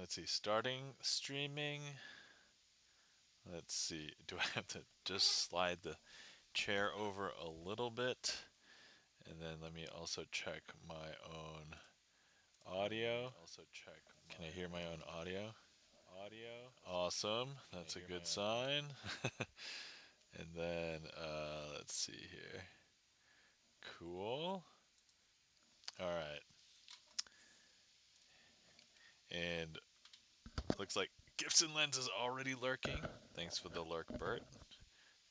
let's see, starting streaming. Let's see, do I have to just slide the chair over a little bit? And then let me also check my own audio. Can I hear my own audio? Awesome, that's a good sign. And then let's see here. Cool. All right. And looks like GipsonLens is already lurking. Thanks for the lurk, Bert.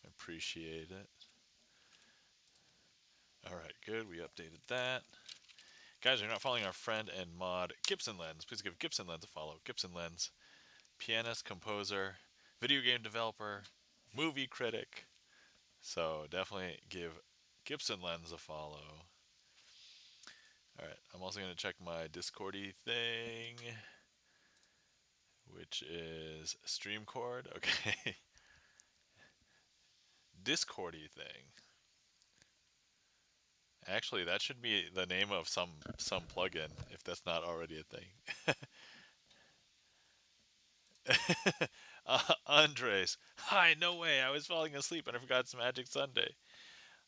Appreciate it. All right, good. We updated that. Guys, you're not following our friend and mod GipsonLens. Please give GipsonLens a follow. GipsonLens, pianist, composer, video game developer, movie critic. So definitely give GipsonLens a follow. All right, I'm also going to check my Discordy thing, which is StreamCord. Okay. Discordy thing. Actually, that should be the name of some plugin if that's not already a thing. Andres, hi, no way. I was falling asleep and I forgot it's Magic Sunday.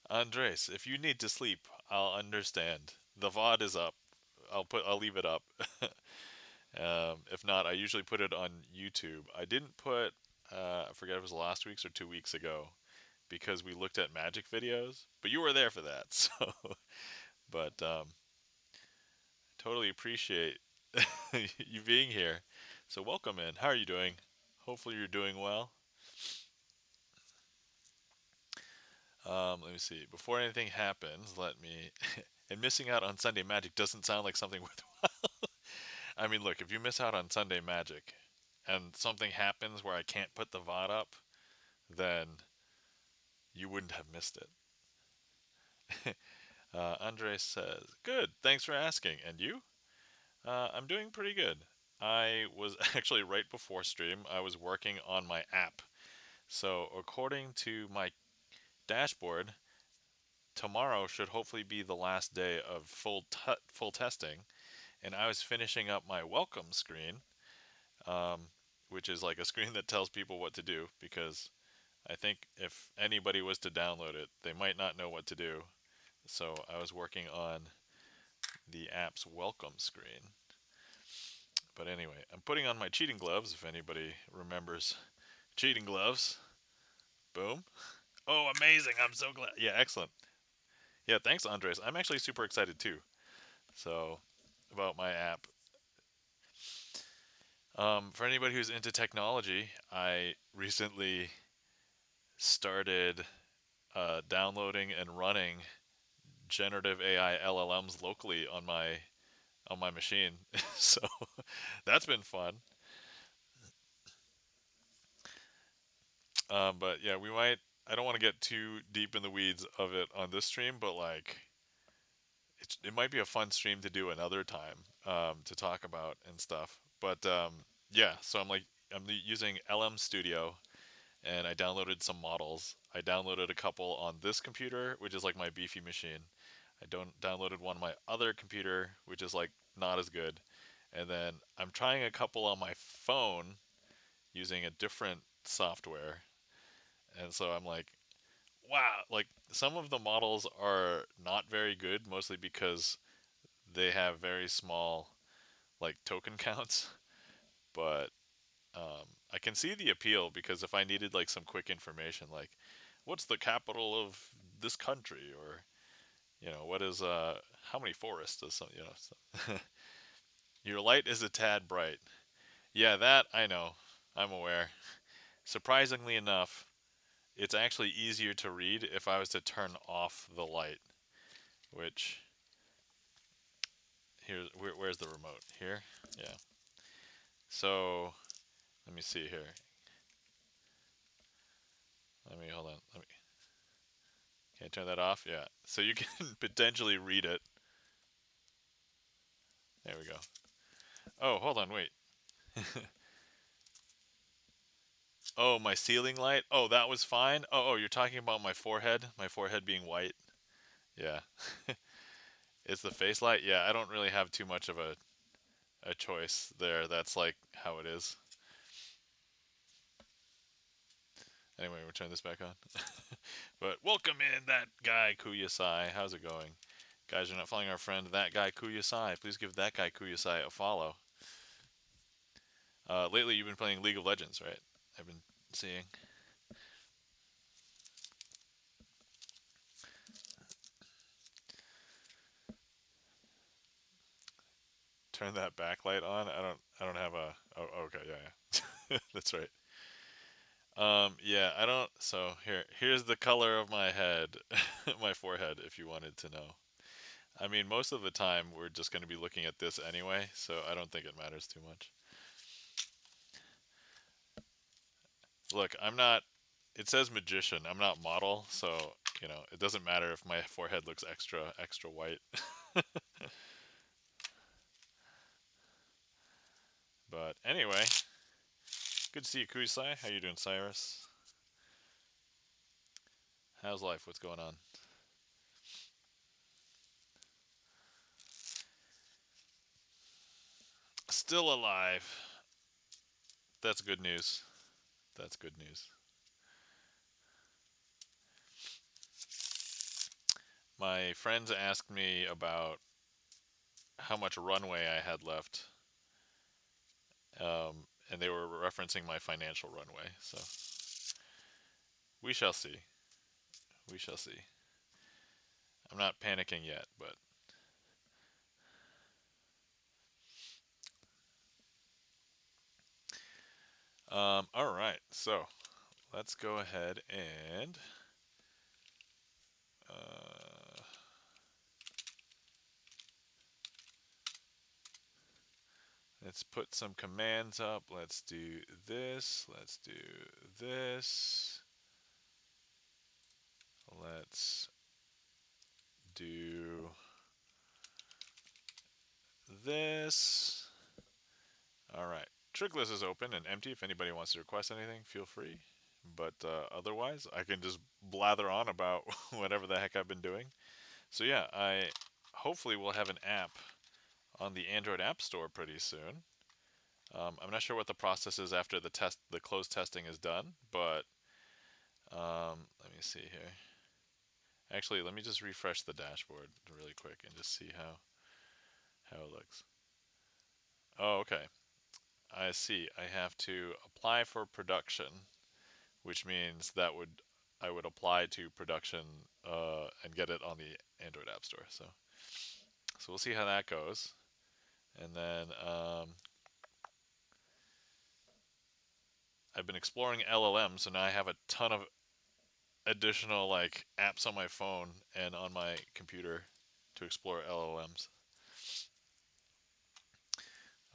Andres, if you need to sleep, I'll understand. The VOD is up. I'll leave it up. If not, I usually put it on YouTube. I didn't put I forget if it was last week's or 2 weeks ago because we looked at magic videos, but you were there for that, so but totally appreciate you being here. So welcome in. How are you doing? Hopefully you're doing well. Let me see. Before anything happens, let me. And missing out on Sunday Magic doesn't sound like something worthwhile. I mean, look, if you miss out on Sunday Magic and something happens where I can't put the VOD up, then you wouldn't have missed it. Andres says, "Good, thanks for asking. And you?" I'm doing pretty good. I was actually right before stream, I was working on my app. So, according to my dashboard, tomorrow should hopefully be the last day of full testing, and I was finishing up my welcome screen, which is like a screen that tells people what to do because I think if anybody was to download it, they might not know what to do. So I was working on the app's welcome screen. But anyway, I'm putting on my cheating gloves if anybody remembers cheating gloves. Boom. Oh, amazing. I'm so glad. Yeah, excellent. Yeah, thanks, Andres. I'm actually super excited too. So, about my app. For anybody who's into technology, I recently started downloading and running generative AI LLMs locally on my machine. So that's been fun. But yeah, we might. I don't want to get too deep in the weeds of it on this stream, but like it might be a fun stream to do another time to talk about and stuff. But yeah, so I'm using LM Studio and I downloaded some models. I downloaded a couple on this computer, which is like my beefy machine. I don't downloaded one on my other computer, which is like not as good. And then I'm trying a couple on my phone using a different software. And so I'm like, wow, like some of the models are not very good, mostly because they have very small like token counts. But I can see the appeal because if I needed like some quick information, like what's the capital of this country, or what is how many forests does some so. Your light is a tad bright. Yeah, that I know. I'm aware. Surprisingly enough, it's actually easier to read if I was to turn off the light, which where's the remote? Here? Yeah. So, let me see here. Let me hold on. Can I turn that off? Yeah. So you can potentially read it. There we go. Oh, hold on, wait. Oh, my ceiling light? Oh, that was fine? Oh, you're talking about my forehead? My forehead being white? Yeah. It's the face light? Yeah, I don't really have too much of a a choice there. That's like how it is. Anyway, we'll turn this back on. But welcome in that guy Kuyasai. How's it going? Guys, you're not following our friend that guy Kuyasai. Please give that guy Kuyasai a follow. Lately, you've been playing League of Legends, right? I've been seeing. Turn that backlight on. I don't have a. Oh, okay, yeah. That's right. Yeah, I don't. So here's the color of my head, my forehead, if you wanted to know. I mean, most of the time we're just going to be looking at this anyway, so I don't think it matters too much. Look, I'm not. It says magician. I'm not model, so it doesn't matter if my forehead looks extra white. But anyway, good to see you, Kusai. How you doing, Cyrus? How's life? What's going on? Still alive. That's good news. That's good news. My friends asked me about how much runway I had left, and they were referencing my financial runway. So we shall see. We shall see. I'm not panicking yet, but all right. So let's go ahead and uh, let's put some commands up. Let's do this. Let's do this. Let's do this. All right. Trick list is open and empty. If anybody wants to request anything, feel free. But otherwise, I can just blather on about whatever the heck I've been doing. So yeah, I hopefully will have an app on the Android App Store pretty soon. I'm not sure what the process is after the closed testing is done, but let me see here. Actually, let me just refresh the dashboard really quick and just see how it looks. Oh, okay. I see. I have to apply for production, which means I would apply to production and get it on the Android App Store. So we'll see how that goes. And then I've been exploring LLM, so now I have a ton of additional like apps on my phone and on my computer to explore LLMs.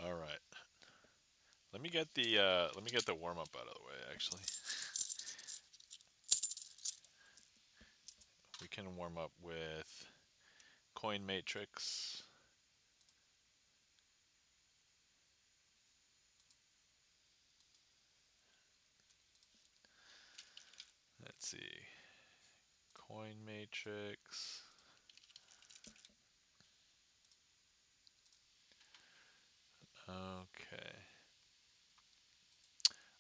All right. Let me get the warm up out of the way. Actually, we can warm up with Coin Matrix. Let's see. Coin Matrix. Okay.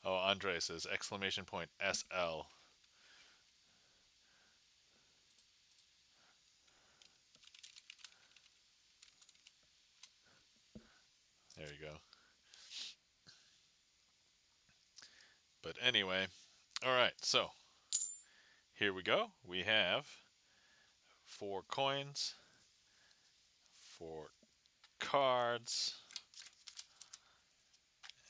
Oh, Andre says exclamation point SL. There you go. But anyway, all right. So here we go. We have 4 coins, 4 cards,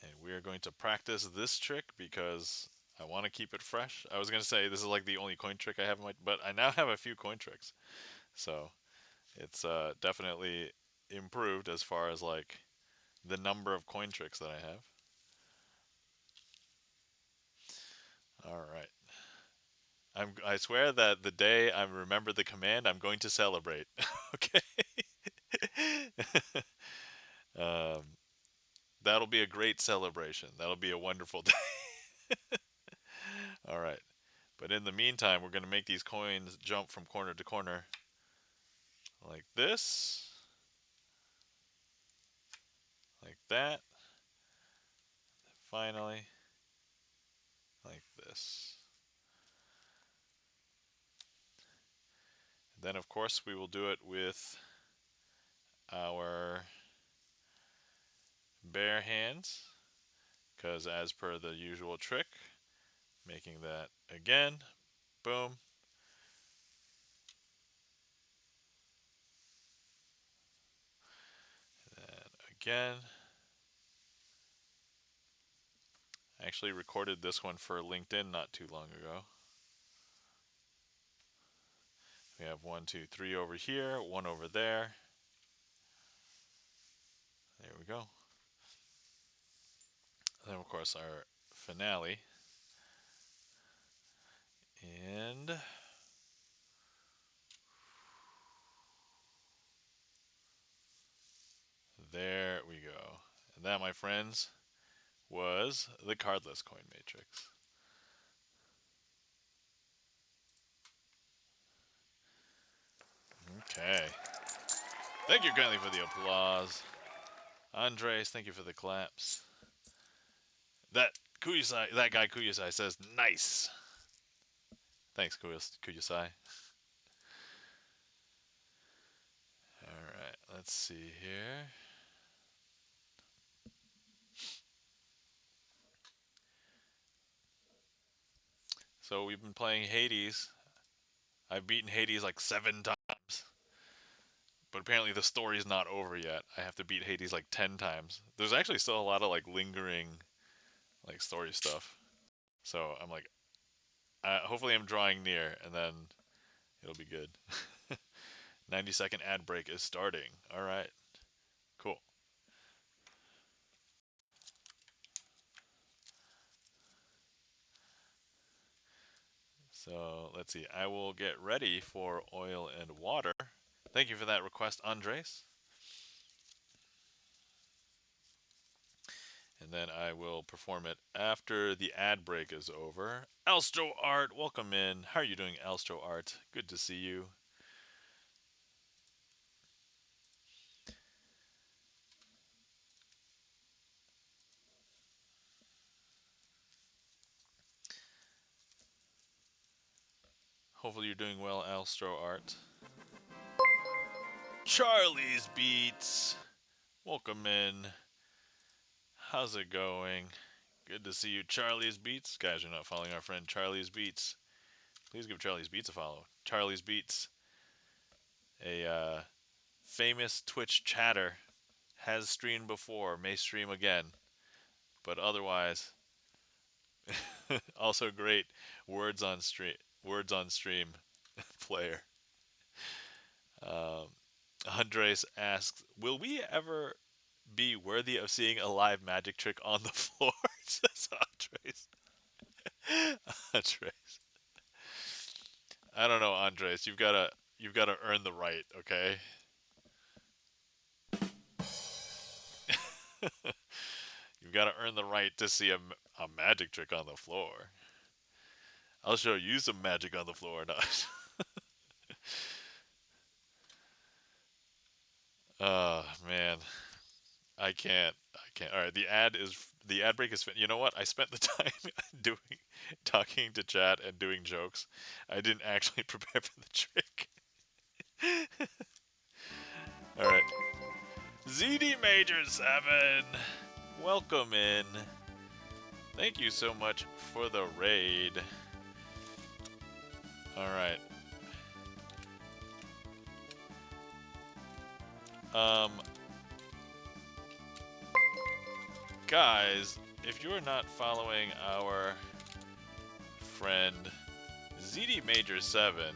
and we are going to practice this trick because I want to keep it fresh. I was going to say this is like the only coin trick I have in my, but I now have a few coin tricks. So it's definitely improved as far as like the number of coin tricks that I have. All right. I swear that the day I remember the command, I'm going to celebrate. Okay. um, that'll be a great celebration. That'll be a wonderful day. All right. But in the meantime, we're going to make these coins jump from corner to corner like that. Finally, like this. Then, of course, we will do it with our bare hands, because as per the usual trick, making that again, boom. And again. I actually recorded this one for LinkedIn not too long ago. We have 1, 2, 3 over here, 1 over there. There we go. And then, of course, our finale. And there we go. And that, my friends, was the cardless coin matrix. Okay. Thank you kindly for the applause. Andres, thank you for the claps. That guy Kuyusai says, nice. Thanks, Kuyusai. Alright, let's see here. So we've been playing Hades. I've beaten Hades like 7 times. But apparently the story's not over yet. I have to beat Hades like 10 times. There's actually still a lot of like lingering like story stuff. So I'm like, hopefully I'm drawing near and then it'll be good. 90-second ad break is starting. All right. Cool. So let's see. I will get ready for oil and water. Thank you for that request, Andres. And then I will perform it after the ad break is over. Alstro Art, welcome in. How are you doing, Alstro Art? Good to see you. Hopefully you're doing well, Alstro Art. Charlie's Beats, welcome in. How's it going? Good to see you, Charlie's Beats. Guys, you're not following our friend Charlie's Beats. Please give Charlie's Beats a follow. Charlie's Beats, a famous Twitch chatter, has streamed before, may stream again, but otherwise, also great words on stream player. Um, Andres asks, "Will we ever be worthy of seeing a live magic trick on the floor?" Says Andres. Andres. I don't know, Andres. You've gotta earn the right, okay? You've got to earn the right to see a magic trick on the floor. I'll show you some magic on the floor. No. Oh man, I can't. I can't. All right, the ad break is. You know what? I spent the time doing, talking to chat and doing jokes. I didn't actually prepare for the trick. All right, ZD Major 7, welcome in. Thank you so much for the raid. All right. Guys, if you're not following our friend ZD Major 7,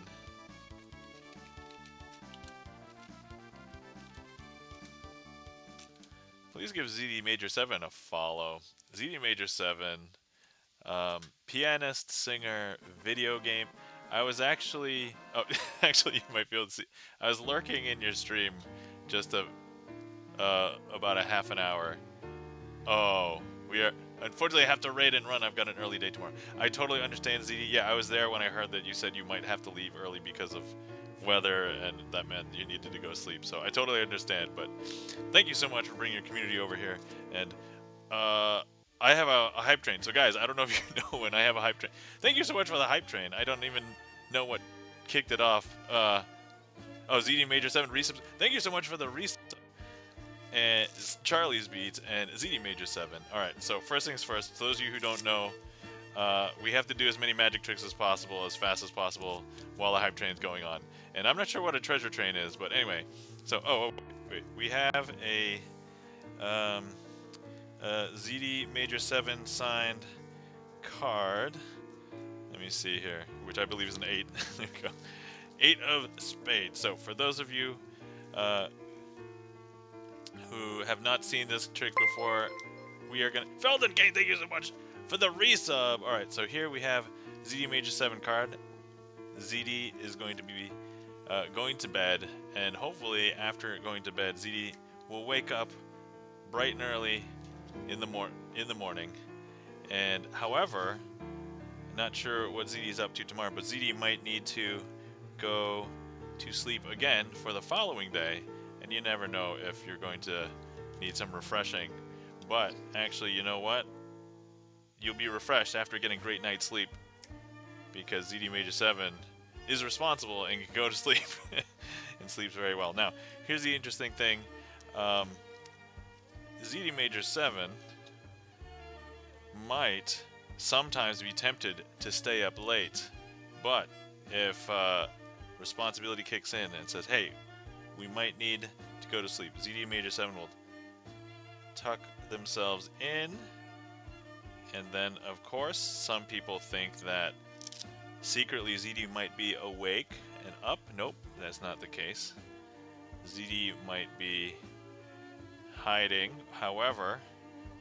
please give ZD Major 7 a follow. ZD Major 7, pianist, singer, video game. I was actually, oh, actually, you might be able to see. I was lurking in your stream just about a half an hour. Oh, we are. Unfortunately, I have to raid and run. I've got an early day tomorrow. I totally understand, ZD. Yeah, I was there when I heard that you said you might have to leave early because of weather, and that meant you needed to go sleep. So I totally understand. But thank you so much for bringing your community over here. And I have a hype train. So guys, I don't know if you know when I have a hype train. Thank you so much for the hype train. I don't even know what kicked it off. Oh, ZD Major 7 resubs. Thank you so much for the resub. And Charlie's Beats and ZD Major 7. Alright, so first things first, for those of you who don't know, we have to do as many magic tricks as possible, as fast as possible, while the hype train is going on. And I'm not sure what a treasure train is, but anyway. So, wait. We have a ZD Major 7 signed card. Let me see here, which I believe is an 8. There we go. 8 of spades. So, for those of you who have not seen this trick before, we are gonna... Felden King, thank you so much for the resub! Alright, so here we have ZD Major 7 card. ZD is going to be going to bed, and hopefully after going to bed, ZD will wake up bright and early in the morning. And however, not sure what ZD is up to tomorrow, but ZD might need to go to sleep again for the following day, and you never know if you're going to need some refreshing. But actually, you know what? You'll be refreshed after getting a great night's sleep, because ZD Major 7 is responsible and can go to sleep and sleeps very well. Now, here's the interesting thing. ZD Major 7 might sometimes be tempted to stay up late, but if responsibility kicks in and says, hey, we might need to go to sleep, ZD Major 7 will tuck themselves in. And then, of course, some people think that secretly ZD might be awake and up. Nope, that's not the case. ZD might be hiding. However,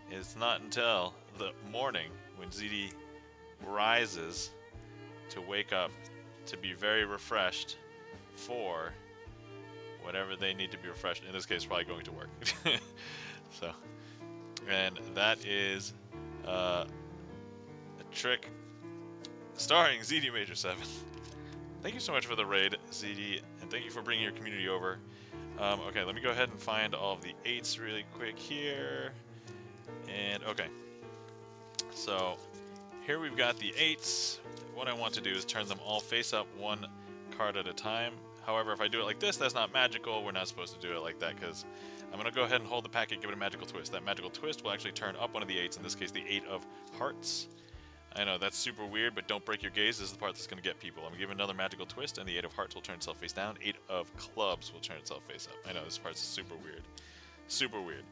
it's not until the morning when ZD rises to wake up to be very refreshed for whatever they need to be refreshed. In this case, probably going to work. So, and that is a trick starring ZD Major 7. Thank you so much for the raid, ZD, and thank you for bringing your community over. Okay, let me go ahead and find all of the 8s really quick here. And, okay. So, here we've got the 8s. What I want to do is turn them all face up, one card at a time. However, if I do it like this, that's not magical. We're not supposed to do it like that, because I'm going to go ahead and hold the packet, give it a magical twist. That magical twist will actually turn up one of the 8s, in this case the 8 of hearts. I know, that's super weird, but don't break your gaze. This is the part that's going to get people. I'm going to give another magical twist, and the 8 of hearts will turn itself face down. 8 of clubs will turn itself face up. I know, this part's super weird. Super weird.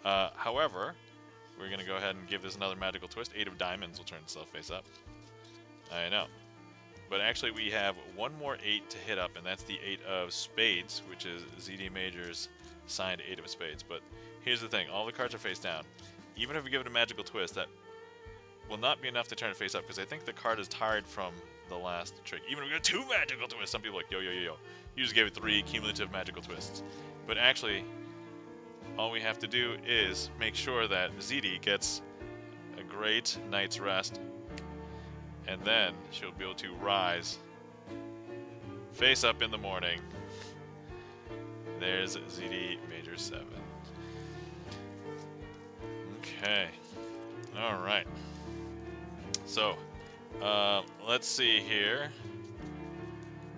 However, we're going to go ahead and give this another magical twist. 8 of diamonds will turn itself face up. I know. But actually, we have one more 8 to hit up, and that's the 8 of spades, which is ZD Major's signed 8 of spades. But here's the thing. All the cards are face down. Even if we give it a magical twist, that will not be enough to turn it face up, because I think the card is tired from the last trick. Even if we got 2 magical twists, some people are like, yo. You just gave it 3 cumulative magical twists. But actually, all we have to do is make sure that ZD gets a great night's rest, and then she'll be able to rise face up in the morning. There's ZD Major 7. Okay. Alright. So, let's see here.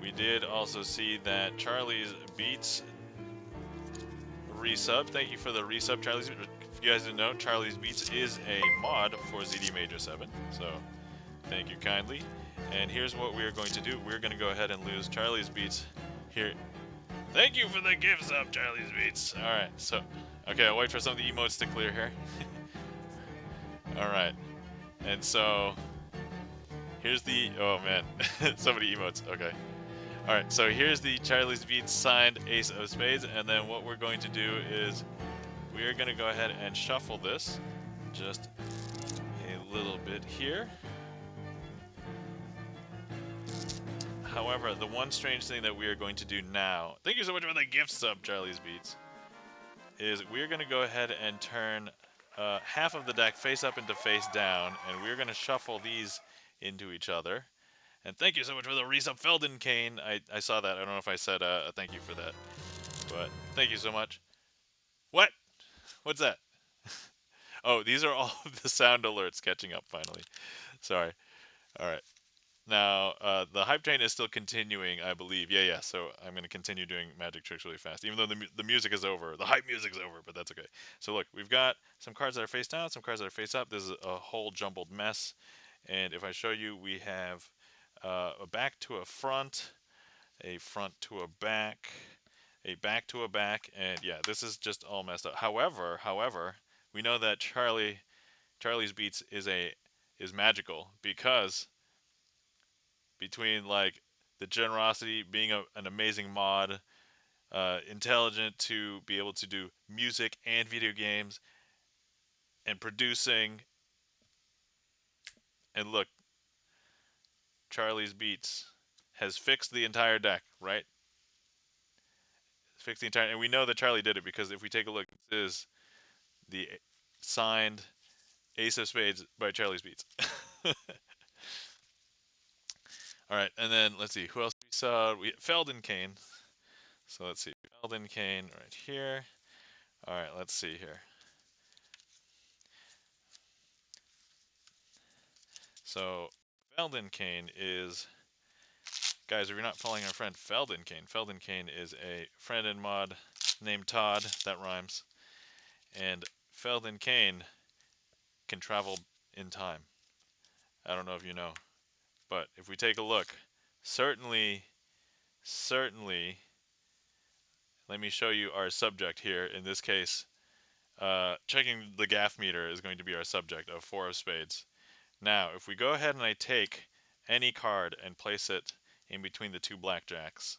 We did also see that Charlie's Beats resub. Thank you for the resub, Charlie's. If you guys didn't know, Charlie's Beats is a mod for ZD Major 7. So, thank you kindly. And here's what we are going to do. We're going to go ahead and lose Charlie's Beats here. Thank you for the gift sub, Charlie's Beats. Alright, so, okay, I'll wait for some of the emotes to clear here. Alright, and so, here's the, oh man, so many emotes, okay. Alright, so here's the Charlie's Beats signed Ace of Spades, and then what we're going to do is, we are going to go ahead and shuffle this, just a little bit here. However, the one strange thing that we are going to do now, thank you so much for the gift sub, Charlie's Beats, is we're going to go ahead and turn half of the deck face up into face down, and we're going to shuffle these into each other. And thank you so much for the resub, Felden Kane. I saw that. I don't know if I said a thank you for that, but thank you so much. What? What's that? Oh, these are all of the sound alerts catching up finally. Sorry. All right. Now, the hype train is still continuing, I believe. Yeah, yeah. So I'm going to continue doing magic tricks really fast, even though the music is over. The hype music's over, but that's okay. So look, we've got some cards that are face down, some cards that are face up. This is a whole jumbled mess. And if I show you, we have a back to a front to a back to a back, and yeah, this is just all messed up. However, we know that Charlie's Beats is magical because between like the generosity, being an amazing mod, intelligent to be able to do music and video games, and producing, and look, Charlie's Beats has fixed the entire deck, right? Fixed the entire, and we know that Charlie did it because if we take a look, this is the signed Ace of Spades by Charlie's Beats. All right, and then let's see who else we saw. We Felden Kane. So let's see Felden Kane right here. All right, let's see here. So Felden Kane is, guys, if you're not following our friend Felden Kane is a friend in mod named Todd. That rhymes. And Felden Kane can travel in time. I don't know if you know, but if we take a look, certainly, certainly, let me show you our subject here. In this case, checking the gaff meter is going to be our subject of four of spades. Now, if we go ahead and I take any card and place it in between the two blackjacks.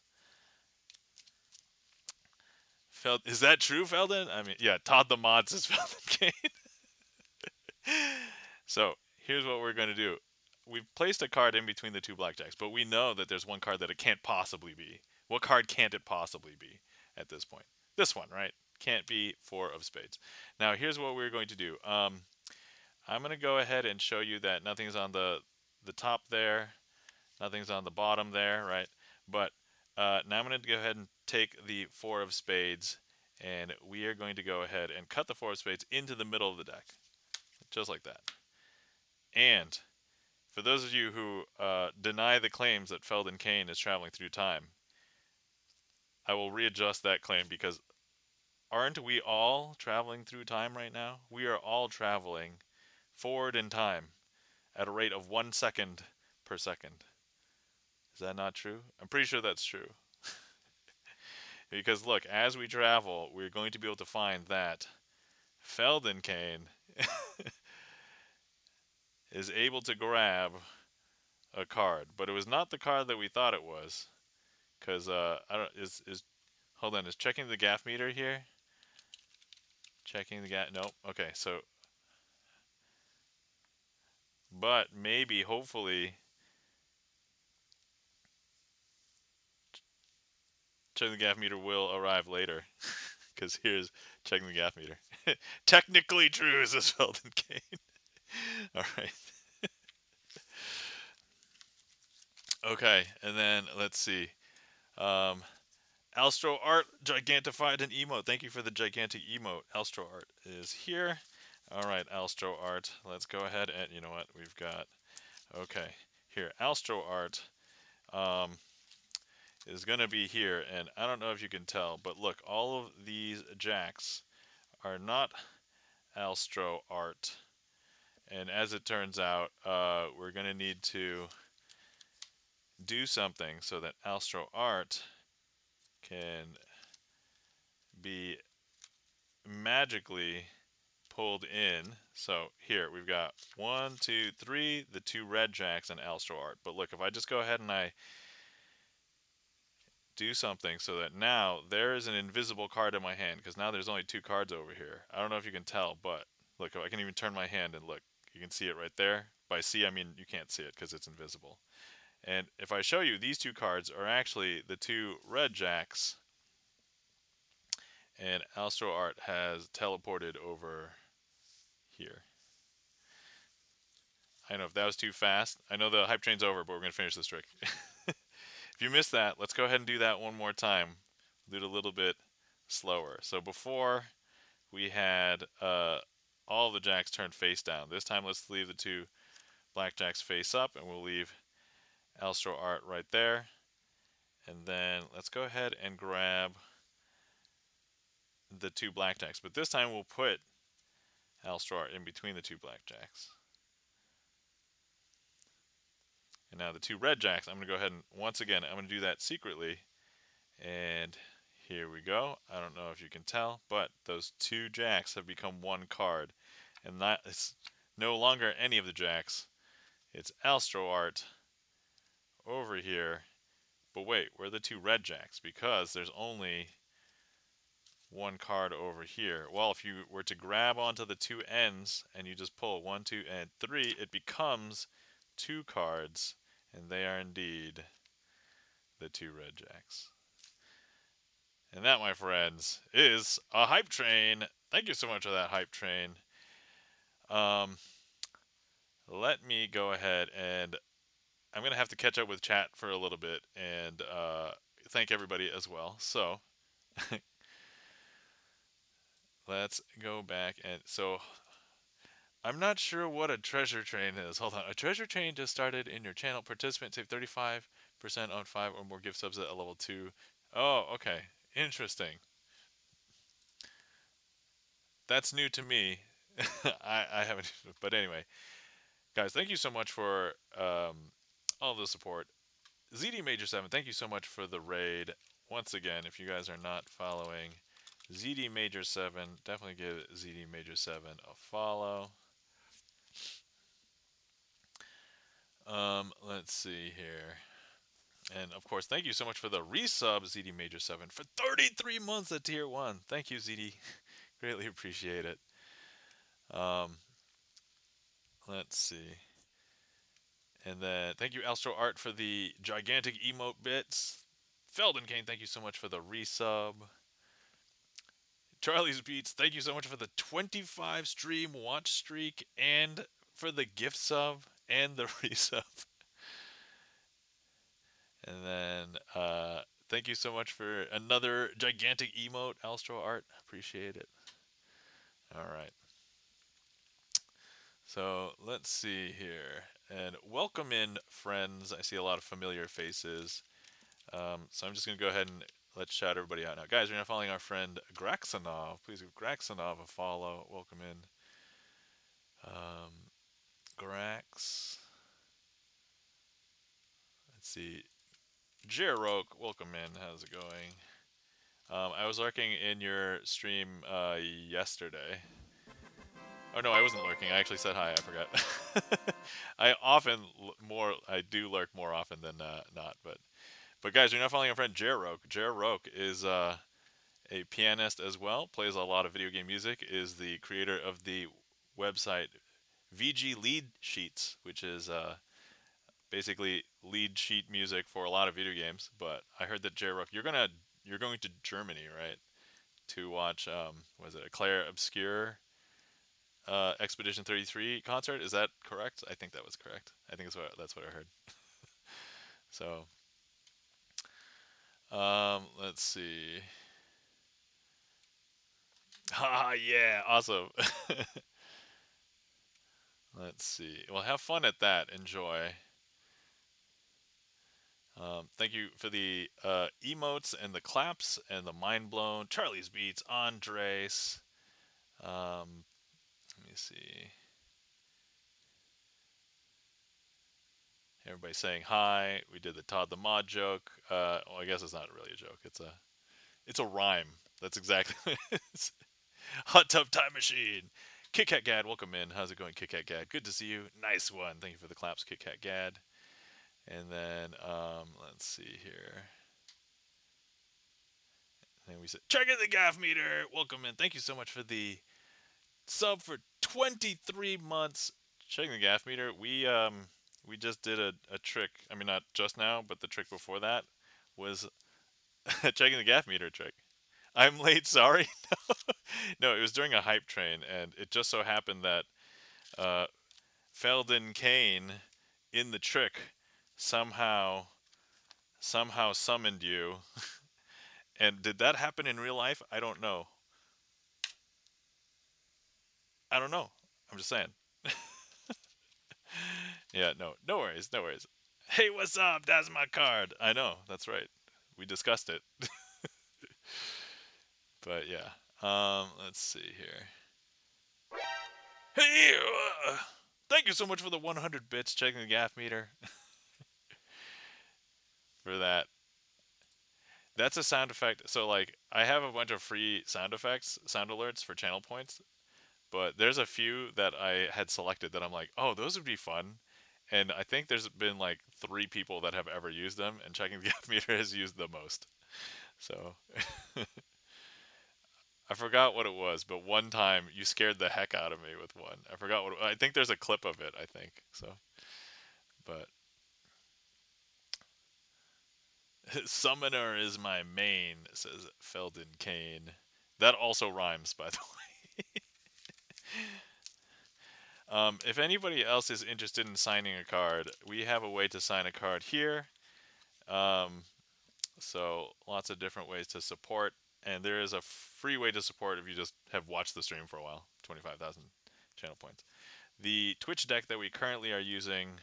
Is that true, Felden? I mean, yeah, Todd the Mod says Felden Kane. So, here's what we're going to do. We've placed a card in between the two blackjacks, but we know that there's one card that it can't possibly be. What card can't it possibly be at this point? This one, right? Can't be four of spades. Now, here's what we're going to do. I'm going to go ahead and show you that nothing's on the top there. Nothing's on the bottom there, right? But now I'm going to go ahead and take the four of spades, and we are going to go ahead and cut the four of spades into the middle of the deck, just like that. And for those of you who deny the claims that Felden Kane is traveling through time, I will readjust that claim because aren't we all traveling through time right now? We are all traveling forward in time at a rate of 1 second per second. Is that not true? I'm pretty sure that's true. Because look, as we travel, we're going to be able to find that Felden Kane is able to grab a card, but it was not the card that we thought it was. Because I don't is hold on, is checking the gaff meter here? Checking the gaff. Nope. Okay, so but maybe, hopefully, checking the gaff meter will arrive later. Because here's checking the gaff meter. Technically true, says Felden Kane. All right. Okay, and then let's see. Um, Alstro Art gigantified an emote. Thank you for the gigantic emote. Alstro Art is here. All right, Alstro Art. Let's go ahead and you know what we've got. Okay, here Alstro Art is gonna be here, and I don't know if you can tell, but look, all of these jacks are not Alstro Art, and as it turns out, we're gonna need to do something so that Alstro Art can be magically pulled in. So here we've got 1, 2, 3, the two red jacks and Alstro Art. But look, if I just go ahead and I do something so that now there is an invisible card in my hand, because now there's only two cards over here. I don't know if you can tell, but look, I can even turn my hand and look, you can see it right there. By see, I mean you can't see it because it's invisible. And if I show you, these two cards are actually the two red jacks, and Alstro Art has teleported over here. I know if that was too fast. I know the hype train's over, but we're going to finish this trick. If you missed that, let's go ahead and do that one more time. Do it a little bit slower. So before we had all the jacks turned face down. This time let's leave the two blackjacks face up, and we'll leave Alstro Art right there. And then let's go ahead and grab the two blackjacks. But this time we'll put Alstro Art in between the two blackjacks. And now the two red jacks, I'm going to go ahead and, once again, I'm going to do that secretly. And here we go. I don't know if you can tell, but those two jacks have become one card. And that is no longer any of the jacks. It's Alstro Art over here. But wait, where are the two red jacks? Because there's only one card over here. Well, if you were to grab onto the two ends and you just pull 1, 2, and 3, it becomes two cards. And they are indeed the two red jacks. And that, my friends, is a hype train. Thank you so much for that hype train. Let me go ahead and I'm going to have to catch up with chat for a little bit and thank everybody as well. So let's go back. And so I'm not sure what a treasure train is. Hold on. A treasure train just started in your channel. Participants save 35% on 5 or more gift subs at a level 2. Oh, okay. Interesting. That's new to me. I haven't, but anyway, guys, thank you so much for all the support. ZD Major 7, thank you so much for the raid. Once again, if you guys are not following ZD Major 7, definitely give ZD Major 7 a follow. Let's see here. And of course, thank you so much for the resub, ZD Major 7, for 33 months at Tier 1. Thank you, ZD. Greatly appreciate it. Let's see. And then thank you, Alstro Art, for the gigantic emote bits. Felden Kane, thank you so much for the resub. Charlie's Beats, thank you so much for the 25 stream watch streak and for the gift sub and the resub. And then thank you so much for another gigantic emote, Alstro Art. Appreciate it. All right. So let's see here. And welcome in, friends. I see a lot of familiar faces. So I'm just going to go ahead and let's shout everybody out now. Guys, we're now following our friend Graxanov. Please give Graxanov a follow. Welcome in. Grax. Let's see. Jerok, welcome in. How's it going? I was lurking in your stream yesterday. Oh no, I wasn't lurking. I actually said hi. I forgot. I do lurk more often than not. But guys, you're now following our friend Jerok. Jerok is a pianist as well. Plays a lot of video game music. Is the creator of the website VG Lead Sheets, which is basically lead sheet music for a lot of video games. But I heard that Jerok, you're going to Germany, right? To watch was it a Claire Obscure Expedition 33 concert? Is that correct? I think that was correct. I think that's what I heard. So let's see. Ah, yeah, awesome. Let's see. Well, have fun at that. Enjoy. Thank you for the emotes and the claps and the mind blown. Charlie's Beats, Andres. Let me see. Everybody saying hi. We did the Todd the Mod joke. Well, I guess it's not really a joke. It's a rhyme. That's exactly what it is. Hot Tub Time Machine. Kit Kat Gad, welcome in. How's it going, Kit Kat Gad? Good to see you. Nice one. Thank you for the claps, Kit Kat Gad. And then let's see here. And we said, check in the gaff meter. Welcome in. Thank you so much for the sub for 23 months. Checking the gaff meter. We just did a trick. I mean, not just now, but the trick before that was checking the gaff meter trick. I'm late. Sorry. No, it was during a hype train, and it just so happened that Feldon Kane in the trick somehow summoned you. And did that happen in real life? I don't know. I don't know. I'm just saying. Yeah, no worries, no worries. Hey, what's up? That's my card. I know, that's right. We discussed it. But yeah. Let's see here. Hey, thank you so much for the 100 bits checking the gaff meter for that. That's a sound effect. So like I have a bunch of free sound effects, sound alerts for channel points, but there's a few that I had selected that I'm like, "Oh, those would be fun." And I think there's been like 3 people that have ever used them, and checking the gaff meter has used the most. So I forgot what it was, but one time you scared the heck out of me with one. I forgot what I think there's a clip of it, I think. So, but Summoner is my main, says Feldon Kane. That also rhymes, by the way. If anybody else is interested in signing a card, we have a way to sign a card here. Um, so lots of different ways to support, and there is a free way to support if you just have watched the stream for a while. 25,000 channel points. The Twitch deck that we currently are using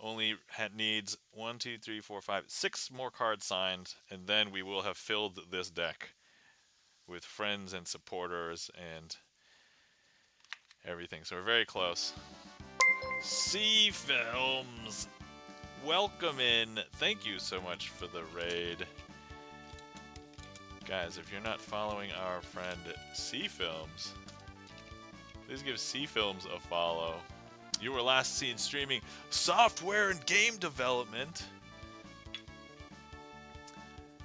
only needs 1, 2, 3, 4, 5, 6 more cards signed, and then we will have filled this deck with friends and supporters and everything. So we're very close. C Films, welcome in. Thank you so much for the raid. Guys, if you're not following our friend C Films, please give C Films a follow. You were last seen streaming software and game development.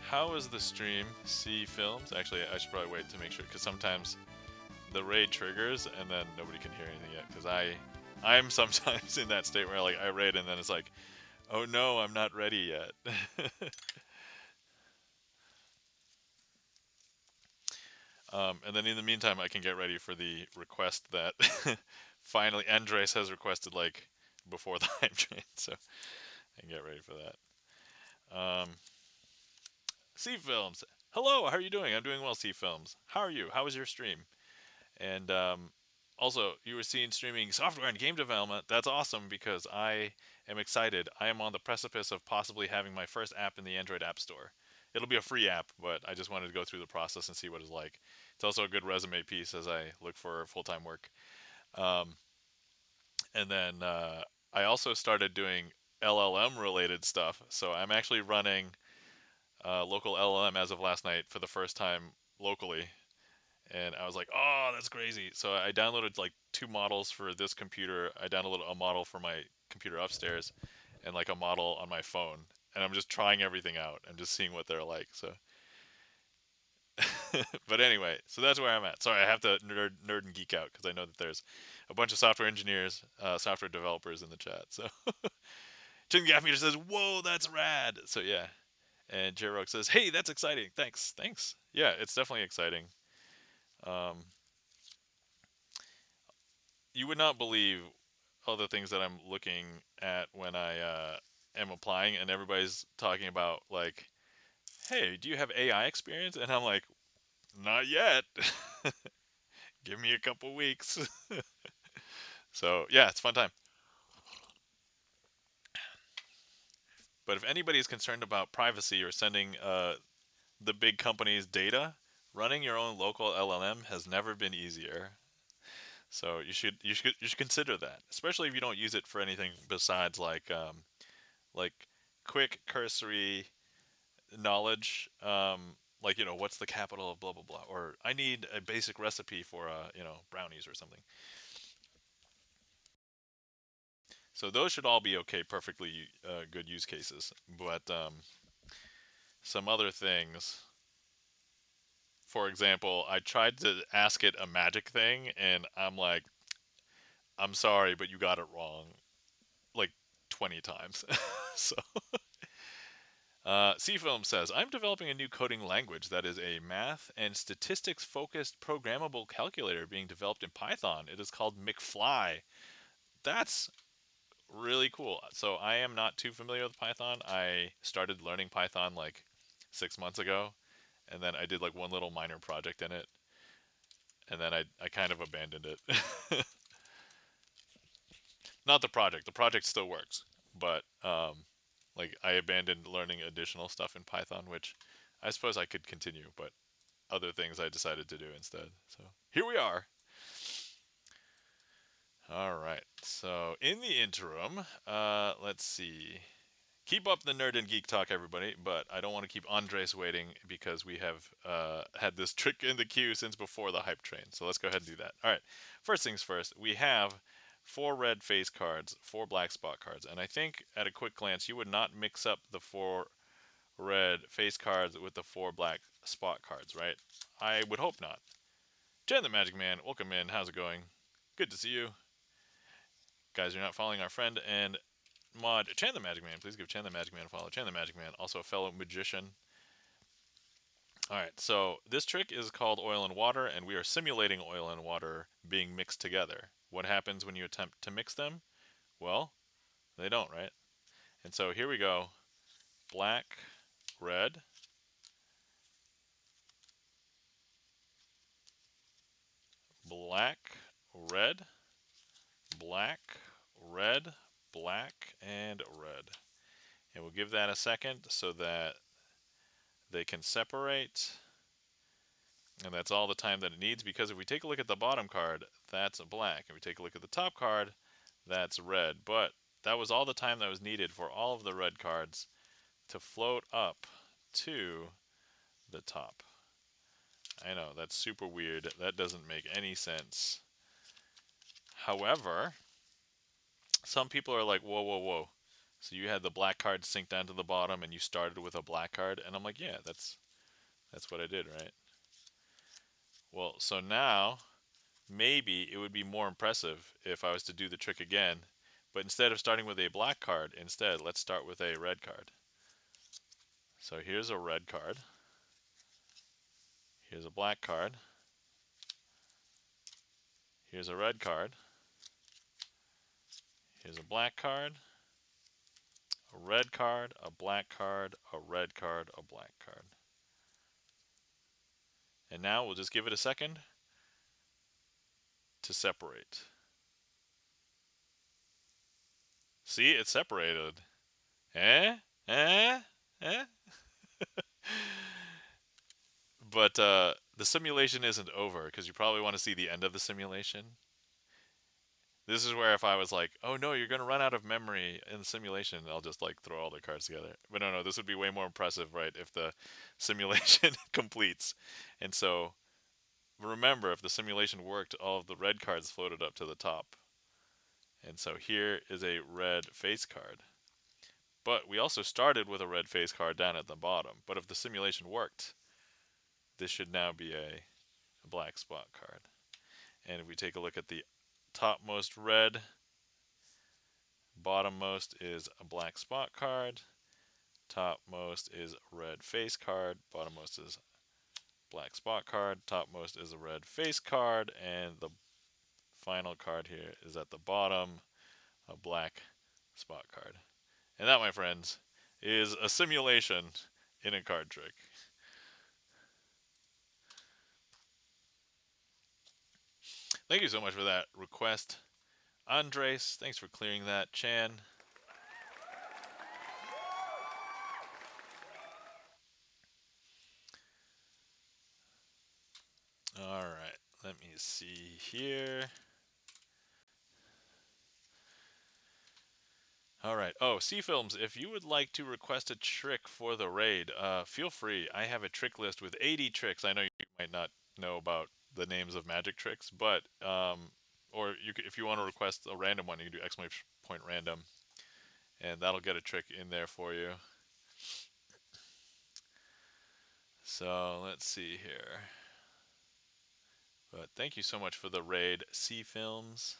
How is the stream, C Films? Actually, I should probably wait to make sure, because sometimes the raid triggers and then nobody can hear anything yet, because I'm sometimes in that state where like I raid and then it's like, oh no, I'm not ready yet. And then in the meantime, I can get ready for the request that finally Andres has requested, like before the hype train, so I can get ready for that. C Films, hello, how are you doing? I'm doing well, C Films. How are you? How was your stream? And also, you were seeing streaming software and game development. That's awesome, because I am excited. I am on the precipice of possibly having my first app in the Android App Store. It'll be a free app, but I just wanted to go through the process and see what it's like. It's also a good resume piece as I look for full-time work. Um, and then I also started doing LLM-related stuff. So I'm actually running local LLM as of last night for the first time locally, and I was like, "Oh, that's crazy!" So I downloaded like 2 models for this computer. I downloaded a model for my computer upstairs, and like a model on my phone. And I'm just trying everything out and just seeing what they're like. So, but anyway, so that's where I'm at. Sorry, I have to nerd and geek out because I know that there's a bunch of software engineers, software developers in the chat. So, Chin Gaffmeter says, "Whoa, that's rad!" So yeah, and J-Rock says, "Hey, that's exciting. Thanks. Yeah, it's definitely exciting." Um, you would not believe all the things that I'm looking at when I am applying, and everybody's talking about like, "Hey, do you have AI experience?" And I'm like, "Not yet. Give me a couple weeks." So yeah, it's a fun time. But if anybody is concerned about privacy or sending the big companies data, running your own local LLM has never been easier. So you should consider that, especially if you don't use it for anything besides like quick cursory knowledge, like what's the capital of blah blah blah, or I need a basic recipe for brownies or something. So those should all be okay, perfectly good use cases. But some other things, for example, I tried to ask it a magic thing, and I'm like, I'm sorry, but you got it wrong, like 20 times. So C-Film says, I'm developing a new coding language that is a math and statistics-focused programmable calculator being developed in Python. It is called McFly. That's really cool. So I am not too familiar with Python. I started learning Python like 6 months ago, and then I did like one little minor project in it, and then I kind of abandoned it. Not the project. The project still works, but like I abandoned learning additional stuff in Python, which I suppose I could continue, but other things I decided to do instead. So here we are. All right. So in the interim, let's see. Keep up the nerd and geek talk, everybody. But I don't want to keep Andres waiting because we have had this trick in the queue since before the hype train. So let's go ahead and do that. All right. First things first. We have 4 red face cards, 4 black spot cards, and I think at a quick glance you would not mix up the 4 red face cards with the 4 black spot cards, right? I would hope not. Jen the Magic Man, welcome in. How's it going? Good to see you. Guys, you're not following our friend and mod Chan the Magic Man. Please give Chan the Magic Man a follow. Chan the Magic Man, also a fellow magician. Alright, so this trick is called oil and water, and we are simulating oil and water being mixed together. What happens when you attempt to mix them? Well, they don't, right? And so here we go. Black, red, black, red, black, red, black, and red. And we'll give that a second so that they can separate. And that's all the time that it needs, because if we take a look at the bottom card, that's a black. And we take a look at the top card, that's red. But that was all the time that was needed for all of the red cards to float up to the top. I know, that's super weird. That doesn't make any sense. However, some people are like, whoa, whoa, whoa. So you had the black card sink down to the bottom and you started with a black card? And I'm like, yeah, that's what I did, right? Well, so now maybe it would be more impressive if I was to do the trick again, but instead of starting with a black card, instead let's start with a red card. So here's a red card. Here's a black card. Here's a red card. Here's a black card. A red card, a black card, a red card, a black card. And now we'll just give it a second to separate. See, it's separated. Eh? Eh? Eh? But the simulation isn't over, because you probably want to see the end of the simulation. This is where if I was like, oh no, you're going to run out of memory in the simulation, I'll just like throw all the cards together. But no, this would be way more impressive, right, if the simulation completes. And so remember, if the simulation worked, all of the red cards floated up to the top. And so here is a red face card. But we also started with a red face card down at the bottom. But if the simulation worked, this should now be a black spot card. And if we take a look at the topmost red, bottommost is a black spot card, topmost is a red face card, bottommost is black spot card, topmost is a red face card, and the final card here is at the bottom, a black spot card. And that, my friends, is a simulation in a card trick. Thank you so much for that request, Andres. Thanks for clearing that, Chan. All right, let me see here. All right. Oh, C Films, if you would like to request a trick for the raid, feel free. I have a trick list with 80 tricks. I know you might not know about the names of magic tricks, but or if you want to request a random one, you can do exclamation point random, and that'll get a trick in there for you. So let's see here. But thank you so much for the raid, C Films.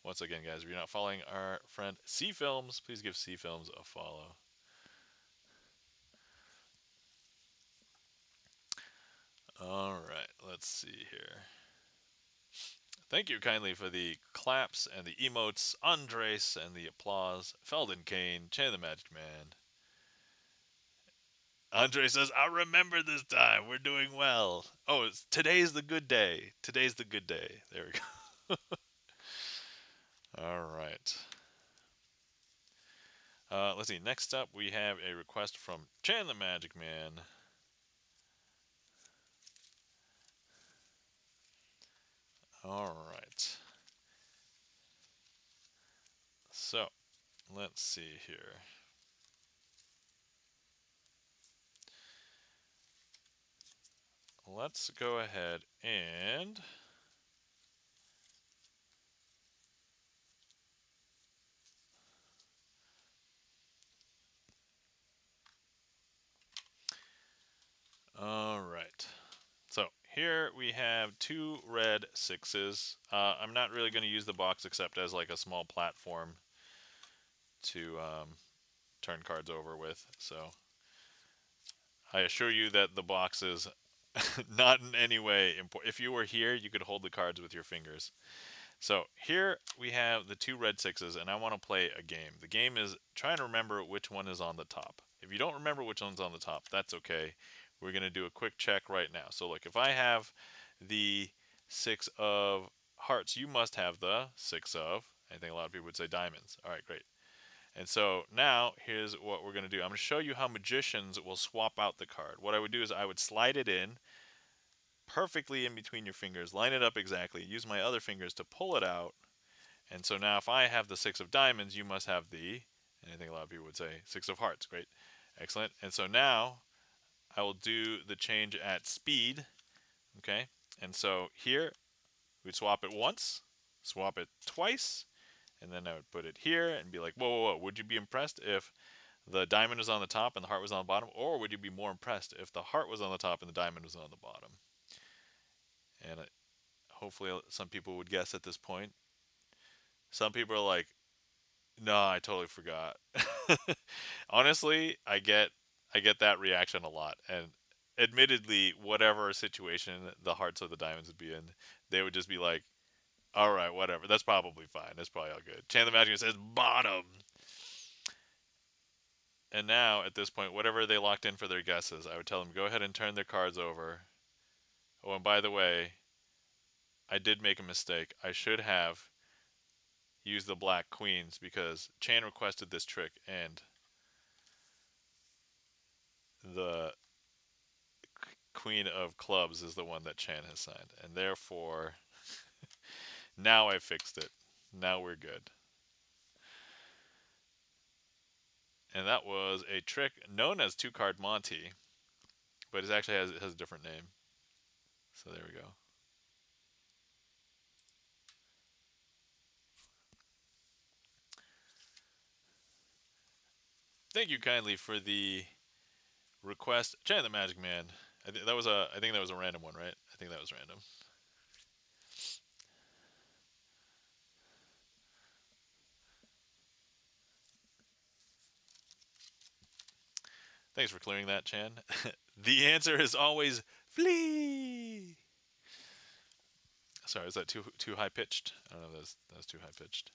Once again, guys, if you're not following our friend C Films, please give C Films a follow. All right, let's see here. Thank you kindly for the claps and the emotes, Andres and the applause, Felden Kane, Chan the Magic Man. Andre says, I remember this time. We're doing well. Oh, today's the good day. Today's the good day. There we go. All right. Let's see. Next up, we have a request from Chan the Magic Man. All right. So, let's see here. Let's go ahead and all right. So here we have 2 red 6s. I'm not really going to use the box except as like a small platform to turn cards over with. So I assure you that the box is not in any way important. If you were here, you could hold the cards with your fingers. So here we have the 2 red 6s, and I want to play a game. The game is trying to remember which one is on the top. If you don't remember which one's on the top, that's okay. We're going to do a quick check right now. So look, if I have the 6 of hearts, you must have the 6 of, I think a lot of people would say diamonds. All right, great. And so now here's what we're going to do. I'm going to show you how magicians will swap out the card. What I would do is I would slide it in perfectly in between your fingers, line it up exactly, use my other fingers to pull it out. And so now if I have the 6 of diamonds, you must have the, and I think a lot of people would say 6 of hearts. Great. Excellent. And so now I will do the change at speed. Okay. And so here we'd swap it once, swap it twice, and then I would put it here and be like, whoa, whoa, whoa. Would you be impressed if the diamond was on the top and the heart was on the bottom? Or would you be more impressed if the heart was on the top and the diamond was on the bottom? And hopefully some people would guess at this point. Some people are like, no, I totally forgot. Honestly, I get that reaction a lot. And admittedly, whatever situation the hearts or the diamonds would be in, they would just be like, all right, whatever. That's probably fine. That's probably all good. Chan the Magic says bottom. And now, at this point, whatever they locked in for their guesses, I would tell them go ahead and turn their cards over. Oh, and by the way, I did make a mistake. I should have used the black queens because Chan requested this trick, and the queen of clubs is the one that Chan has signed. And therefore, now I fixed it. Now we're good. And that was a trick known as 2-card Monty, but it actually has a different name. So there we go. Thank you kindly for the request, Chan the Magic Man. I think that was a random one, right? I think that was random. Thanks for clearing that, Chan. The answer is always flee. Sorry, is that too high pitched? I don't know. That was too high pitched.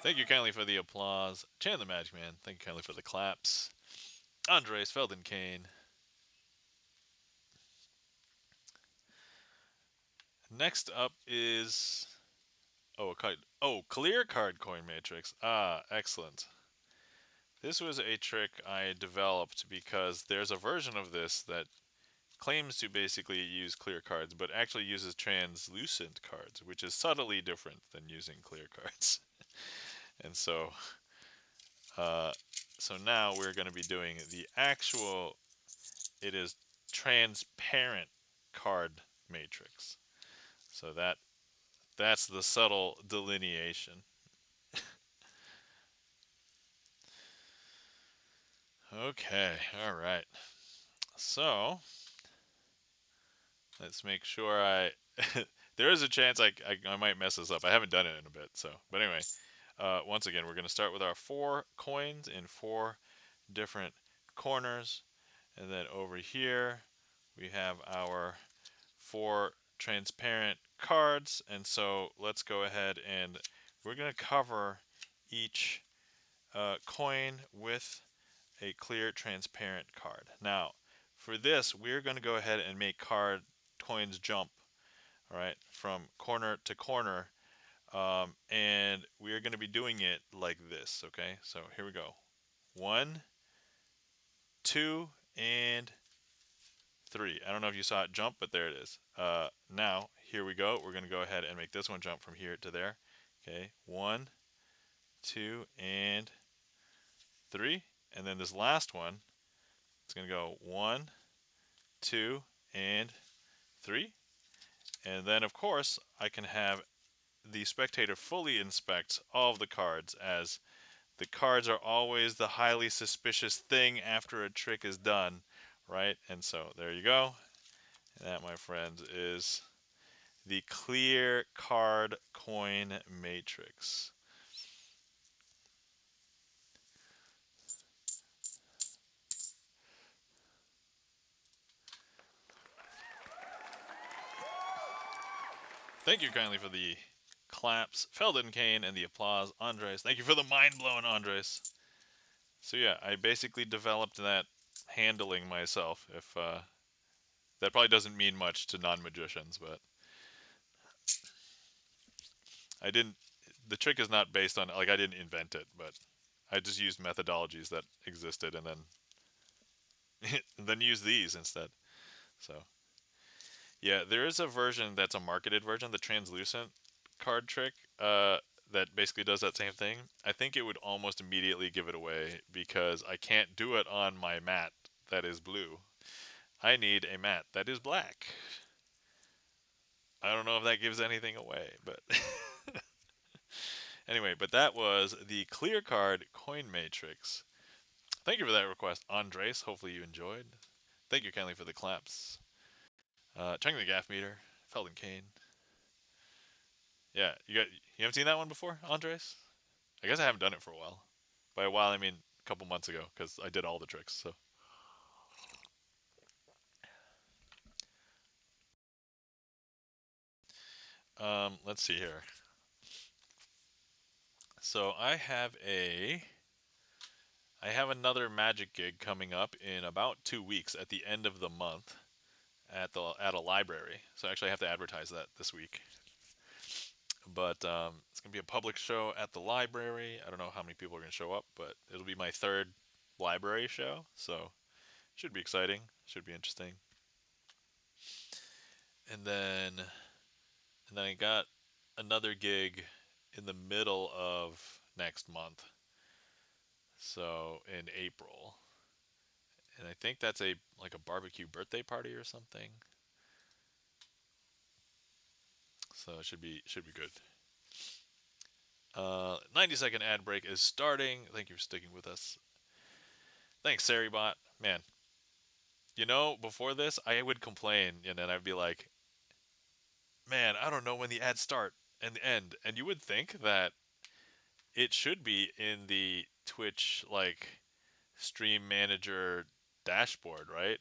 Thank you kindly for the applause, Chan the Magic Man. Thank you kindly for the claps, Andres Felden Kane. Next up is clear card coin matrix. Ah, excellent. This was a trick I developed because there's a version of this that claims to basically use clear cards, but actually uses translucent cards, which is subtly different than using clear cards. And uh, so now we're going to be doing the actual. It is transparent card matrix. So that's the subtle delineation. Okay, all right. So let's make sure I. There is a chance I might mess this up. I haven't done it in a bit. So, but anyway, once again, we're going to start with our 4 coins in 4 different corners, And then over here, we have our 4 transparent cards. And so let's go ahead and we're going to cover each coin with a clear transparent card. Now, for this, we're going to go ahead and make coins jump, all right, from corner to corner. And we are going to be doing it like this, okay? So here we go. 1, 2, and 3. I don't know if you saw it jump, but there it is. Now, here we go. We're going to go ahead and make this one jump from here to there. Okay, 1, 2, and 3. And then this last one, it's going to go 1, 2, and 3. And then, of course, I can have the spectator fully inspect all of the cards, as the cards are always the highly suspicious thing after a trick is done, right? And so there you go. And that, my friends, is the clear card coin matrix. Thank you kindly for the claps, Felden Kane, and the applause, Andres. Thank you for the mind blowing, Andres. So yeah, I basically developed that handling myself. If that probably doesn't mean much to non-magicians, but I didn't. The trick is not based on, like, I didn't invent it, but I just used methodologies that existed, and then use these instead. So yeah, there is a version that's a marketed version, the translucent card trick, that basically does that same thing. I think it would almost immediately give it away because I can't do it on my mat that is blue. I need a mat that is black. I don't know if that gives anything away, but anyway, but that was the clear card coin matrix. Thank you for that request, Andres. Hopefully you enjoyed. Thank you kindly for the claps. Checking the gaff meter, Felden Kane. Yeah, you haven't seen that one before, Andres? I guess I haven't done it for a while. By a while, I mean a couple months ago, because I did all the tricks. So, let's see here. So I have another magic gig coming up in about 2 weeks at the end of the month at a library. So actually, I have to advertise that this week. But it's gonna be a public show at the library. I don't know how many people are gonna show up, but it'll be my third library show, so should be exciting. Should be interesting. And then I got another gig in the middle of next month, so in April, and I think that's a barbecue birthday party or something. So it should be good. 90-second ad break is starting. Thank you for sticking with us. Thanks, Saribot. Man, before this, I would complain, and then I'd be like, man, I don't know when the ads start and end. And you would think that it should be in the Twitch, like, stream manager dashboard, right?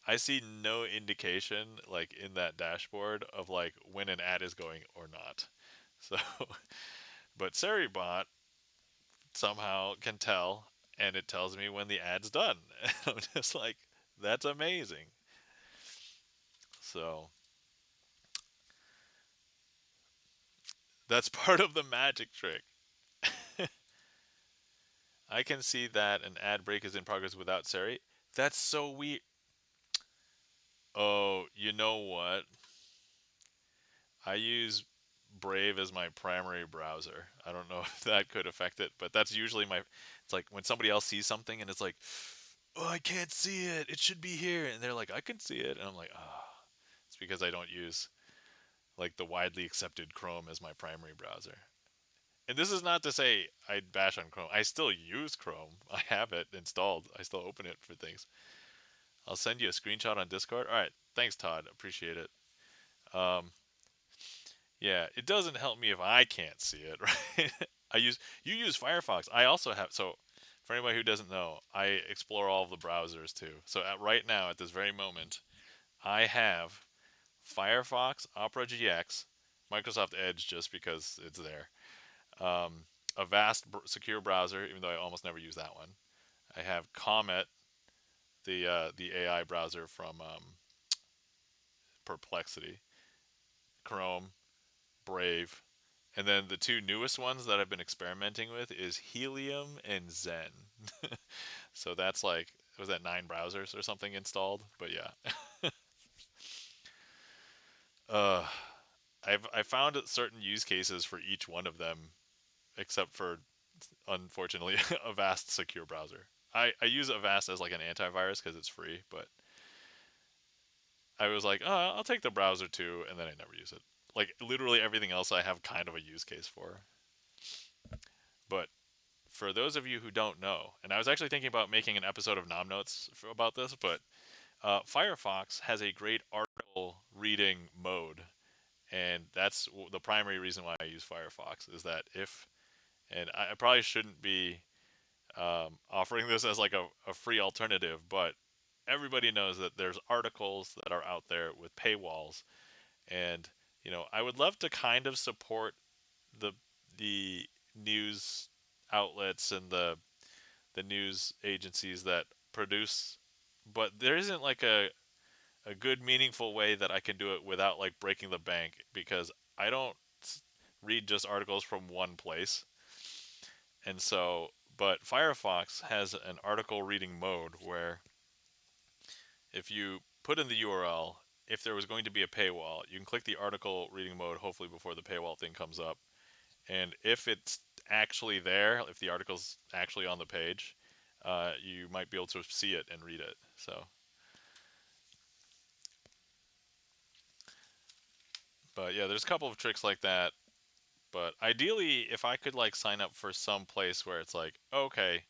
I see no indication, like, in that dashboard of, like, when an ad is going or not. So, but Saribot somehow can tell, and it tells me when the ad's done. And I'm just like, that's amazing. So that's part of the magic trick. I can see that an ad break is in progress without Sari. That's so weird. Oh, you know what? I use Brave as my primary browser. I don't know if that could affect it, but that's usually my. It's like when somebody else sees something and it's like, oh, I can't see it. It should be here. And they're like, I can see it. And I'm like, oh, it's because I don't use, like, the widely accepted Chrome as my primary browser. And this is not to say I bash on Chrome. I still use Chrome. I have it installed. I still open it for things. I'll send you a screenshot on Discord. All right. Thanks, Todd. Appreciate it. Um, yeah, it doesn't help me if I can't see it, right? You use Firefox. I also have, so For anybody who doesn't know, I explore all of the browsers too. So right now, at this very moment, I have Firefox, Opera GX, Microsoft Edge just because it's there, um, a vast secure browser, even though I almost never use that one. I have Comet, the AI browser from Perplexity, Chrome, Brave, and then the two newest ones that I've been experimenting with is Helium and Zen. So that's like, was that 9 browsers or something installed? But yeah, uh, I found certain use cases for each one of them, except for unfortunately Avast secure browser. I use Avast as like an antivirus because it's free, but I was like, oh, I'll take the browser too, and then I never use it. Like literally everything else I have kind of a use case for. But for those of you who don't know, and I was actually thinking about making an episode of Nom Notes about this, but Firefox has a great article reading mode, and that's the primary reason why I use Firefox. Is that if, and I probably shouldn't be offering this as like a free alternative, but everybody knows that there's articles that are out there with paywalls, and I would love to kind of support the the news outlets and the news agencies that produce, but there isn't like a good meaningful way that I can do it without like breaking the bank because I don't read just articles from one place. And so, but Firefox has an article reading mode where if you put in the URL, if there was going to be a paywall, you can click the article reading mode hopefully before the paywall thing comes up. And if it's actually there, if the article's actually on the page, you might be able to see it and read it. So, but yeah, there's a couple of tricks like that. But ideally, if I could like sign up for some place where it's like, okay,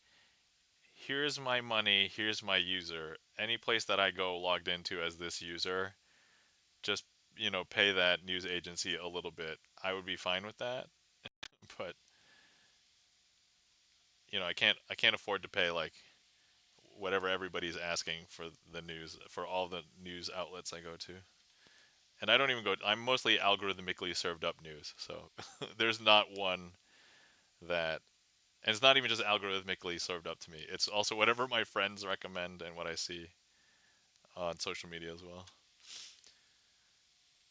here's my money, here's my user. Any place that I go logged into as this user, just pay that news agency a little bit. I would be fine with that. But I can't afford to pay like whatever everybody's asking for the news for all the news outlets I go to. And I don't even go. I'm mostly algorithmically served up news, so there's not one that, and it's not even just algorithmically served up to me. It's also whatever my friends recommend and what I see on social media as well.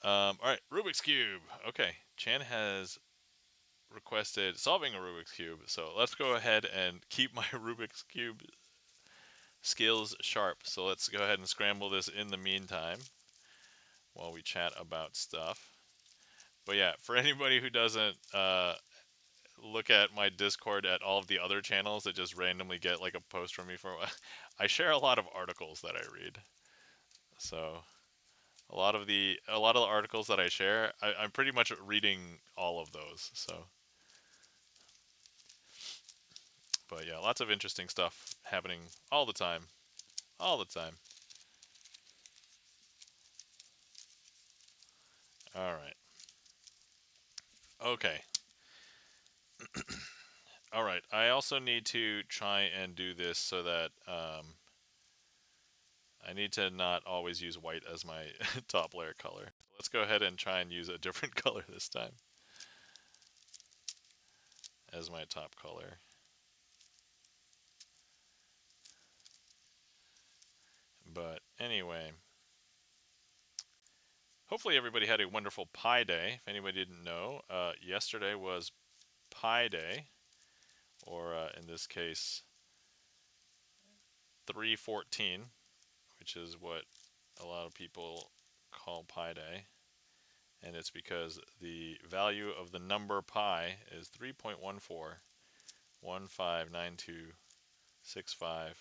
All right, Rubik's Cube. Okay, Chan has requested solving a Rubik's Cube, so let's go ahead and keep my Rubik's Cube skills sharp. So let's go ahead and scramble this in the meantime while we chat about stuff. But yeah, for anybody who doesn't look at my Discord at all of the other channels that just randomly get like a post from me for a while, I share a lot of articles that I read. So a lot of the articles that I share, I'm pretty much reading all of those. So, but yeah, lots of interesting stuff happening all the time, all the time. All right. Okay. All right. I also need to try and do this so that I need to not always use white as my top layer color. Let's go ahead and try and use a different color this time as my top color. But anyway, hopefully everybody had a wonderful Pi Day. If anybody didn't know, yesterday was Pi Day, or in this case, 314, which is what a lot of people call Pi Day. And it's because the value of the number pi is 3.14159265.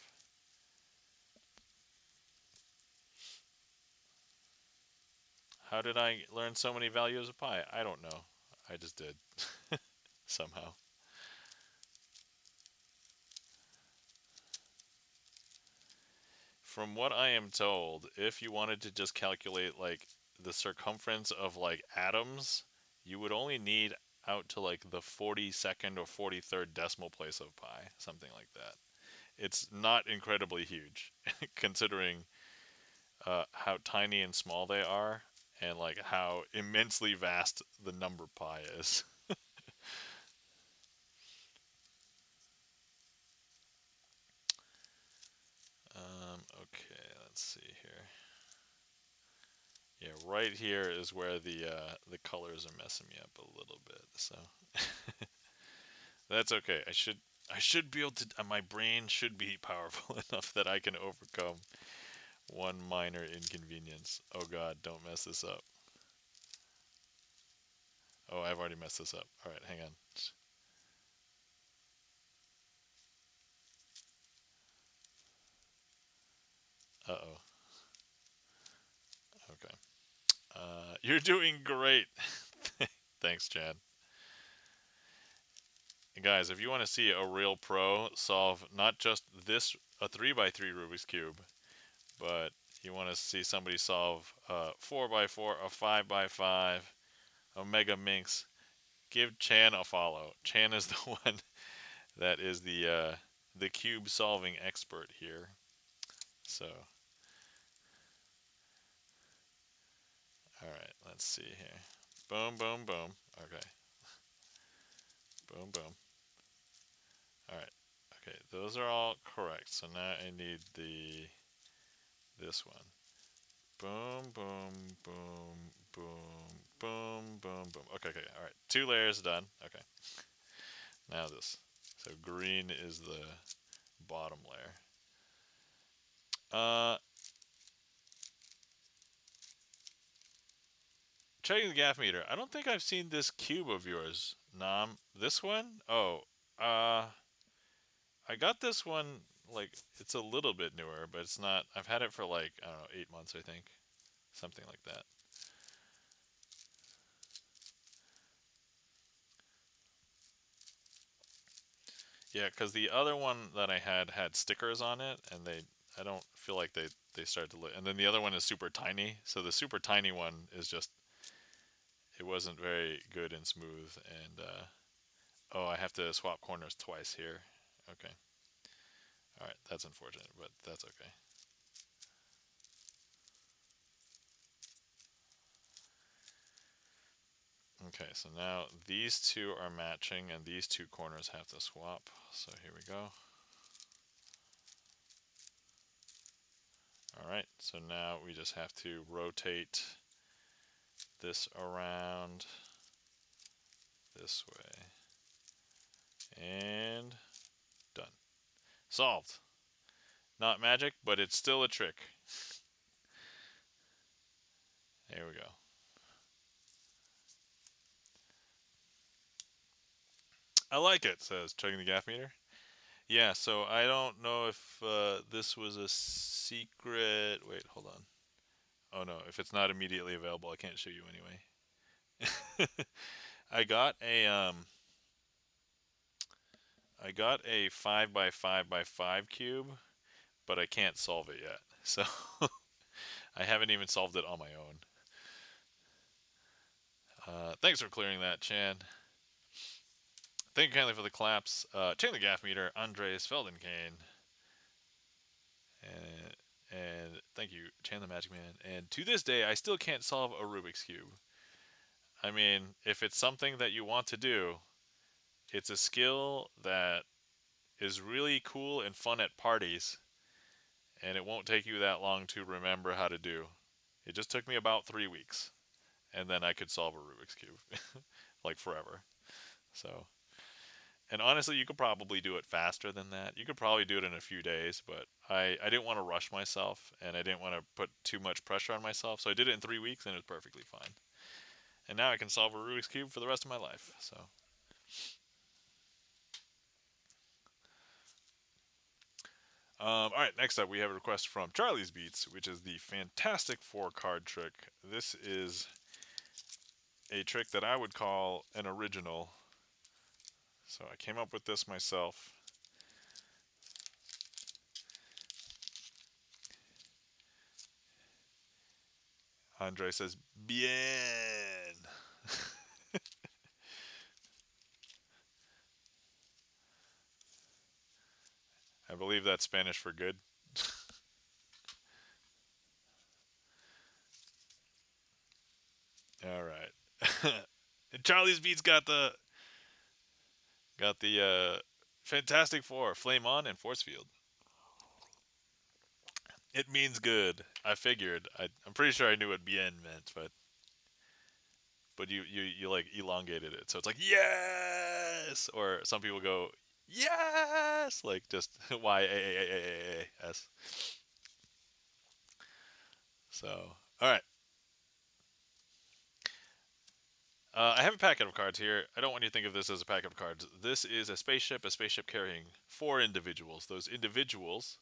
How did I learn so many values of pi? I don't know. I just did. Somehow. From what I am told, if you wanted to just calculate like the circumference of like atoms, you would only need out to like the 42nd or 43rd decimal place of pi, something like that. it's not incredibly huge, considering how tiny and small they are, and like how immensely vast the number pi is. Okay, let's see here. Yeah, right here is where the colors are messing me up a little bit. So that's okay. I should be able to. My brain should be powerful enough that I can overcome one minor inconvenience. Oh God, don't mess this up. Oh, I've already messed this up. All right, hang on. Uh oh. Okay. You're doing great. Thanks, Chad. And guys, if you want to see a real pro solve not just this a 3x3 Rubik's Cube, but you want to see somebody solve a 4x4, a 5x5, a Mega Minx, give Chan a follow. Chan is the one that is the cube solving expert here. So, all right, let's see here. Boom, boom, boom. Okay. Boom, boom. All right. Okay, those are all correct. So now I need this one. Boom, boom, boom, boom, boom, boom, boom. Okay, okay. All right. 2 layers done. Okay. Now this. So green is the bottom layer. Checking the gaff meter. I don't think I've seen this cube of yours, Nam. This one? Oh, uh, I got this one, like, it's a little bit newer, but it's not. I've had it for like, I don't know, 8 months, I think. Something like that. Yeah, because the other one that I had stickers on it, and I don't feel like they started to look. And then the other one is super tiny, so the super tiny one is just, it wasn't very good and smooth. And oh, I have to swap corners twice here. Okay, all right, that's unfortunate, but that's okay. Okay, so now these two are matching, and these two corners have to swap. So here we go. All right, so now we just have to rotate this around this way. And done. Solved. Not magic, but it's still a trick. There we go. I like it, says checking the gaff meter. Yeah, so I don't know if this was a secret. Wait, hold on. Oh no, if it's not immediately available, I can't show you anyway. I got a I got a 5x5x5 cube, but I can't solve it yet. So I haven't even solved it on my own. Thanks for clearing that, Chan. Thank you kindly for the claps. Checking the gaff meter, Andres Feldenkane. And thank you, Chan the Magic Man. And to this day, I still can't solve a Rubik's Cube. I mean, if it's something that you want to do, it's a skill that is really cool and fun at parties, and it won't take you that long to remember how to do. It just took me about 3 weeks, and then I could solve a Rubik's Cube, like forever. So, and honestly, you could probably do it faster than that. You could probably do it in a few days, but I didn't want to rush myself, and I didn't want to put too much pressure on myself, so I did it in 3 weeks, and it was perfectly fine. And now I can solve a Rubik's Cube for the rest of my life. So, all right, next up we have a request from Charlie's Beats, which is the Fantastic Four card trick. This is a trick that I would call an original. So I came up with this myself. Andre says, bien. I believe that's Spanish for good. All right. Charlie's Beats got the Fantastic Four, Flame On and Force Field. It means good. I figured. I'm pretty sure I knew what bien meant, but you like elongated it, so it's like yes, or some people go yes, like just Y-A-A-A-A-A-S. So all right, I have a packet of cards here. I don't want you to think of this as a packet of cards. This is a spaceship carrying four individuals. Those individuals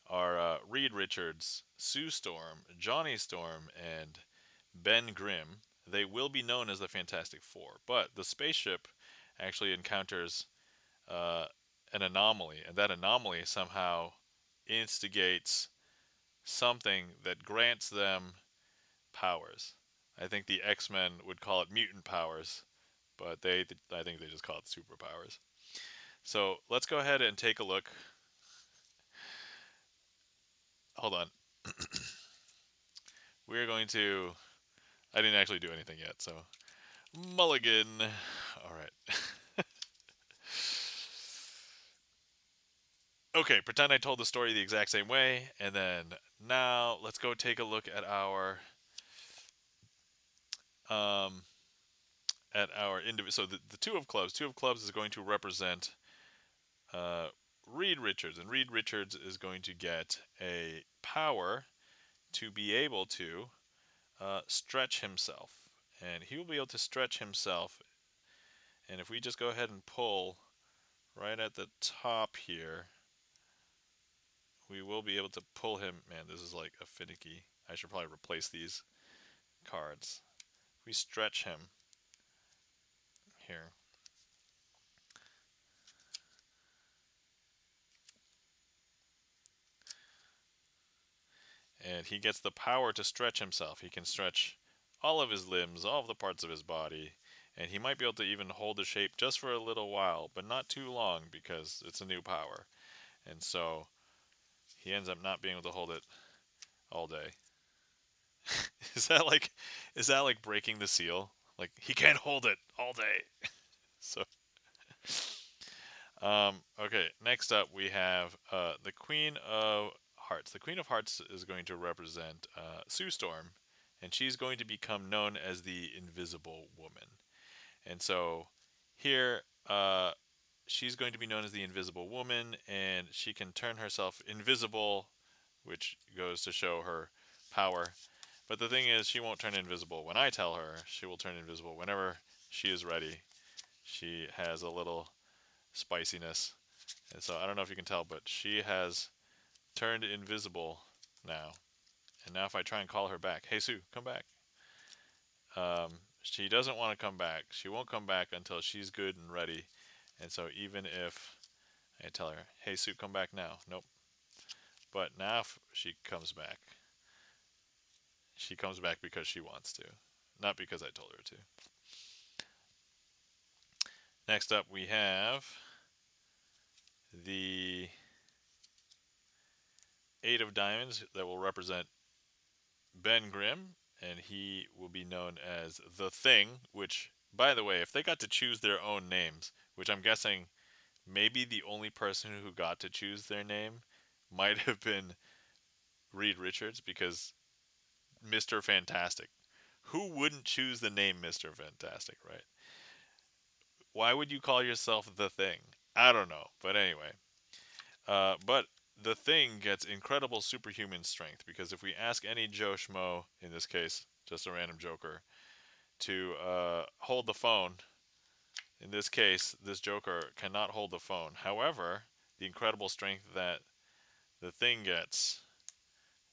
are Reed Richards, Sue Storm, Johnny Storm, and Ben Grimm. They will be known as the Fantastic Four, but the spaceship actually encounters uh, an anomaly, and that anomaly somehow instigates something that grants them powers. I think the X-Men would call it mutant powers, but I think they just call it superpowers. So let's go ahead and take a look. Hold on. We're going to. I didn't actually do anything yet, so Mulligan. All right. Okay, pretend I told the story the exact same way, and then now let's go take a look um, at our individual. So the two of clubs is going to represent uh, Reed Richards, and Reed Richards is going to get a power to be able to stretch himself, and he will be able to stretch himself. And if we just go ahead and pull right at the top here, we will be able to pull him. Man, this is like a finicky. I should probably replace these cards. We stretch him here, and he gets the power to stretch himself. He can stretch all of his limbs, all of the parts of his body, and he might be able to even hold the shape just for a little while, but not too long because it's a new power. And so he ends up not being able to hold it all day. is that like is that like breaking the seal? Like he can't hold it all day. So okay, next up we have the Queen of Hearts. The Queen of Hearts is going to represent Sue Storm, and she's going to become known as the Invisible Woman. And so here, she's going to be known as the Invisible Woman, and she can turn herself invisible, which goes to show her power. But the thing is, she won't turn invisible when I tell her. She will turn invisible whenever she is ready. She has a little spiciness. And so I don't know if you can tell, but she has turned invisible now. And now if I try and call her back, hey Sue, come back. She doesn't want to come back. She won't come back until she's good and ready. And so even if I tell her, hey Sue, come back now. Nope. But now if she comes back because she wants to, not because I told her to. Next up we have the Eight of Diamonds that will represent Ben Grimm, and he will be known as The Thing, which, by the way, if they got to choose their own names, which I'm guessing maybe the only person who got to choose their name might have been Reed Richards, because Mr. Fantastic. Who wouldn't choose the name Mr. Fantastic, right? Why would you call yourself The Thing? I don't know, but anyway. But the Thing gets incredible superhuman strength, because if we ask any Joe Schmo, in this case, just a random joker, to hold the phone, in this case, this joker cannot hold the phone. However, the incredible strength that the Thing gets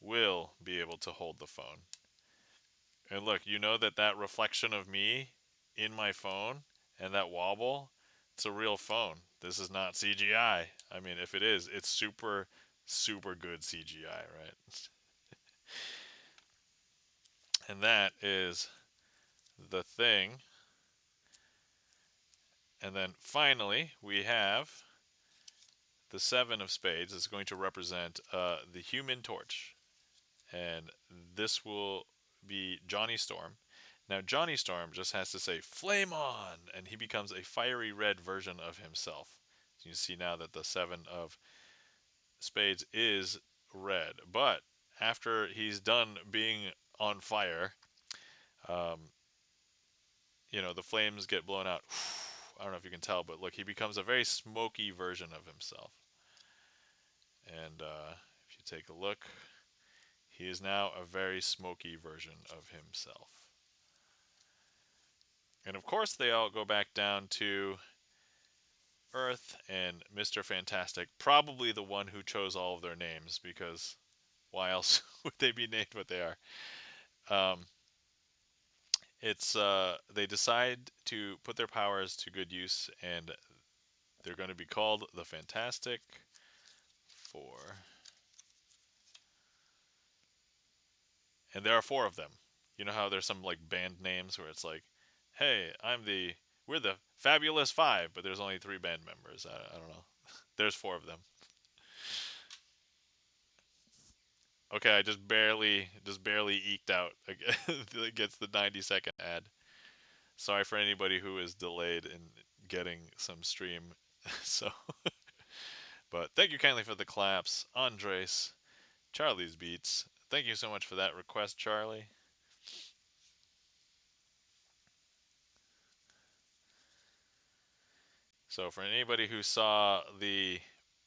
will be able to hold the phone. And look, you know that reflection of me in my phone and that wobble, it's a real phone. This is not CGI. I mean, if it is, it's super, super good CGI, right? And that is The Thing. And then finally, we have the seven of spades is going to represent the Human Torch, and this will be Johnny Storm. Now, Johnny Storm just has to say "Flame on," and he becomes a fiery red version of himself. So you see now that the seven of spades is red, but after he's done being on fire, um, the flames get blown out. I don't know if you can tell, but look, he becomes a very smoky version of himself. And if you take a look, he is now a very smoky version of himself. And of course, they all go back down to Earth and Mr. Fantastic, probably the one who chose all of their names, because why else would they be named what they are? Um, it's they decide to put their powers to good use, and they're going to be called the Fantastic Four. And there are four of them. You know how there's some like band names where it's like, "Hey, we're the Fabulous Five," but there's only three band members. I don't know. There's four of them. Okay, I just barely eked out against the 90-second ad. Sorry for anybody who is delayed in getting some stream. So, but thank you kindly for the claps, Andres, Charlie's Beats. Thank you so much for that request, Charlie. So, for anybody who saw the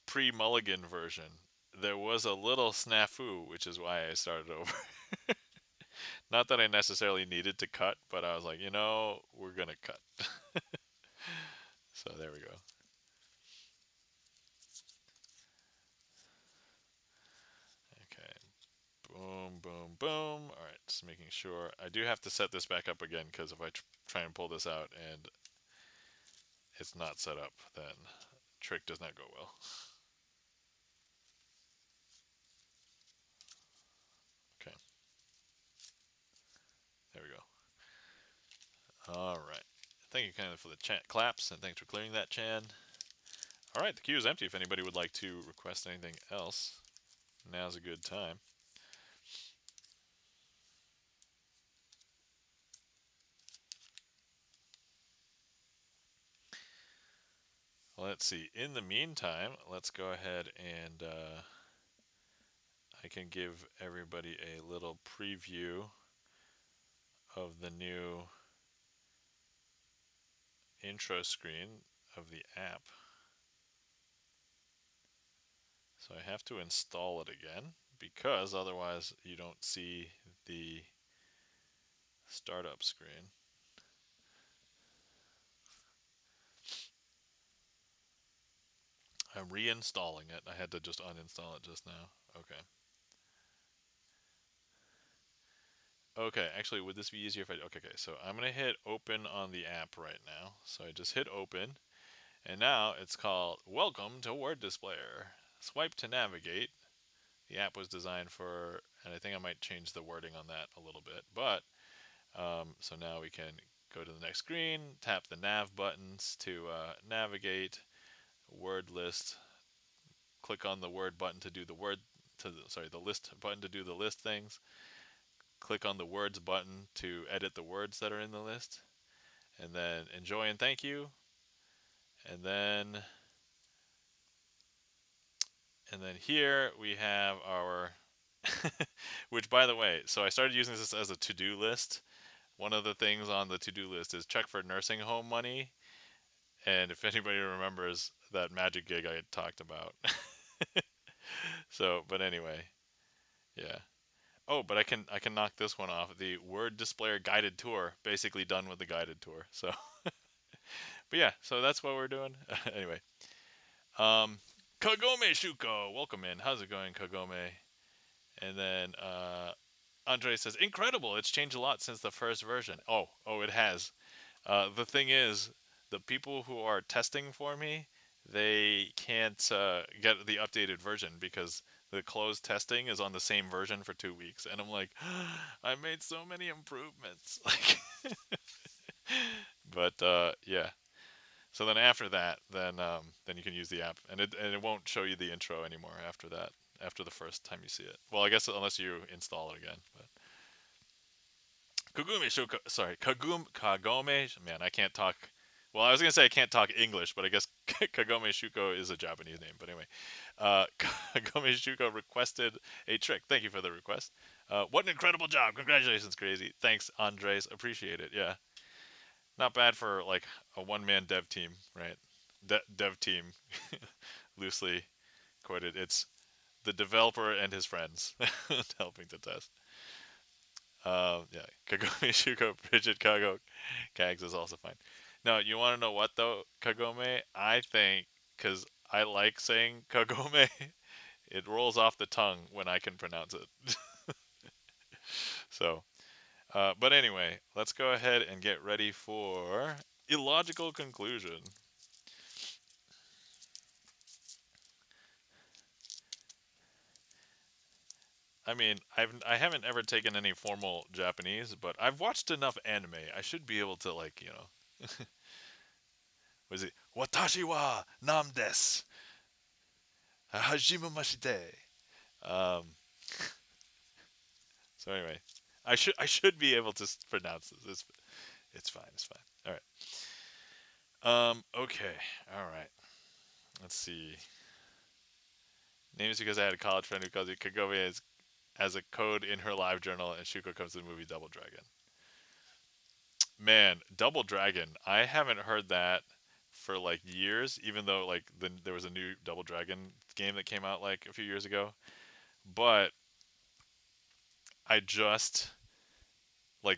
pre-Mulligan version, there was a little snafu, which is why I started over. Not that I necessarily needed to cut, but I was like, we're gonna cut. So there we go. Okay. Boom, boom, boom. All right, just making sure. I do have to set this back up again because if I try and pull this out and it's not set up, then trick does not go well. Okay. There we go. All right. Thank you kindly for the chat claps, and thanks for clearing that, Chan. All right, the queue is empty if anybody would like to request anything else. Now's a good time. Let's see. In the meantime, let's go ahead and I can give everybody a little preview of the new intro screen of the app. So I have to install it again because otherwise you don't see the startup screen. I'm reinstalling it. I had to just uninstall it just now. Okay. Okay, actually, would this be easier if I... Okay, so I'm going to hit open on the app right now. So I just hit open, and now it's called Welcome to Word Displayer. Swipe to navigate. The app was designed for, and I think I might change the wording on that a little bit, but so now we can go to the next screen, tap the nav buttons to navigate, word list, click on the word button to do the the list button to do the list things, click on the words button to edit the words that are in the list, and then enjoy and thank you, and then here we have our which, by the way, so I started using this as a to-do list. One of the things on the to-do list is check for nursing home money. And if anybody remembers that magic gig I had talked about. So, but anyway, yeah. Oh, but I can knock this one off. The word displayer guided tour, basically done with the guided tour. So, but yeah, so that's what we're doing. Anyway, Kagome Shuko, welcome in. How's it going, Kagome? And then Andre says, incredible. It's changed a lot since the first version. Oh, it has. The thing is, the people who are testing for me, they can't get the updated version because the closed testing is on the same version for 2 weeks, and I'm like, I made so many improvements. Like, but yeah. So then after that, then you can use the app, and it won't show you the intro anymore after that. After the first time you see it. Well, I guess unless you install it again. But Kagome Shuko, sorry, Kagome. Man, I can't talk. Well, I was gonna say I can't talk English, but I guess Kagome Shuko is a Japanese name. But anyway, Kagome Shuko requested a trick. Thank you for the request. What an incredible job! Congratulations, Crazy. Thanks, Andres. Appreciate it. Yeah, not bad for like a one-man dev team, right? Dev team, loosely quoted. It's the developer and his friends helping to test. Yeah, Kagome Shuko Bridget Kago Kags is also fine. No, you want to know what though, Kagome? I think because I like saying Kagome, it rolls off the tongue when I can pronounce it. So, but anyway, let's go ahead and get ready for illogical conclusion. I mean, I haven't ever taken any formal Japanese, but I've watched enough anime. I should be able to like was it Watashi wa nam desu hajimemashite. Um, so anyway, I should be able to pronounce this. It's fine. It's fine. All right. Okay. All right. Let's see. Name is because I had a college friend who calls it Kagome as a code in her live journal, and Shuko comes to the movie Double Dragon. Man, Double Dragon. I haven't heard that for like years, even though like there was a new Double Dragon game that came out like a few years ago. But I just like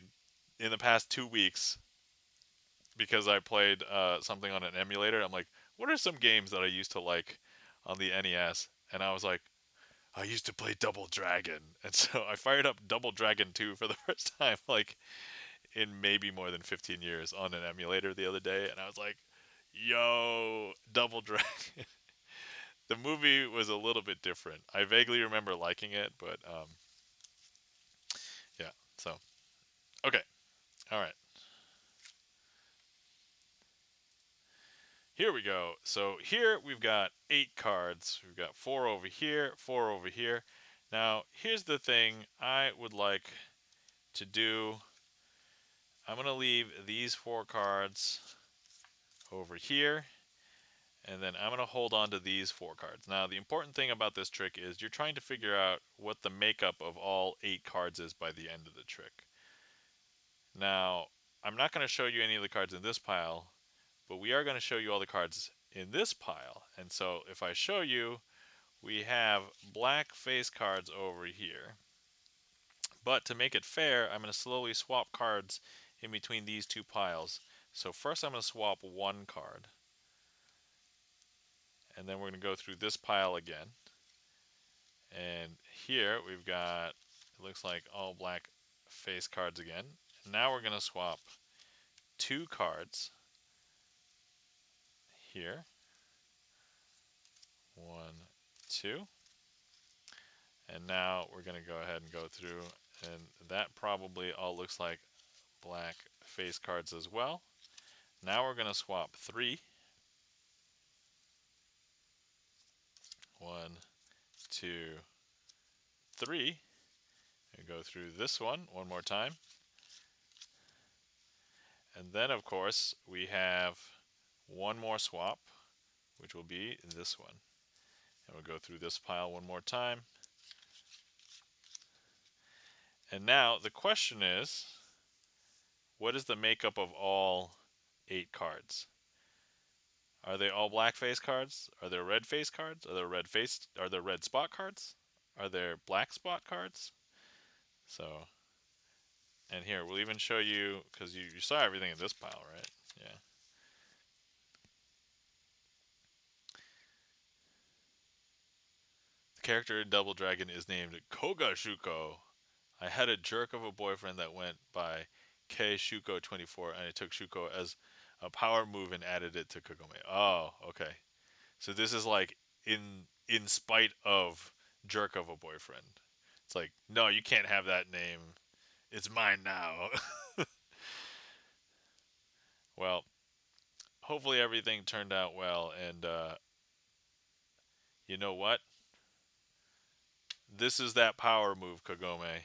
in the past 2 weeks because I played something on an emulator. I'm like, what are some games that I used to like on the NES? And I was like, I used to play Double Dragon, and so I fired up Double Dragon 2 for the first time, like in maybe more than 15 years on an emulator the other day, and I was like, yo, Double Dragon. The movie was a little bit different. I vaguely remember liking it, but yeah. So okay, all right. Here we go. So here we've got 8 cards. We've got 4 over here, 4 over here. Now, here's the thing I would like to do. I'm going to leave these 4 cards over here, and then I'm going to hold on to these 4 cards. Now, the important thing about this trick is you're trying to figure out what the makeup of all 8 cards is by the end of the trick. Now, I'm not going to show you any of the cards in this pile, but we are going to show you all the cards in this pile. And so if I show you, we have black face cards over here. But to make it fair, I'm going to slowly swap cards in between these 2 piles. So first I'm going to swap 1 card. And then we're going to go through this pile again. And here we've got, it looks like all black face cards again. Now we're going to swap 2 cards here. 1, 2. And now we're going to go ahead and go through, and that probably all looks like black face cards as well. Now we're going to swap 3. 1, 2, 3. And go through this one more time. And then, of course, we have one more swap, which will be this one. And we'll go through this pile one more time. And now the question is, what is the makeup of all 8 cards? Are they all black face cards? Are there red face cards? Are there red spot cards? Are there black spot cards? So, and here we'll even show you, because you saw everything in this pile, right? Yeah. The character in Double Dragon is named Koga Shuko. I had a jerk of a boyfriend that went by K Shuko 24, and I took Shuko as a power move and added it to Kagome. Oh, okay. So this is like in spite of jerk of a boyfriend. It's like, no, you can't have that name. It's mine now. Well, hopefully everything turned out well. And you know what? This is that power move, Kagome.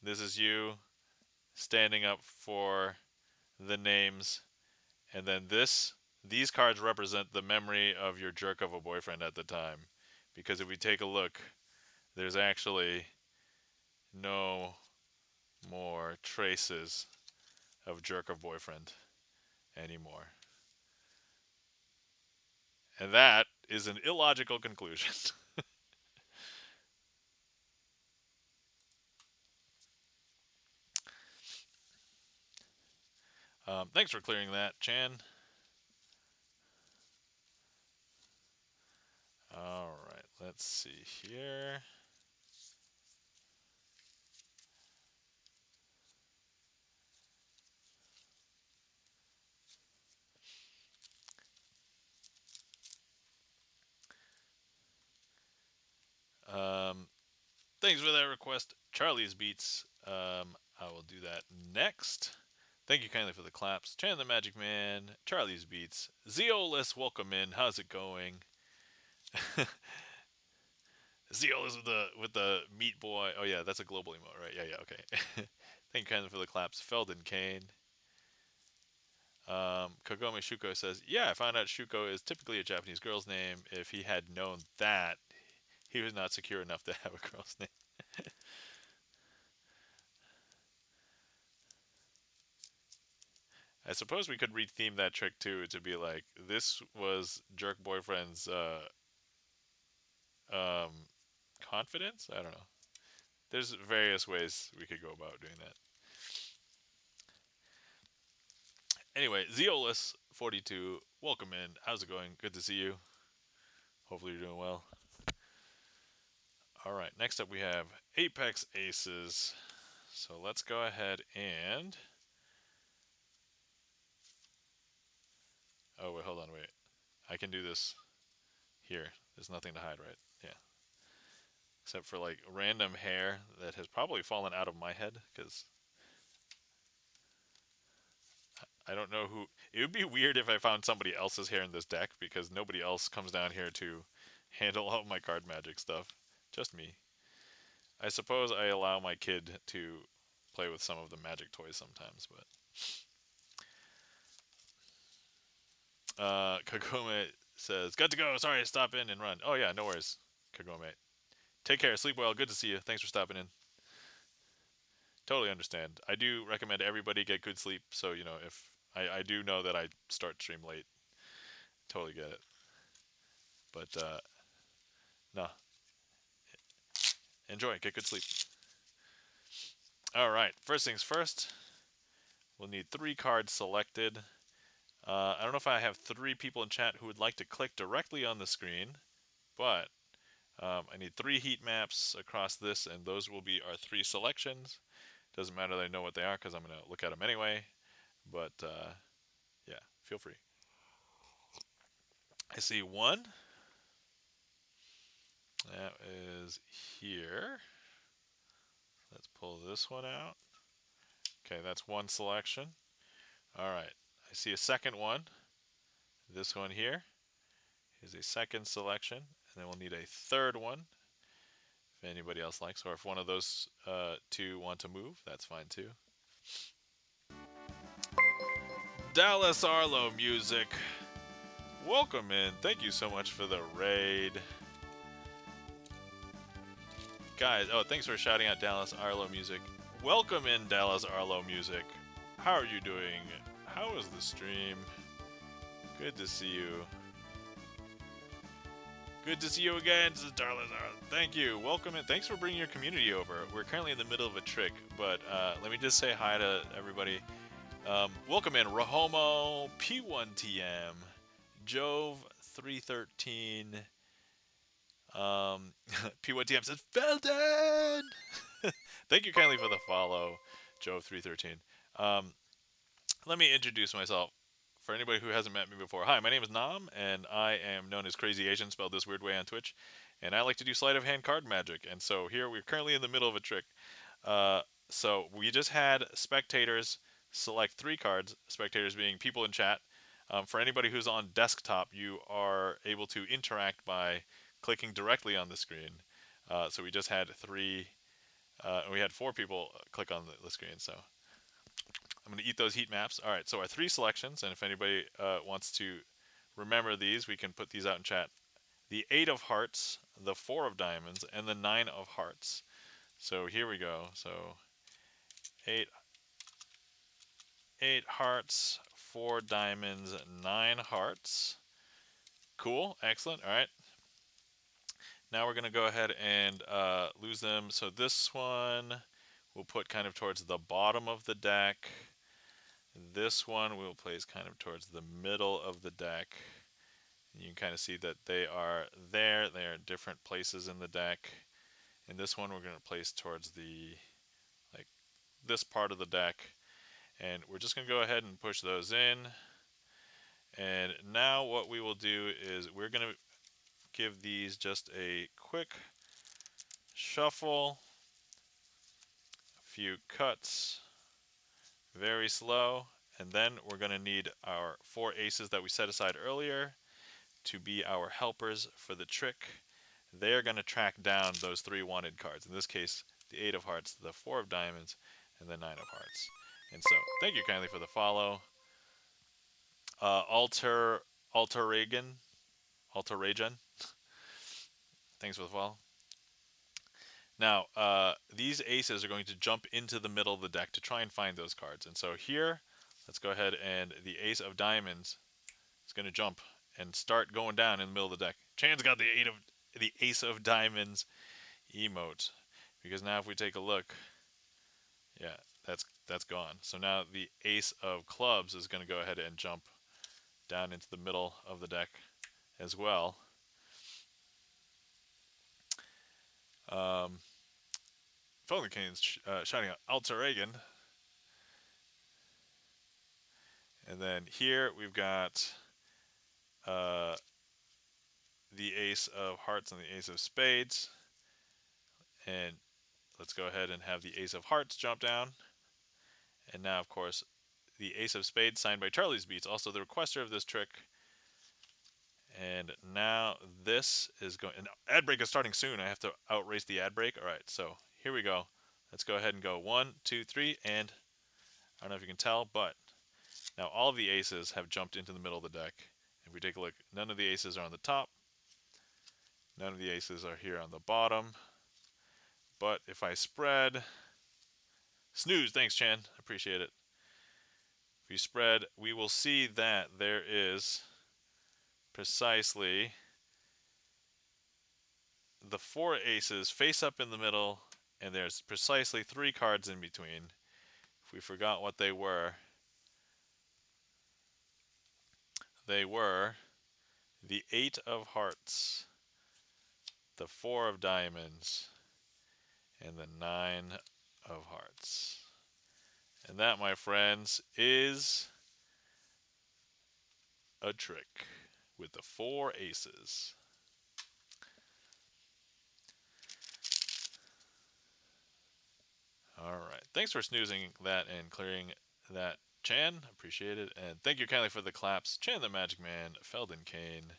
This is you standing up for the names, and then these cards represent the memory of your jerk of a boyfriend at the time. Because if we take a look, there's actually no more traces of jerk of boyfriend anymore. And that is an illogical conclusion. Thanks for clearing that, Chan. All right, let's see here. Um, Thanks for that request, Charlie's Beats. I will do that next. Thank you kindly for the claps. Chan the Magic Man, Charlie's Beats, Zeolus, welcome in. How's it going? Zeolus with the meat boy. Oh yeah, that's a global emote, right? Yeah, okay. Thank you kindly for the claps, Feldon Kane. Kagome Shuko says, yeah, I found out Shuko is typically a Japanese girl's name. If he had known that, he was not secure enough to have a girl's name. I suppose we could retheme that trick too to be like, this was Jerk Boyfriend's um, confidence? I don't know. There's various ways we could go about doing that. Anyway, Zeolus42, welcome in. How's it going? Good to see you. Hopefully you're doing well. Alright, next up we have Apex Aces. So let's go ahead and... Oh, wait, hold on, wait. I can do this here. There's nothing to hide, right? Yeah. Except for like random hair that has probably fallen out of my head because I don't know who. It would be weird if I found somebody else's hair in this deck because nobody else comes down here to handle all of my card magic stuff. Just me. I suppose I allow my kid to play with some of the magic toys sometimes, but Kagome says, "Got to go. Sorry, stop in and run." Oh yeah, no worries, Kagome. Take care. Sleep well. Good to see you. Thanks for stopping in. Totally understand. I do recommend everybody get good sleep. So if I do know that I start stream late, totally get it. But no, enjoy. Get good sleep. All right. First things first. We'll need 3 cards selected. I don't know if I have 3 people in chat who would like to click directly on the screen, but I need 3 heat maps across this, and those will be our 3 selections. Doesn't matter that I know what they are because I'm going to look at them anyway. But yeah, feel free. I see 1. That is here. Let's pull this one out. Okay, that's 1 selection. All right. I see a second one. This one here is a second selection. And then we'll need a third one if anybody else likes. Or if one of those 2 want to move, that's fine too. Dallas Arlo music. Welcome in. Thank you so much for the raid. Guys, thanks for shouting out Dallas Arlo music. Welcome in, Dallas Arlo music. How are you doing? How is the stream? Good to see you. Good to see you again. This is Dallas Arlo. Thank you. Welcome in. Thanks for bringing your community over. We're currently in the middle of a trick, but let me just say hi to everybody. Welcome in, Rahomo, P1TM, Jove313. P1TM says, Felton! Thank you kindly for the follow, Jove313. Let me introduce myself for anybody who hasn't met me before. Hi, my name is Nam, and I am known as Crazy Asian, spelled this weird way on Twitch. And I like to do sleight of hand card magic. And so here we're currently in the middle of a trick. So we just had spectators select 3 cards, spectators being people in chat. For anybody who's on desktop, you are able to interact by clicking directly on the screen. So we just had we had 4 people click on the screen. So I'm going to eat those heat maps. All right, so our 3 selections, and if anybody wants to remember these, we can put these out in chat. The 8 of hearts, the 4 of diamonds, and the 9 of hearts. So here we go. So 8 hearts, 4 diamonds, 9 hearts. Cool, excellent. All right. Now we're going to go ahead and lose them. So this one we'll put kind of towards the bottom of the deck. This one we'll place kind of towards the middle of the deck. You can kind of see that they are there. They are in different places in the deck. And this one we're going to place towards like this part of the deck. And we're just going to go ahead and push those in. And now what we will do is we're going to give these just a quick shuffle, a few cuts, very slow, and then we're going to need our 4 aces that we set aside earlier to be our helpers for the trick. They're going to track down those 3 wanted cards. In this case, the 8 of hearts, the 4 of diamonds, and the 9 of hearts. And so, thank you kindly for the follow. Alteragen, thanks for the follow. Now, these aces are going to jump into the middle of the deck to try and find those cards. And so here, let's go ahead and the ace of diamonds is going to jump and start going down in the middle of the deck. Chan's got the ace of diamonds emote, because now if we take a look, yeah, that's gone. So now the ace of clubs is going to go ahead and jump down into the middle of the deck as well. Phone Kane's shouting out Alter Reagan. And then here we've got the ace of hearts and the ace of spades. And let's go ahead and have the ace of hearts jump down. And now, of course, the ace of spades signed by Charlie's Beats, also the requester of this trick. And now this is going, and ad break is starting soon. I have to outrace the ad break. All right, so here we go. Let's go ahead and go 1, 2, 3, and I don't know if you can tell, but now all of the aces have jumped into the middle of the deck. If we take a look, none of the aces are on the top. None of the aces are here on the bottom. But if I spread, snooze, thanks Chan, appreciate it. If you spread, we will see that there is precisely the 4 aces face up in the middle, and there's precisely 3 cards in between. If we forgot what they were the 8 of hearts, the 4 of diamonds, and the 9 of hearts. And that, my friends, is a trick with the 4 aces. Alright, thanks for snoozing that and clearing that, Chan. Appreciate it. And thank you kindly for the claps, Chan the Magic Man, Felden Kane,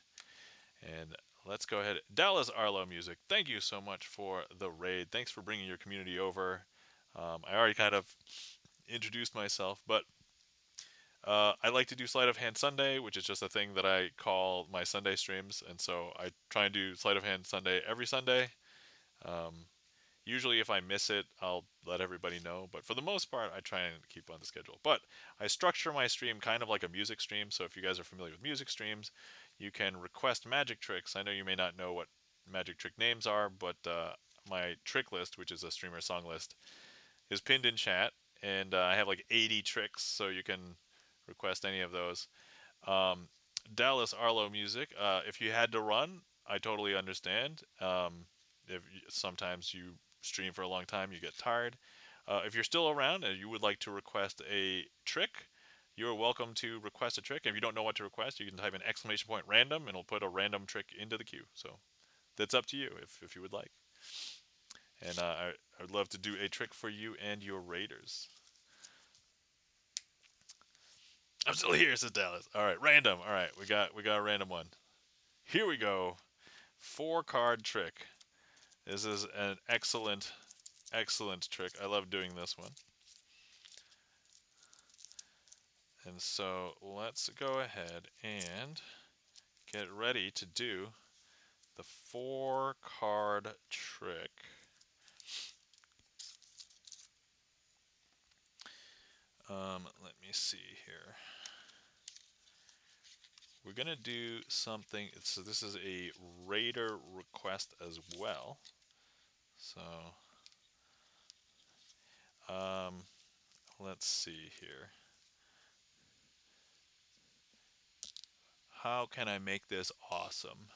and let's go ahead. Dallas Arlo Music, thank you so much for the raid. Thanks for bringing your community over. I already kind of introduced myself, but I like to do Sleight of Hand Sunday, which is just a thing that I call my Sunday streams, and so I try and do Sleight of Hand Sunday every Sunday. Usually if I miss it, I'll let everybody know, but for the most part, I try and keep on the schedule. But I structure my stream kind of like a music stream, so if you guys are familiar with music streams, you can request magic tricks. I know you may not know what magic trick names are, but my trick list, which is a streamer song list, is pinned in chat, and I have like 80 tricks, so you can request any of those. Dallas Arlo Music, if you had to run, I totally understand. If sometimes you stream for a long time, you get tired. If you're still around and you would like to request a trick, you're welcome to request a trick. If you don't know what to request, you can type an exclamation point random, and it'll put a random trick into the queue. So that's up to you if you would like. And I would love to do a trick for you and your raiders. I'm still here, says Dallas. All right, random. All right, we got a random one. Here we go. 4-card trick. This is an excellent trick. I love doing this one. And so let's go ahead and get ready to do the 4-card trick. Let me see here. We're going to do something. So this is a raider request as well. So let's see here. How can I make this awesome?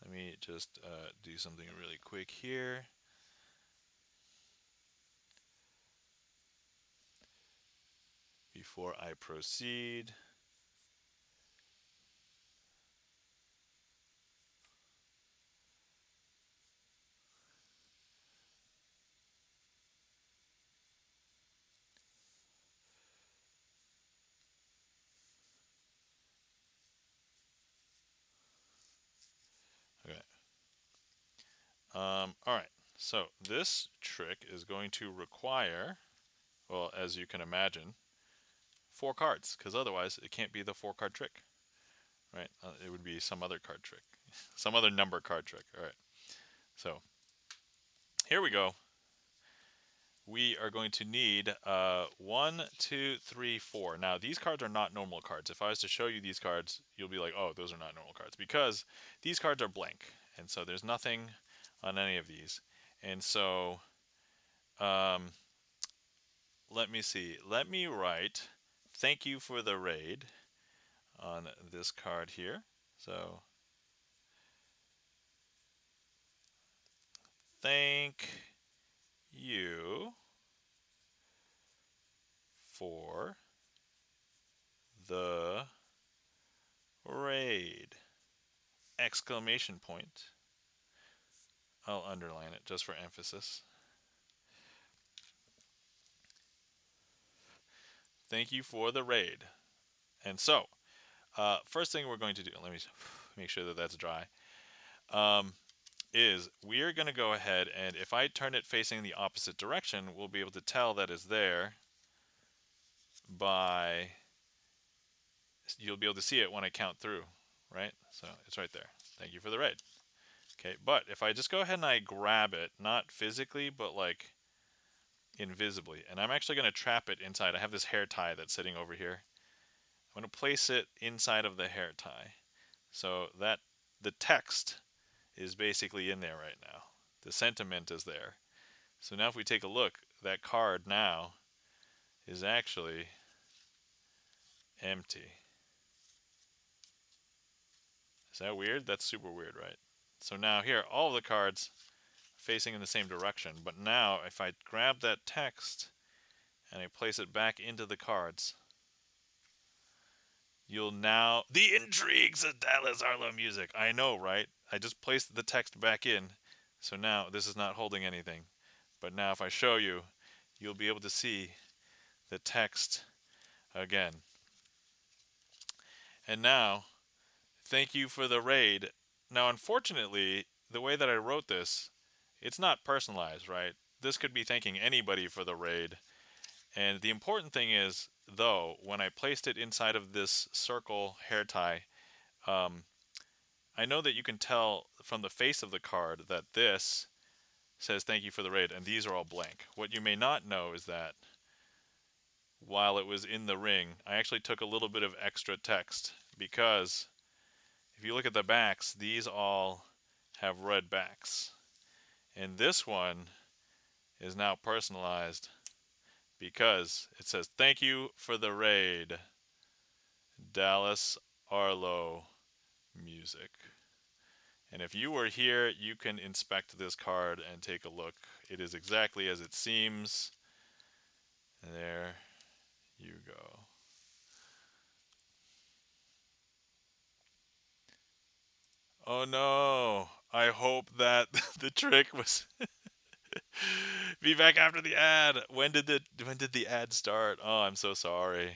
Let me just do something really quick here. Before I proceed. Okay. All right. So this trick is going to require, well, as you can imagine, 4 cards, because otherwise it can't be the 4-card trick, right? It would be some other card trick, some other number card trick. All right. So here we go. We are going to need 1, 2, 3, 4. Now these cards are not normal cards. If I was to show you these cards, you'll be like, oh, those are not normal cards, because these cards are blank, and so there's nothing on any of these. And so let me see. Let me write thank you for the raid on this card here. So thank you for the raid. Exclamation point. I'll underline it just for emphasis. Thank you for the raid. And so, first thing we're going to do, let me make sure that that's dry, is we are going to go ahead, and if I turn it facing the opposite direction, we'll be able to tell that it's there by, you'll be able to see it when I count through, right? So it's right there. Thank you for the raid. Okay, but if I just go ahead and I grab it, not physically, but like invisibly, and I'm actually going to trap it inside. I have this hair tie that's sitting over here. I'm going to place it inside of the hair tie so that the text is basically in there right now. The sentiment is there. So now if we take a look, that card now is actually empty. Is that weird? That's super weird, right? So now here, all of the cards facing in the same direction. But now if I grab that text and I place it back into the cards, you'll now... The intrigues of Dallas Arlo music. I know, right? I just placed the text back in. So now this is not holding anything. But now if I show you, you'll be able to see the text again. And now, thank you for the raid. Now, unfortunately, the way that I wrote this, it's not personalized, right? This could be thanking anybody for the raid. And the important thing is, though, when I placed it inside of this circle hair tie, I know that you can tell from the face of the card that this says thank you for the raid, and these are all blank. What you may not know is that while it was in the ring, I actually took a little bit of extra text, because if you look at the backs, these all have red backs. And this one is now personalized because it says, thank you for the raid, Dallas Arlo music. And if you were here, you can inspect this card and take a look. It is exactly as it seems. There you go. Oh no, I hope that the trick was be back after the ad. When did the ad start? Oh, I'm so sorry.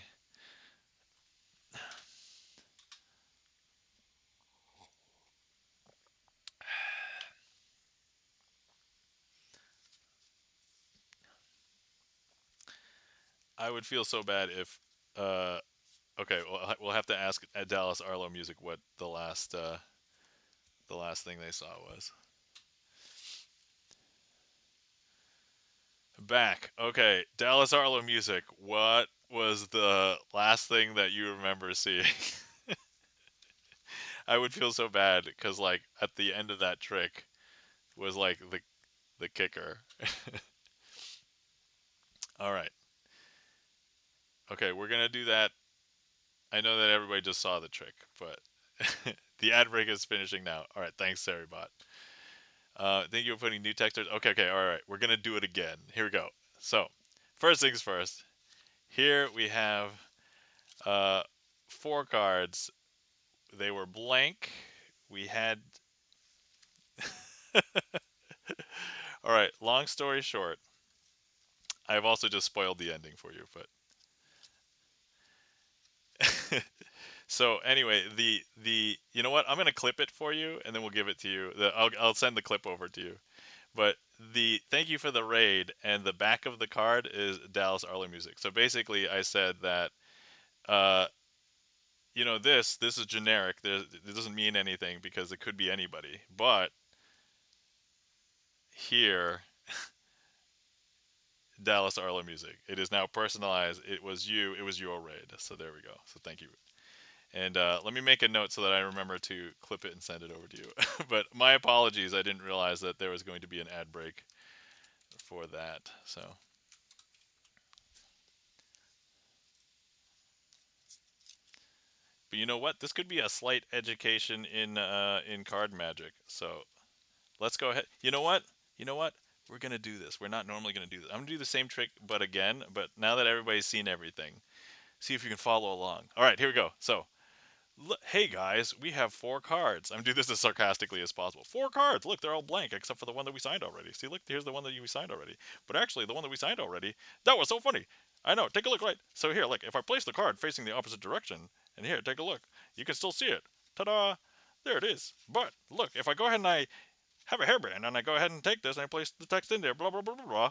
I would feel so bad if. Okay, well, we'll have to ask at Dallas Arlo Music what the last thing they saw was. Back. Okay, Dallas Arlo Music. What was the last thing that you remember seeing? I would feel so bad because like at the end of that trick was like the kicker. All right. Okay, we're gonna do that. I know that everybody just saw the trick, but the ad break is finishing now. All right, thanks, Saribot. Thank you for putting new textures. Okay, okay, all right. We're gonna do it again. Here we go. So, first things first. Here we have uh, four cards. They were blank. We had. All right. Long story short, I've also just spoiled the ending for you, but so anyway, the you know what? I'm gonna clip it for you, and then we'll give it to you. I'll send the clip over to you. But the thank you for the raid, and the back of the card is Dallas Arlo Music. So basically, I said that uh, this is generic. It doesn't mean anything because it could be anybody. But here, Dallas Arlo Music. It is now personalized. It was you. It was your raid. So there we go. So thank you. And let me make a note so that I remember to clip it and send it over to you. But my apologies. I didn't realize that there was going to be an ad break for that. So, but you know what? This could be a slight education in card magic. So let's go ahead. You know what? You know what? We're gonna do this. We're not normally gonna do this. I'm gonna do the same trick, but again. But now that everybody's seen everything, see if you can follow along. All right, here we go. So look, hey guys, we have four cards. I'm gonna do this as sarcastically as possible. Four cards. Look, they're all blank except for the one that we signed already. See, look, here's the one that we signed already. But actually, the one that we signed already, that was so funny. I know. Take a look, right? So here, look, if I place the card facing the opposite direction, and here, take a look, you can still see it. Ta-da! There it is. But look, if I go ahead and I have a hairband and I go ahead and take this and I place the text in there, blah blah blah blah blah.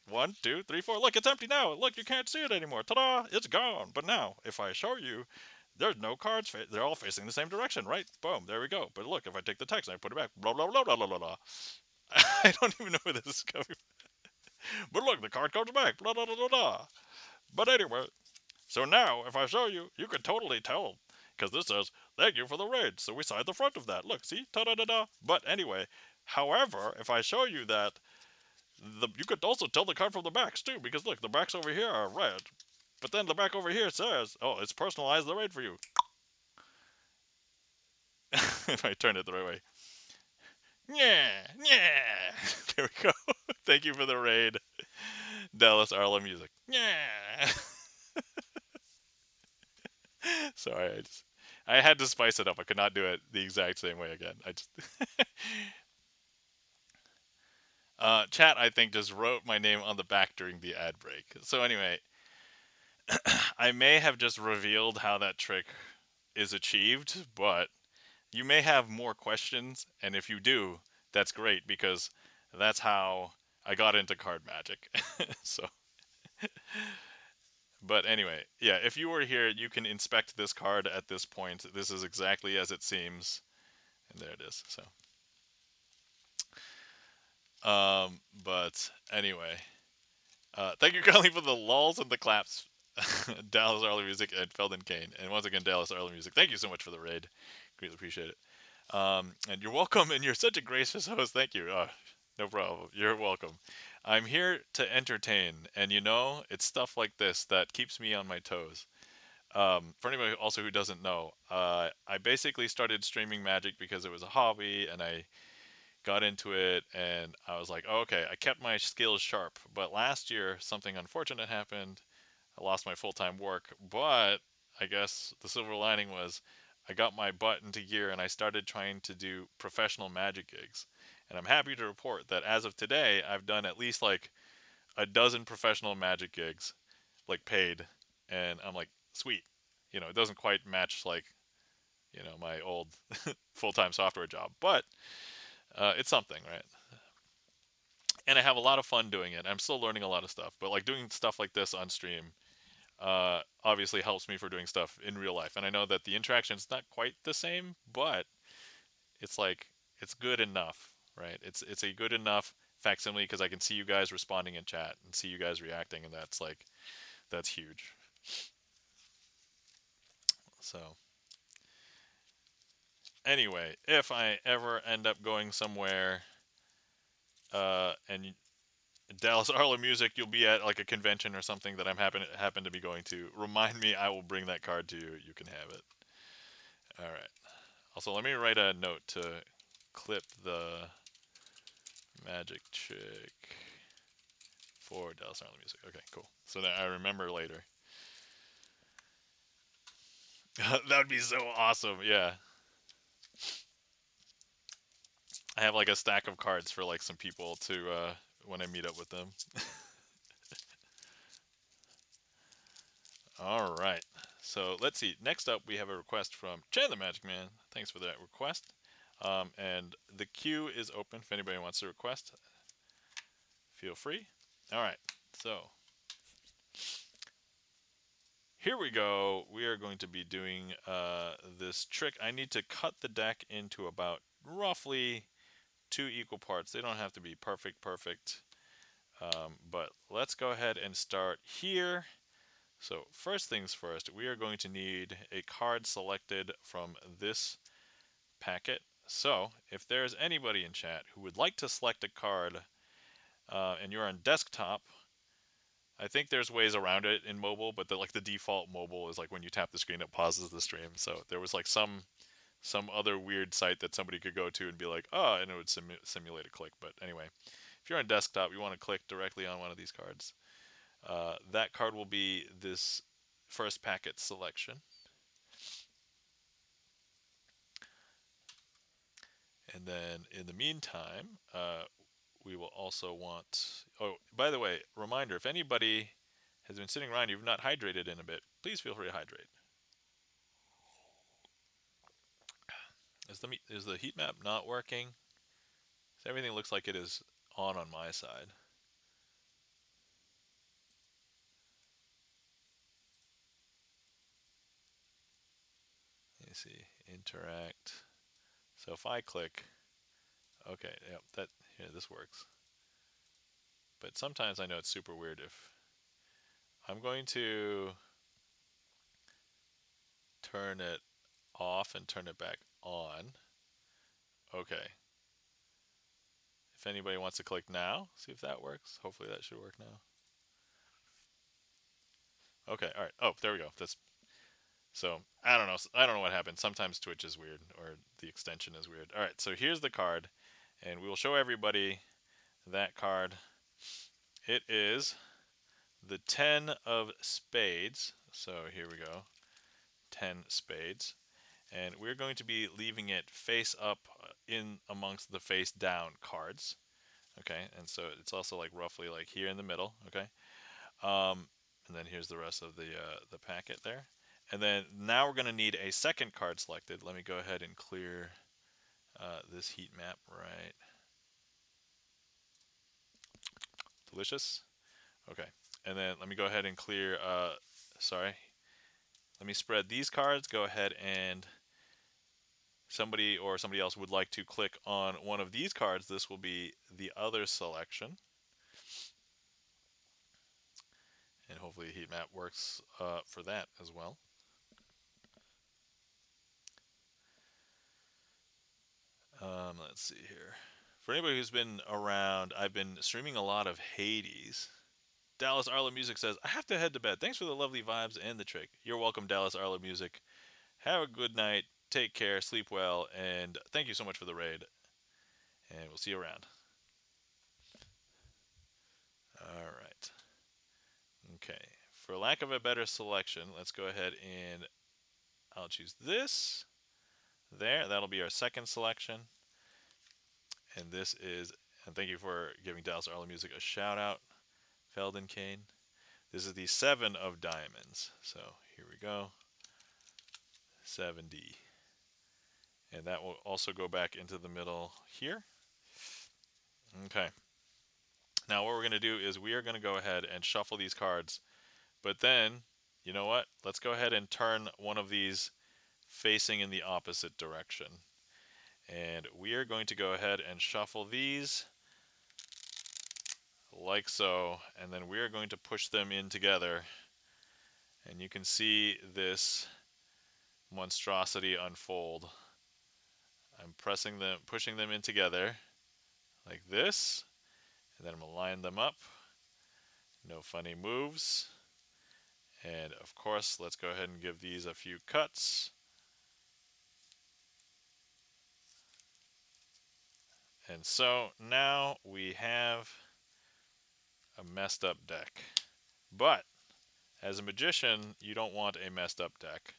One, two, three, four. Look, it's empty now. Look, you can't see it anymore. Ta-da! It's gone. But now, if I show you, there's no cards. They're all facing the same direction, right? Boom. There we go. But look, if I take the text and I put it back, blah blah blah blah blah blah blah. I don't even know where this is coming from. But look, the card comes back. Blah blah blah blah blah. But anyway, so now if I show you, you can totally tell because this says thank you for the raid. So we signed the front of that. Look, see, ta da da da. But anyway, however, if I show you that you could also tell the card from the backs too, because look, the backs over here are red, but then the back over here says, "Oh, it's personalized the raid for you." If I turn it the right way, yeah, yeah. There we go. Thank you for the raid, Dallas Arlo Music. Yeah. Sorry, I had to spice it up. I could not do it the exact same way again. I just chat. I think just wrote my name on the back during the ad break. So anyway, I may have just revealed how that trick is achieved, but you may have more questions, and if you do, that's great because that's how I got into card magic. So, but anyway, yeah, if you were here, you can inspect this card at this point. This is exactly as it seems, and there it is. So, but anyway, thank you, Colleen, for the lulls and the claps. Dallas Arley Music and Felden Kane, and once again, Dallas Arley Music. Thank you so much for the raid. Greatly appreciate it. And you're welcome, and you're such a gracious host. Thank you. No problem. You're welcome. I'm here to entertain, and it's stuff like this that keeps me on my toes. For anybody also who doesn't know, I basically started streaming Magic because it was a hobby, and I got into it, and I was like, oh, okay, I kept my skills sharp. But last year, something unfortunate happened. I lost my full time work, but I guess the silver lining was I got my butt into gear and I started trying to do professional Magic gigs. And I'm happy to report that as of today, I've done at least like a dozen professional Magic gigs, like paid. And I'm like, sweet. It doesn't quite match like, my old full time software job, but it's something, right? And I have a lot of fun doing it. I'm still learning a lot of stuff, but like doing stuff like this on stream obviously helps me for doing stuff in real life. And I know that the interaction's not quite the same, but it's like it's good enough, right? It's a good enough facsimile because I can see you guys responding in chat and see you guys reacting, and that's huge. So anyway, if I ever end up going somewhere and Dallas Arlo Music, you'll be at like a convention or something that I'm happen to be going to. Remind me, I will bring that card to you. You can have it. All right. Also, let me write a note to clip the magic trick for Dallas Arlo Music. Okay, cool. So that I remember later. That would be so awesome. Yeah, I have like a stack of cards for like some people to when I meet up with them. All right. So let's see. Next up, we have a request from Chan the Magic Man. Thanks for that request. And the queue is open if anybody wants to request. Feel free. All right. So here we go. We are going to be doing this trick. I need to cut the deck into about roughly 2 equal parts. They don't have to be perfect. But let's go ahead and start here. So first things first, we are going to need a card selected from this packet. So if there's anybody in chat who would like to select a card and you're on desktop, I think there's ways around it in mobile, but the default mobile is like when you tap the screen, it pauses the stream. So there was like some other weird site that somebody could go to and be like, oh, and it would simulate a click. But anyway, if you're on desktop, you want to click directly on one of these cards. That card will be this first packet selection. And then in the meantime, we will also want. Oh, by the way, reminder: if anybody has been sitting around, you've not hydrated in a bit, please feel free to hydrate. Is the heat map not working? Everything looks like it is on my side. Let me see. Interact. So if I click, okay, yeah, this works. But sometimes I know it's super weird if I'm going to turn it off and turn it back on. Okay. If anybody wants to click now, see if that works. Hopefully that should work now. Okay, all right. Oh, there we go. That's so I don't know. I don't know what happened. Sometimes Twitch is weird or the extension is weird. All right, so here's the card, and we will show everybody that card. It is the 10 of spades. So here we go. 10 spades. And we're going to be leaving it face up in amongst the face down cards. Okay, and so it's also like roughly like here in the middle. Okay, and then here's the rest of the packet there. And then now we're going to need a second card selected. Let me go ahead and clear this heat map right. Delicious. Okay, and then let me go ahead and clear. Sorry. Let me spread these cards. Go ahead and somebody or somebody else would like to click on one of these cards. This will be the other selection. And hopefully heat map works for that as well. Let's see here. For anybody who's been around, I've been streaming a lot of Hades. Dallas Arlo Music says, I have to head to bed. Thanks for the lovely vibes and the trick. You're welcome, Dallas Arlo Music. Have a good night. Take care. Sleep well. And thank you so much for the raid. And we'll see you around. All right. Okay. For lack of a better selection, let's go ahead and I'll choose this. There. That'll be our second selection. And this is, and thank you for giving Dallas Arlo Music a shout out, Felden Kane. This is the 7 of diamonds. So here we go. 7D. And that will also go back into the middle here. Okay. Now what we're going to do is we are going to go ahead and shuffle these cards. But then you know what? Let's go ahead and turn one of these facing in the opposite direction. And we are going to go ahead and shuffle these like so, and then we are going to push them in together. And you can see this monstrosity unfold. I'm pressing them, pushing them in together like this, and then I'm gonna line them up. No funny moves. And of course, let's go ahead and give these a few cuts. And so now we have a messed up deck. But as a magician, you don't want a messed up deck.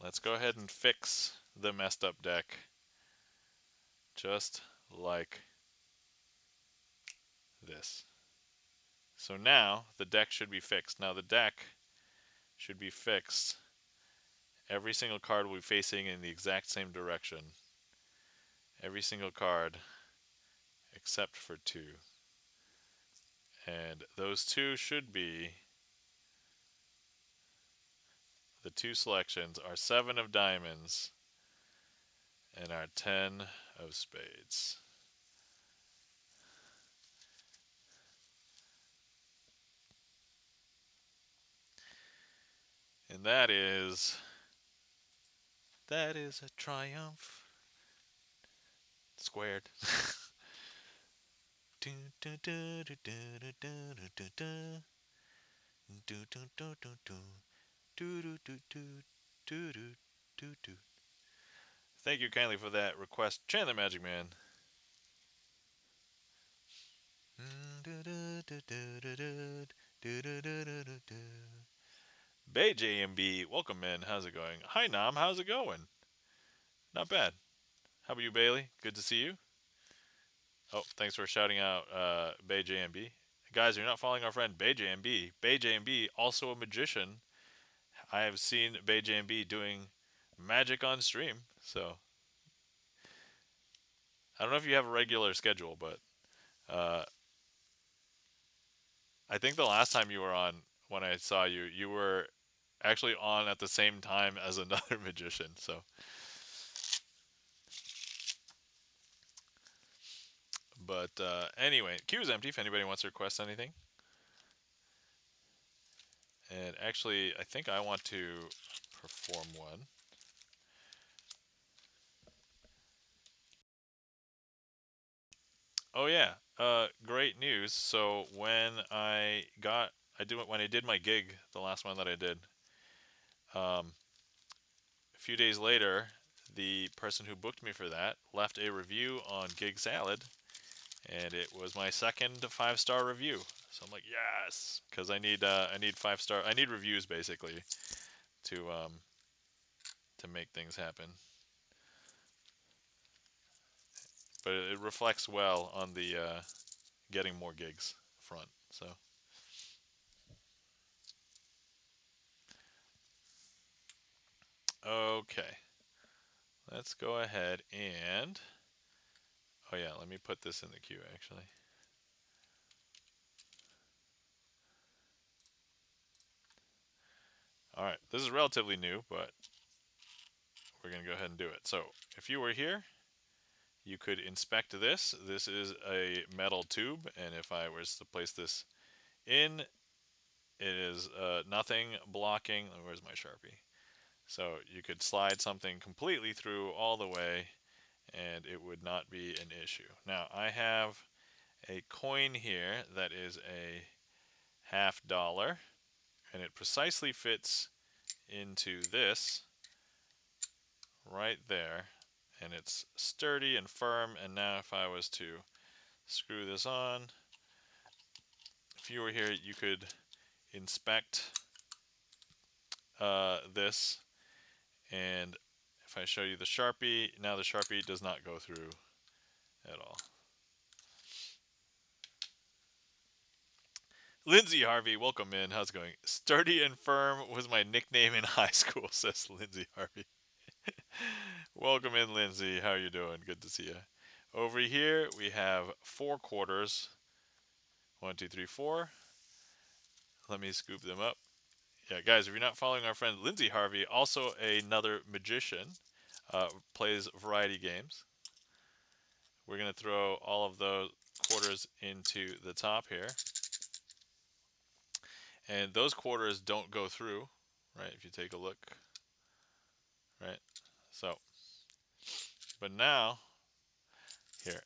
Let's go ahead and fix the messed up deck just like this. So now the deck should be fixed. Now the deck should be fixed. Every single card will be facing in the exact same direction. Every single card except for two. And those two should be, the two selections are 7 of diamonds and our 10 of spades. And that is a triumph squared. Thank you kindly for that request, Chandler Magic Man. Bay JMB, welcome in. How's it going? Hi Nam, how's it going? Not bad. How about you, Bailey? Good to see you. Oh, thanks for shouting out Bay JMB. Guys, you're not following our friend Bay JMB. Bay JMB, also a magician. I have seen Bay JMB doing magic on stream. So I don't know if you have a regular schedule, but uh, I think the last time you were on, when I saw you, you were actually on at the same time as another magician. So, but anyway, queue is empty if anybody wants to request anything. And actually, I think I want to perform one. Oh yeah, great news. So when I did my gig, the last one that I did, um, a few days later, the person who booked me for that left a review on Gig Salad, and it was my second 5-star review. So I'm like, yes, because I need 5-star, I need reviews basically to make things happen. But it reflects well on the getting more gigs front. So okay, let's go ahead and, oh yeah, let me put this in the queue actually. All right, this is relatively new, but we're gonna go ahead and do it. So if you were here, you could inspect this. This is a metal tube, and if I was to place this in, it is nothing blocking. Where's my Sharpie? So you could slide something completely through all the way, and it would not be an issue. Now I have a coin here that is a $50, and it precisely fits into this right there, and it's sturdy and firm. And now if I was to screw this on, if you were here, you could inspect this, and if I show you the Sharpie, now the Sharpie does not go through at all. Lindsay Harvey, welcome in. How's it going? Sturdy and firm was my nickname in high school, says Lindsay Harvey. Welcome in, Lindsay. How you doing? Good to see you. Over here, we have 4 quarters. 1, 2, 3, 4. Let me scoop them up Yeah, guys, if you're not following our friend Lindsay Harvey, also another magician, plays variety games. We're going to throw all of those quarters into the top here. And those quarters don't go through, right? If you take a look, right? So, but now, here.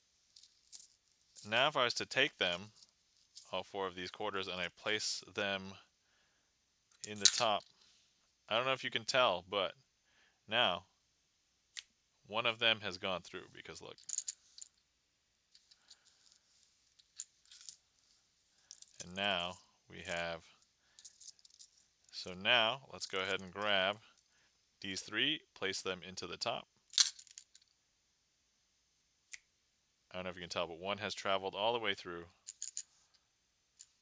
Now if I was to take them, all four of these quarters, and I place them in the top, I don't know if you can tell, but now one of them has gone through because look. And now we have, so now let's go ahead and grab these three, place them into the top. I don't know if you can tell, but one has traveled all the way through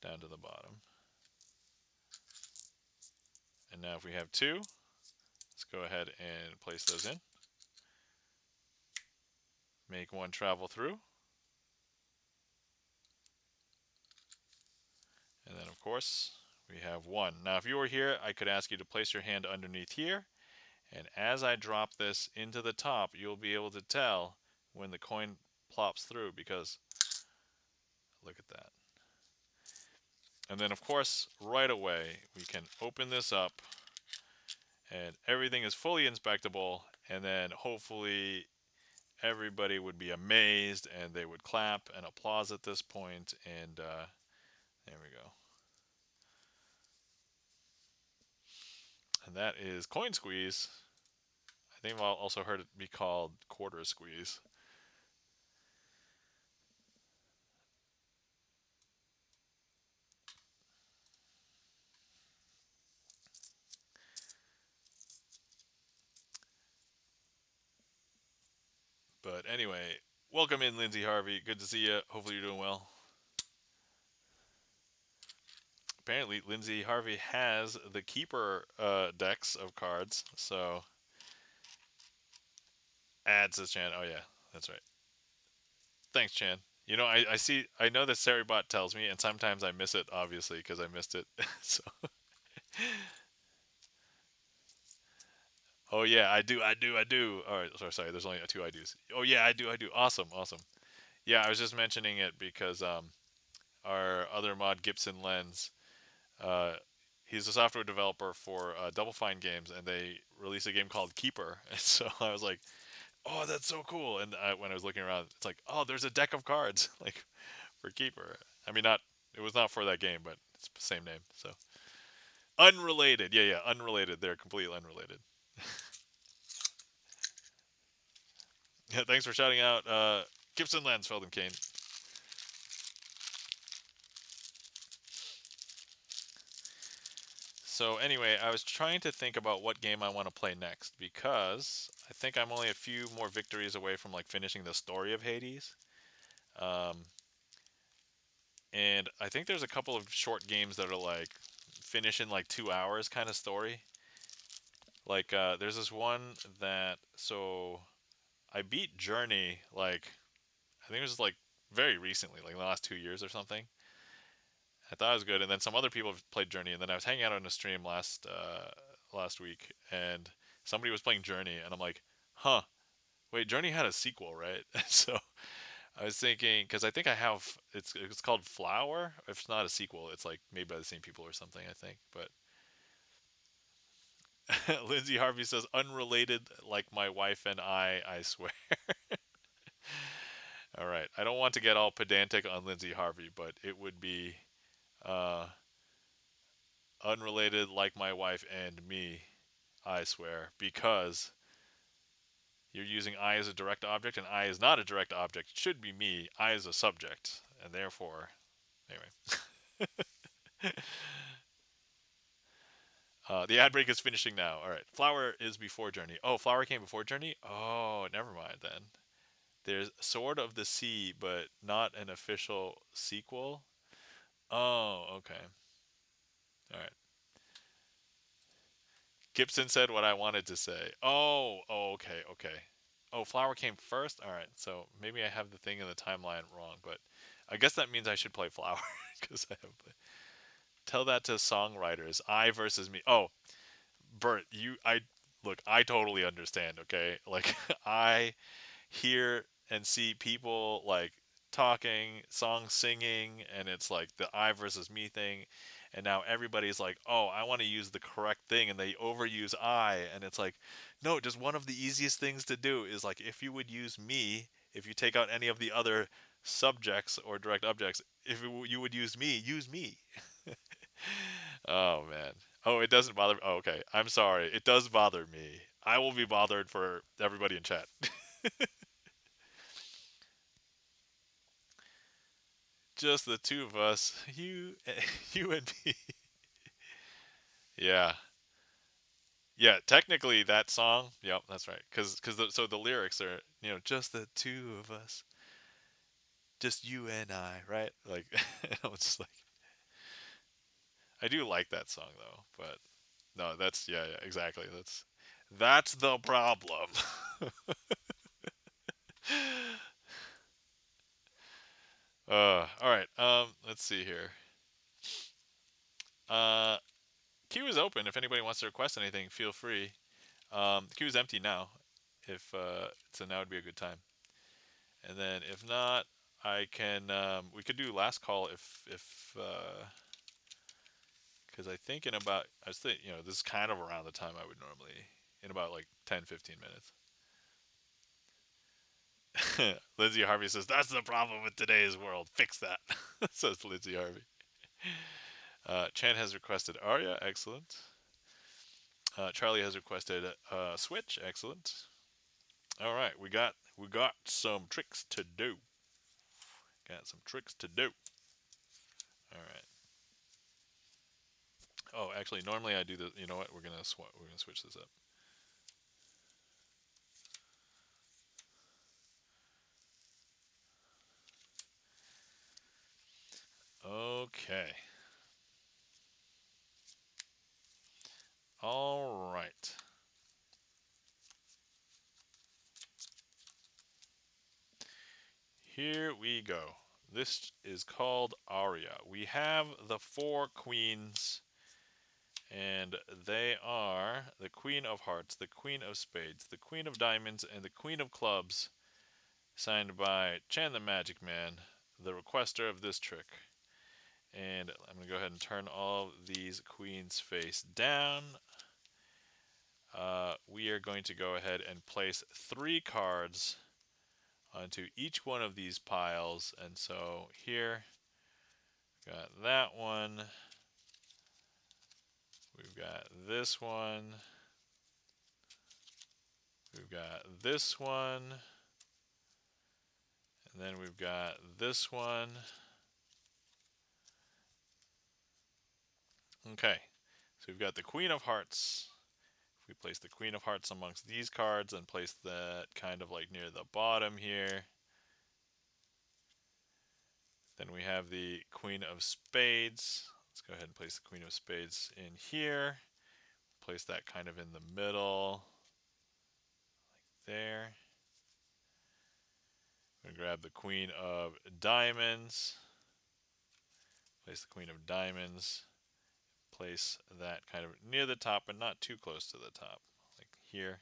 down to the bottom. And now if we have two, let's go ahead and place those in. Make one travel through. And then of course, we have one. Now if you were here, I could ask you to place your hand underneath here. And as I drop this into the top, you'll be able to tell when the coin plops through because look at that. And then of course, right away, we can open this up and everything is fully inspectable, and then hopefully everybody would be amazed and they would clap and applause at this point, and there we go. And that is coin squeeze. I think I've also heard it be called quarter squeeze. But anyway, welcome in, Lindsay Harvey. Good to see you. Hopefully you're doing well. Apparently, Lindsay Harvey has the keeper decks of cards, so adds this Chan. Oh yeah, that's right. Thanks, Chan. You know, I see, I know that Saribot tells me, and sometimes I miss it, obviously, because I missed it. So, oh yeah, I do. All right, sorry. There's only two I do's. Oh yeah, I do. Awesome, awesome. Yeah, I was just mentioning it because our other mod, GipsonLens, uh, he's a software developer for Double Fine games, and they released a game called Keeper. And so I was like, oh, that's so cool. And when I was looking around, it's like, oh, there's a deck of cards like for Keeper. I mean, not it was not for that game, but it's the same name. So unrelated. Yeah, unrelated. They're completely unrelated. Yeah, thanks for shouting out Gibson Lansfeld and Kane. So anyway, I was trying to think about what game I want to play next because I think I'm only a few more victories away from like finishing the story of Hades. Um, and I think there's a couple of short games that are like finish in like 2 hours kind of story. Like there's this one that so I beat Journey like I think it was like very recently, like in the last 2 years or something. I thought it was good, and then some other people have played Journey, and then I was hanging out on a stream last week, and somebody was playing Journey, and I'm like, huh, wait, Journey had a sequel, right? So I was thinking because I think I have it's called Flower. If it's not a sequel, it's like made by the same people or something, I think. But Lindsay Harvey says unrelated, like my wife and I swear. All right, I don't want to get all pedantic on Lindsay Harvey, but it would be uh, unrelated, like my wife and me, I swear, because you're using I as a direct object, and I is not a direct object. It should be me. I is a subject, and therefore, anyway. The ad break is finishing now. All right, Flower is before Journey. Oh, Flower came before Journey. Oh, never mind then. There's Sword of the Sea, but not an official sequel. Oh, okay. All right. Gibson said what I wanted to say. Oh, okay. Oh, Flower came first? Alright, so maybe I have the thing in the timeline wrong, but I guess that means I should play Flower, because I haven't played. Tell that to songwriters. I versus me. Oh, Bert, I look. I totally understand. Okay, like I hear and see people like talking, song singing, and it's like the I versus me thing. And now everybody's like, oh, I want to use the correct thing, and they overuse I, and it's like, no, just one of the easiest things to do is like if you would use me, if you take out any of the other subjects or direct objects, if you would use me. Oh man. Oh, it doesn't bother. Oh, okay, I'm sorry. It does bother me. I will be bothered for everybody in chat. Just the two of us, you, you and me. Yeah, yeah. Technically, that song. Yep, that's right. Because so the lyrics are just the two of us, just you and I, right? Like, it's just like I do like that song though, but no, that's yeah, exactly. That's the problem. All right. Let's see here. Uh, queue is open. If anybody wants to request anything, feel free. The queue is empty now. If so, now would be a good time. And then if not, I can. We could do last call if because I think in about I was thinking this is kind of around the time I would normally in about like 10-15 minutes. Lindsay Harvey says that's the problem with today's world. Fix that. Says Lindsay Harvey. Chan has requested Arya. Excellent. Charlie has requested Switch. Excellent. All right, we got some tricks to do. Got some tricks to do. All right. Oh, actually, normally I do the. You know what? We're gonna switch this up. Okay. All right. Here we go. This is called Aria. We have the four queens, and they are the Queen of Hearts, the Queen of Spades, the Queen of Diamonds, and the Queen of Clubs, signed by Chan the Magic Man, the requester of this trick. And I'm going to go ahead and turn all these queens face down. We are going to go ahead and place 3 cards onto each one of these piles. And so here, got that one. We've got this one. We've got this one. And then we've got this one. Okay, so we've got the Queen of Hearts. If we place the Queen of Hearts amongst these cards and place that kind of like near the bottom here. Then we have the Queen of Spades. Let's go ahead and place the Queen of Spades in here. Place that kind of in the middle, like there. I'm going to grab the Queen of Diamonds. Place the Queen of Diamonds. Place that kind of near the top, but not too close to the top, like here.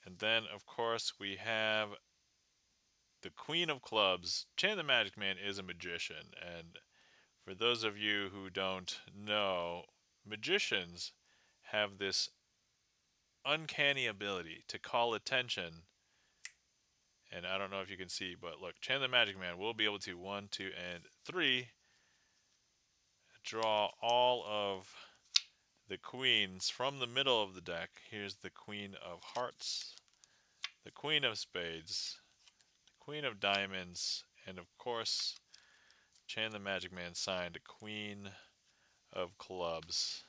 And then, of course, we have the Queen of Clubs. Chan the Magic Man is a magician, and for those of you who don't know, magicians have this uncanny ability to call attention. And I don't know if you can see, but look, Chan the Magic Man will be able to 1, 2, and 3 draw all of the queens from the middle of the deck. Here's the Queen of Hearts, the Queen of Spades, the Queen of Diamonds, and of course, Chan the Magic Man signed Queen of Clubs.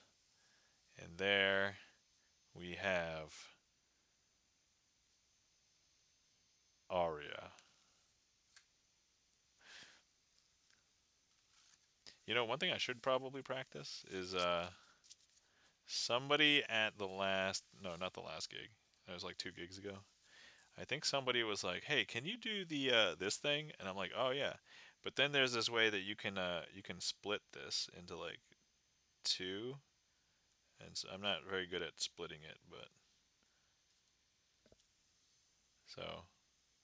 And there we have Aria. One thing I should probably practice is somebody at the last, no, not the last gig. That was like 2 gigs ago. I think somebody was like, "Hey, can you do the this thing?" And I'm like, "Oh yeah." But then there's this way that you can split this into like two, and so I'm not very good at splitting it, but so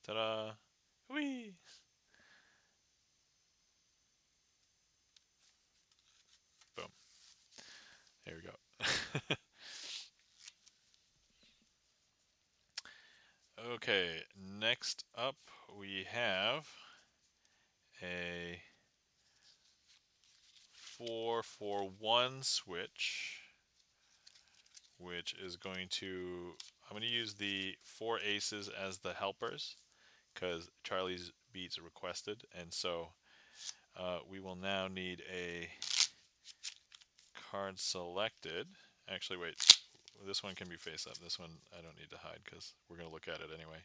ta-da, whee, boom. There we go. Okay, next up we have a 4-for-1 switch, which is going to, I'm going to use the 4 aces as the helpers because Charlie's beats requested, and so we will now need a card selected. Actually, wait, this one can be face up. This one I don't need to hide because we're going to look at it anyway.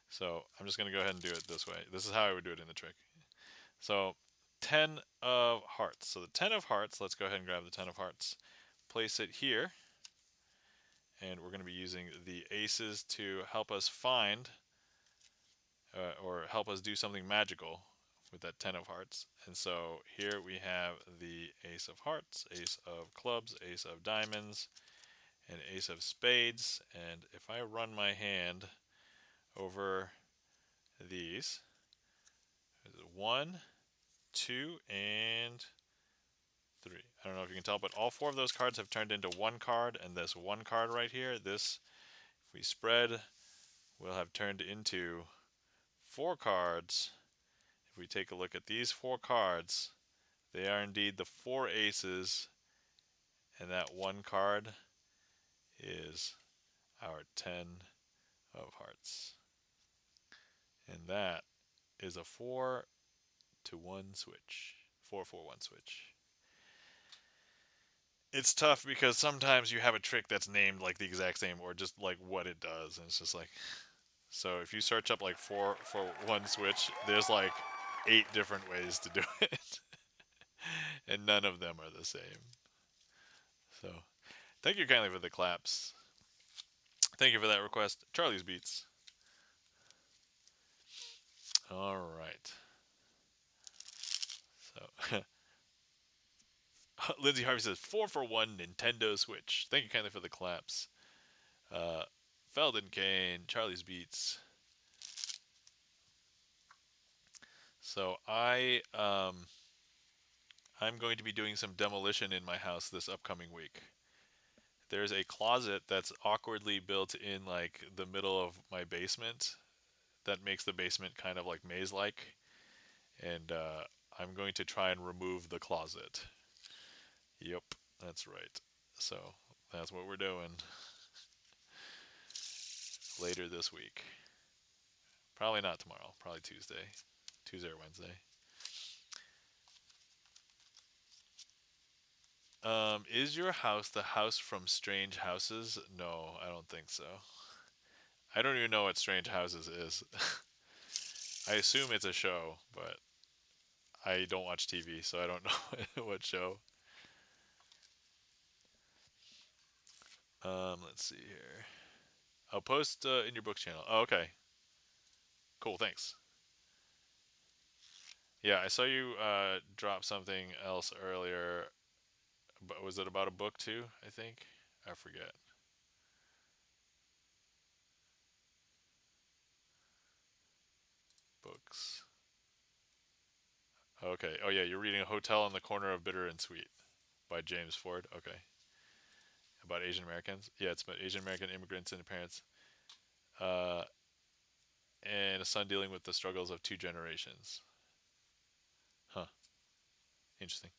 So I'm just going to go ahead and do it this way. This is how I would do it in the trick. So 10 of hearts. So the 10 of hearts, let's go ahead and grab the 10 of hearts. Place it here. And we're going to be using the aces to help us find or help us do something magical with that 10 of hearts. And so here we have the ace of hearts, ace of clubs, ace of diamonds, and ace of spades. And if I run my hand over these, 1, 2, and 3. I don't know if you can tell, but all 4 of those cards have turned into one card, and this one card right here, this, if we spread, will have turned into 4 cards. If we take a look at these 4 cards, they are indeed the 4 aces, and that one card is our 10 of hearts. And that is a 4-to-1 switch. 4-for-1 switch. It's tough because sometimes you have a trick that's named like the exact same or just like what it does, and it's just like, so if you search up like 4-for-1 switch, there's like 8 different ways to do it, and none of them are the same. So thank you kindly for the claps. Thank you for that request, Charlie's Beats. All right. So Lindsay Harvey says 4-for-1 Nintendo Switch. Thank you kindly for the claps. Felden Kane, Charlie's Beats. So I'm going to be doing some demolition in my house this upcoming week. There's a closet that's awkwardly built in like the middle of my basement that makes the basement kind of like maze-like, and I'm going to try and remove the closet. Yep, that's right. So that's what we're doing later this week. Probably not tomorrow. Probably Tuesday. Tuesday or Wednesday. Is your house the house from Strange Houses? No, I don't think so. I don't even know what Strange Houses is. I assume it's a show, but I don't watch TV, so I don't know what show. Let's see here. I'll post in your books channel. Oh, okay. Cool, thanks. Yeah, I saw you drop something else earlier. But was it about a book too? I think I forget. Books. Okay. Oh yeah, you're reading A Hotel on the Corner of Bitter and Sweet by James Ford. Okay. About Asian Americans. Yeah, it's about Asian American immigrants and their parents, uh, and a son dealing with the struggles of 2 generations. Huh. Interesting.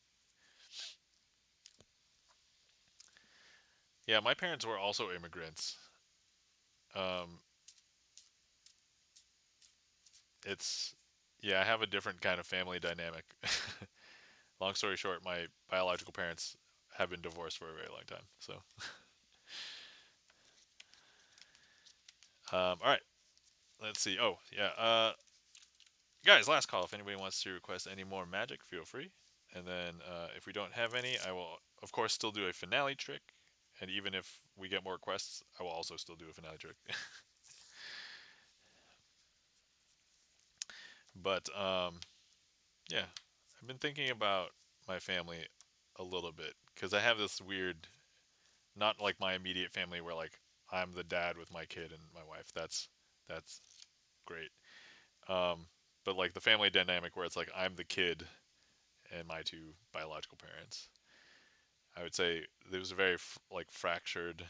Yeah, my parents were also immigrants. Um, it's yeah, I have a different kind of family dynamic. Long story short, my biological parents have been divorced for a very long time. So, all right, let's see. Oh, yeah. Guys, last call. If anybody wants to request any more magic, feel free. And then if we don't have any, I will, of course, still do a finale trick. And even if we get more requests, I will also still do a finale trick. But Yeah, I've been thinking about my family a little bit because I have this weird, not like my immediate family where like I'm the dad with my kid and my wife. That's great. Um, but like the family dynamic where it's like I'm the kid and my two biological parents. I would say there was a very like fractured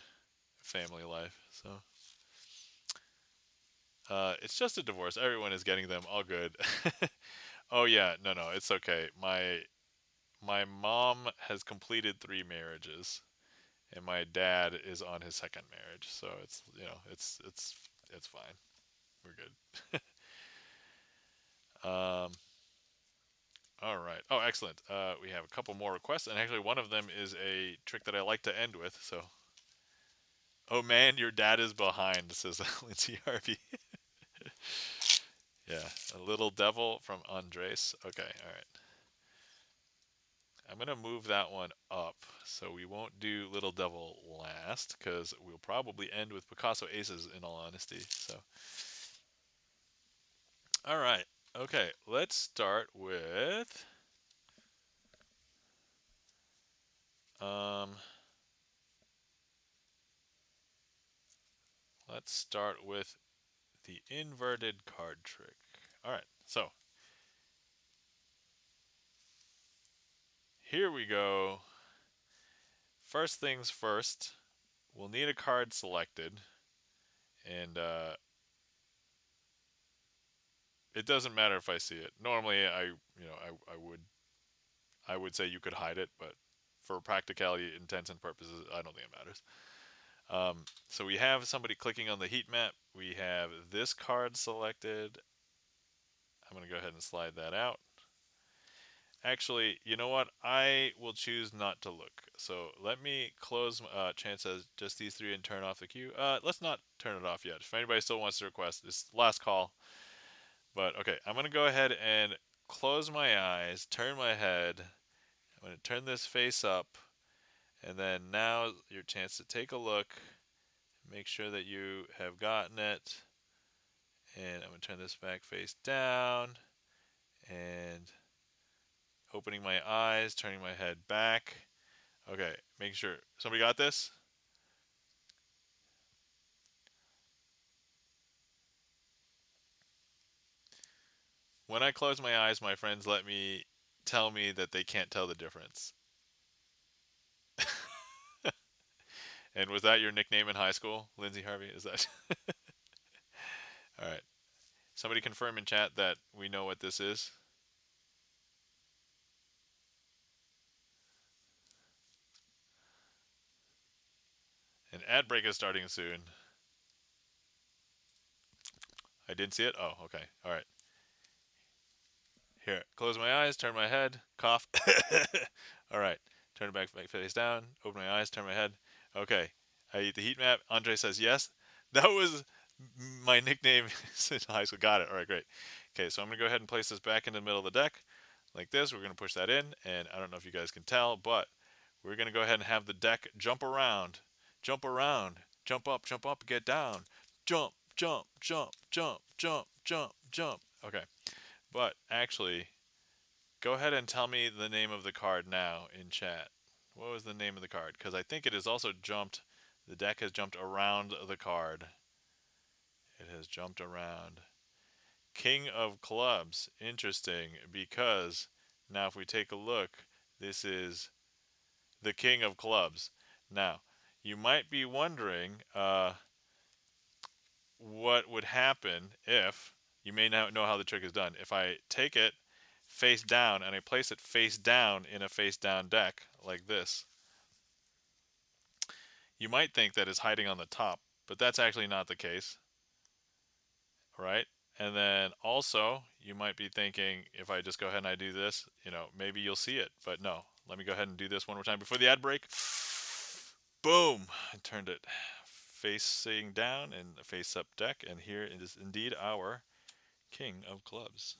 family life. So it's just a divorce. Everyone is getting them all good. Oh yeah, no, no, it's okay. My mom has completed 3 marriages, and my dad is on his second marriage. So it's it's fine. We're good. Um, all right. Oh, excellent. We have a couple more requests, and actually one of them is a trick that I like to end with. So, oh man, your dad is behind, says Lindsay Harvey. Yeah, a little devil from Andres. Okay, all right. I'm gonna move that one up, so we won't do Little Devil last, because we'll probably end with Picasso Aces. In all honesty, so all right. Okay, um, let's start with the inverted card trick. All right, so here we go. First things first, we'll need a card selected, and it doesn't matter if I see it. Normally, I would say you could hide it, but for practicality intents and purposes, I don't think it matters. So we have somebody clicking on the heat map. We have this card selected. I'm going to go ahead and slide that out. Actually, you know what? I will choose not to look. So let me close chance as just these three and turn off the queue. Let's not turn it off yet. If anybody still wants to request, this last call. But okay, I'm going to go ahead and close my eyes, turn my head. I'm going to turn this face up. And then now your chance to take a look. Make sure that you have gotten it. And I'm going to turn this back face down. And opening my eyes, turning my head back. Okay, making sure. Somebody got this? When I close my eyes, my friends let me tell me that they can't tell the difference. And was that your nickname in high school, Lindsay Harvey? Is that? All right. Somebody confirm in chat that we know what this is. An ad break is starting soon. I didn't see it? Oh, okay. All right. Here, close my eyes, turn my head, cough. All right, turn it back face down, open my eyes, turn my head. Okay, I eat the heat map. Andre says yes. That was my nickname since high school. Got it. All right, great. Okay, so I'm gonna go ahead and place this back in the middle of the deck, like this. We're gonna push that in, and I don't know if you guys can tell, but we're gonna go ahead and have the deck jump around, jump up, get down, jump, jump, jump, jump, jump, jump, jump. Okay. But actually, go ahead and tell me the name of the card now in chat. What was the name of the card? Because I think it has also jumped. The deck has jumped around the card. It has jumped around. King of Clubs. Interesting, because now if we take a look, this is the King of Clubs. Now, you might be wondering what would happen if, you may not know how the trick is done, if I take it face down and I place it face down in a face down deck like this. You might think that it's hiding on the top, but that's actually not the case, right? And then also, you might be thinking, if I just go ahead and I do this, maybe you'll see it, but no. Let me go ahead and do this one more time before the ad break. Boom! I turned it facing down in the face up deck, and here it is indeed our King of Clubs.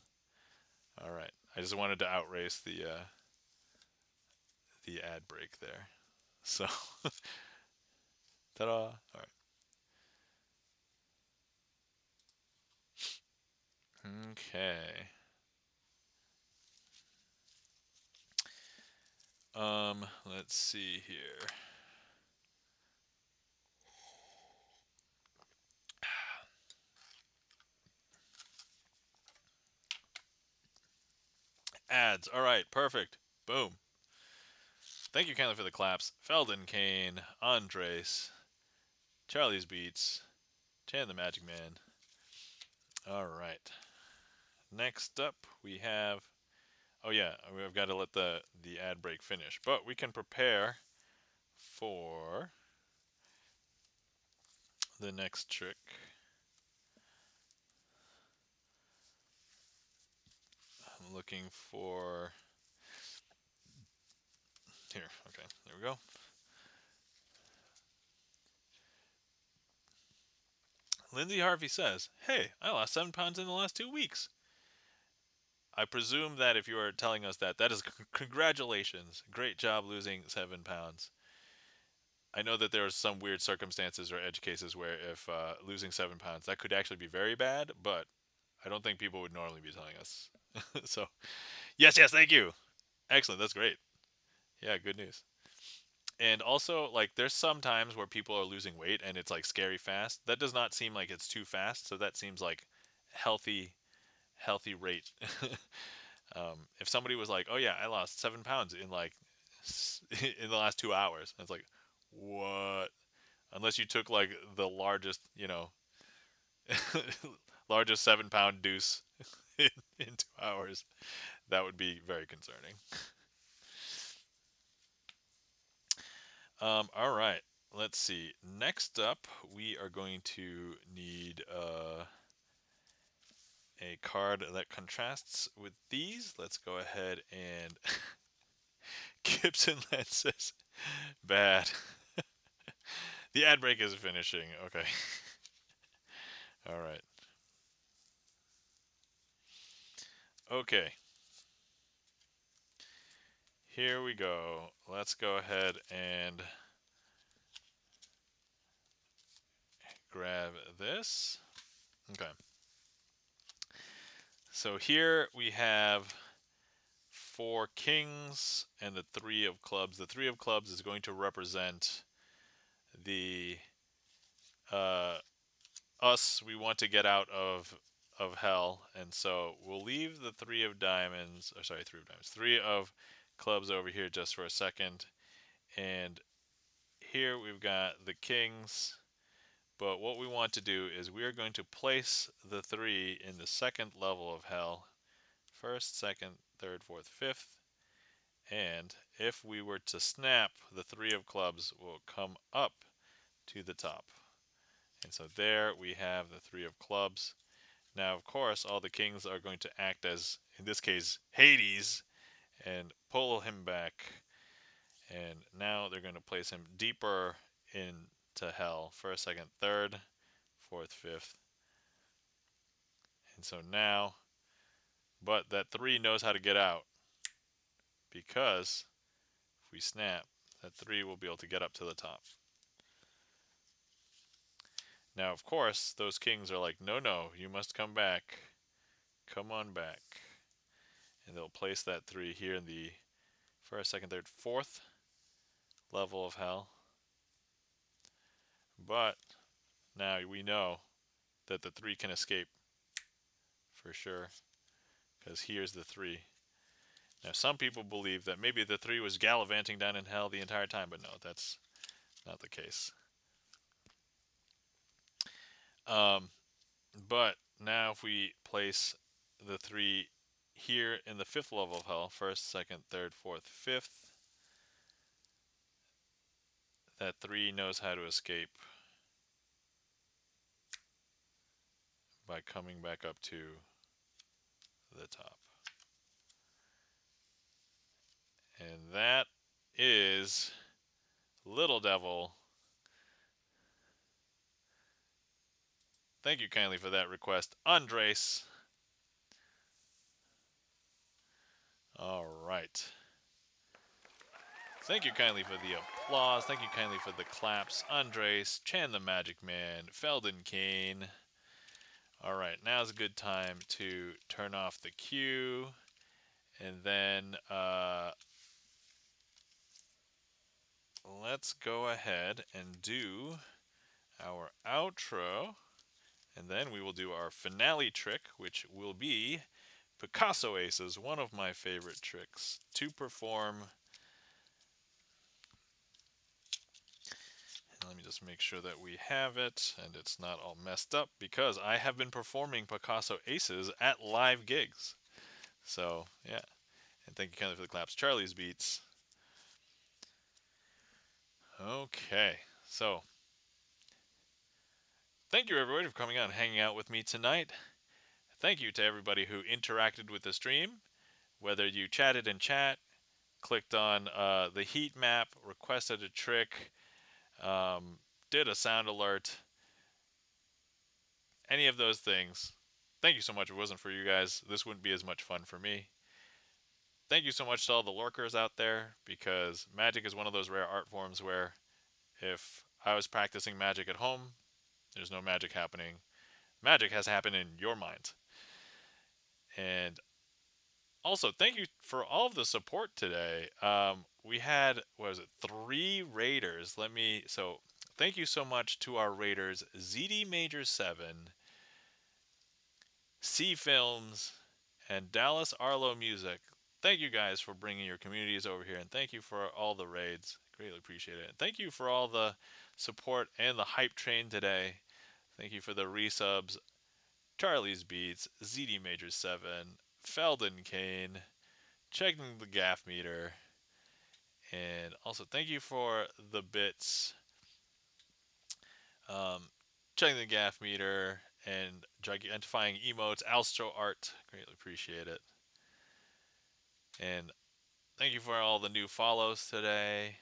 All right. I just wanted to outrace the ad break there. So, ta-da! All right. Okay. Let's see here. Ads. All right, perfect. Boom. Thank you kindly for the claps. Felden Kane, Andres, Charlie's Beats, Chan the Magic Man. All right. Next up, we have. Oh yeah, we've got to let the ad break finish, but we can prepare for the next trick. I'm looking for. Here. Okay. There we go. Lindsay Harvey says, "Hey, I lost 7 pounds in the last 2 weeks." I presume that if you are telling us that, that is congratulations. Great job losing 7 pounds. I know that there are some weird circumstances or edge cases where if losing 7 pounds, that could actually be very bad, but I don't think people would normally be telling us. So, yes, thank you. Excellent, that's great. Yeah, good news. And also, like, there's some times where people are losing weight and it's like scary fast. That does not seem like it's too fast, so that seems like healthy, healthy rate. If somebody was like, "Oh yeah, I lost 7 pounds in like in the last 2 hours," it's like, what? Unless you took like the largest, largest 7 pound deuce in 2 hours, that would be very concerning. All right, let's see. Next up, we are going to need a card that contrasts with these. Let's go ahead and Gibson lenses. Bad. The ad break is finishing. Okay. All right. Okay. Here we go. Let's go ahead and grab this. Okay. So here we have 4 kings and the 3 of clubs. The 3 of clubs is going to represent the uh, us. We want to get out of hell, and so we'll leave the 3 of diamonds. Or sorry, 3 of diamonds. 3 of clubs over here just for a second, and here we've got the kings. But what we want to do is we are going to place the 3 in the second level of hell. First, second, third, fourth, fifth. And if we were to snap, the 3 of clubs will come up to the top. And so there we have the 3 of clubs. Now, of course, all the kings are going to act as, in this case, Hades, and pull him back. And now they're going to place him deeper into hell. First, second, third, fourth, fifth. And so now, but that 3 knows how to get out, because if we snap, that 3 will be able to get up to the top. Now, of course, those kings are like, no, no, you must come back. Come on back. And they'll place that 3 here in the first, second, third, fourth level of hell. But now we know that the 3 can escape for sure, because here's the 3. Now, some people believe that maybe the 3 was gallivanting down in hell the entire time, but no, that's not the case. But now if we place the 3 here in the 5th level of hell, first, second, third, fourth, fifth, that 3 knows how to escape by coming back up to the top. And that is Little Devil. Thank you kindly for that request, Andres. All right. Thank you kindly for the applause. Thank you kindly for the claps, Andres, Chan the Magic Man, Felden Kane. All right, now's a good time to turn off the queue, and then let's go ahead and do our outro, and then we will do our finale trick, which will be Picasso Aces, one of my favorite tricks to perform. And let me just make sure that we have it and it's not all messed up, because I have been performing Picasso Aces at live gigs. So, yeah. And thank you kindly for the claps. Charlie's Beats. Okay. So, thank you everybody for coming out and hanging out with me tonight. Thank you to everybody who interacted with the stream, whether you chatted in chat, clicked on the heat map, requested a trick, did a sound alert, any of those things. Thank you so much. If it wasn't for you guys, this wouldn't be as much fun for me. Thank you so much to all the lurkers out there, because Magic is one of those rare art forms where if I was practicing Magic at home, there's no magic happening. Magic has happened in your mind. And also, thank you for all of the support today. We had, what was it, 3 raiders. So thank you so much to our raiders, ZD Major 7, C Films, and Dallas Arlo Music. Thank you guys for bringing your communities over here, and thank you for all the raids. Greatly appreciate it. And thank you for all the support and the hype train today. Thank you for the resubs, Charlie's Beats, ZD Major 7, Feldon Kane, checking the gaff meter, and also thank you for the bits, um, checking the gaff meter, and gigantifying emotes, Alstro art. Greatly appreciate it. And thank you for all the new follows today.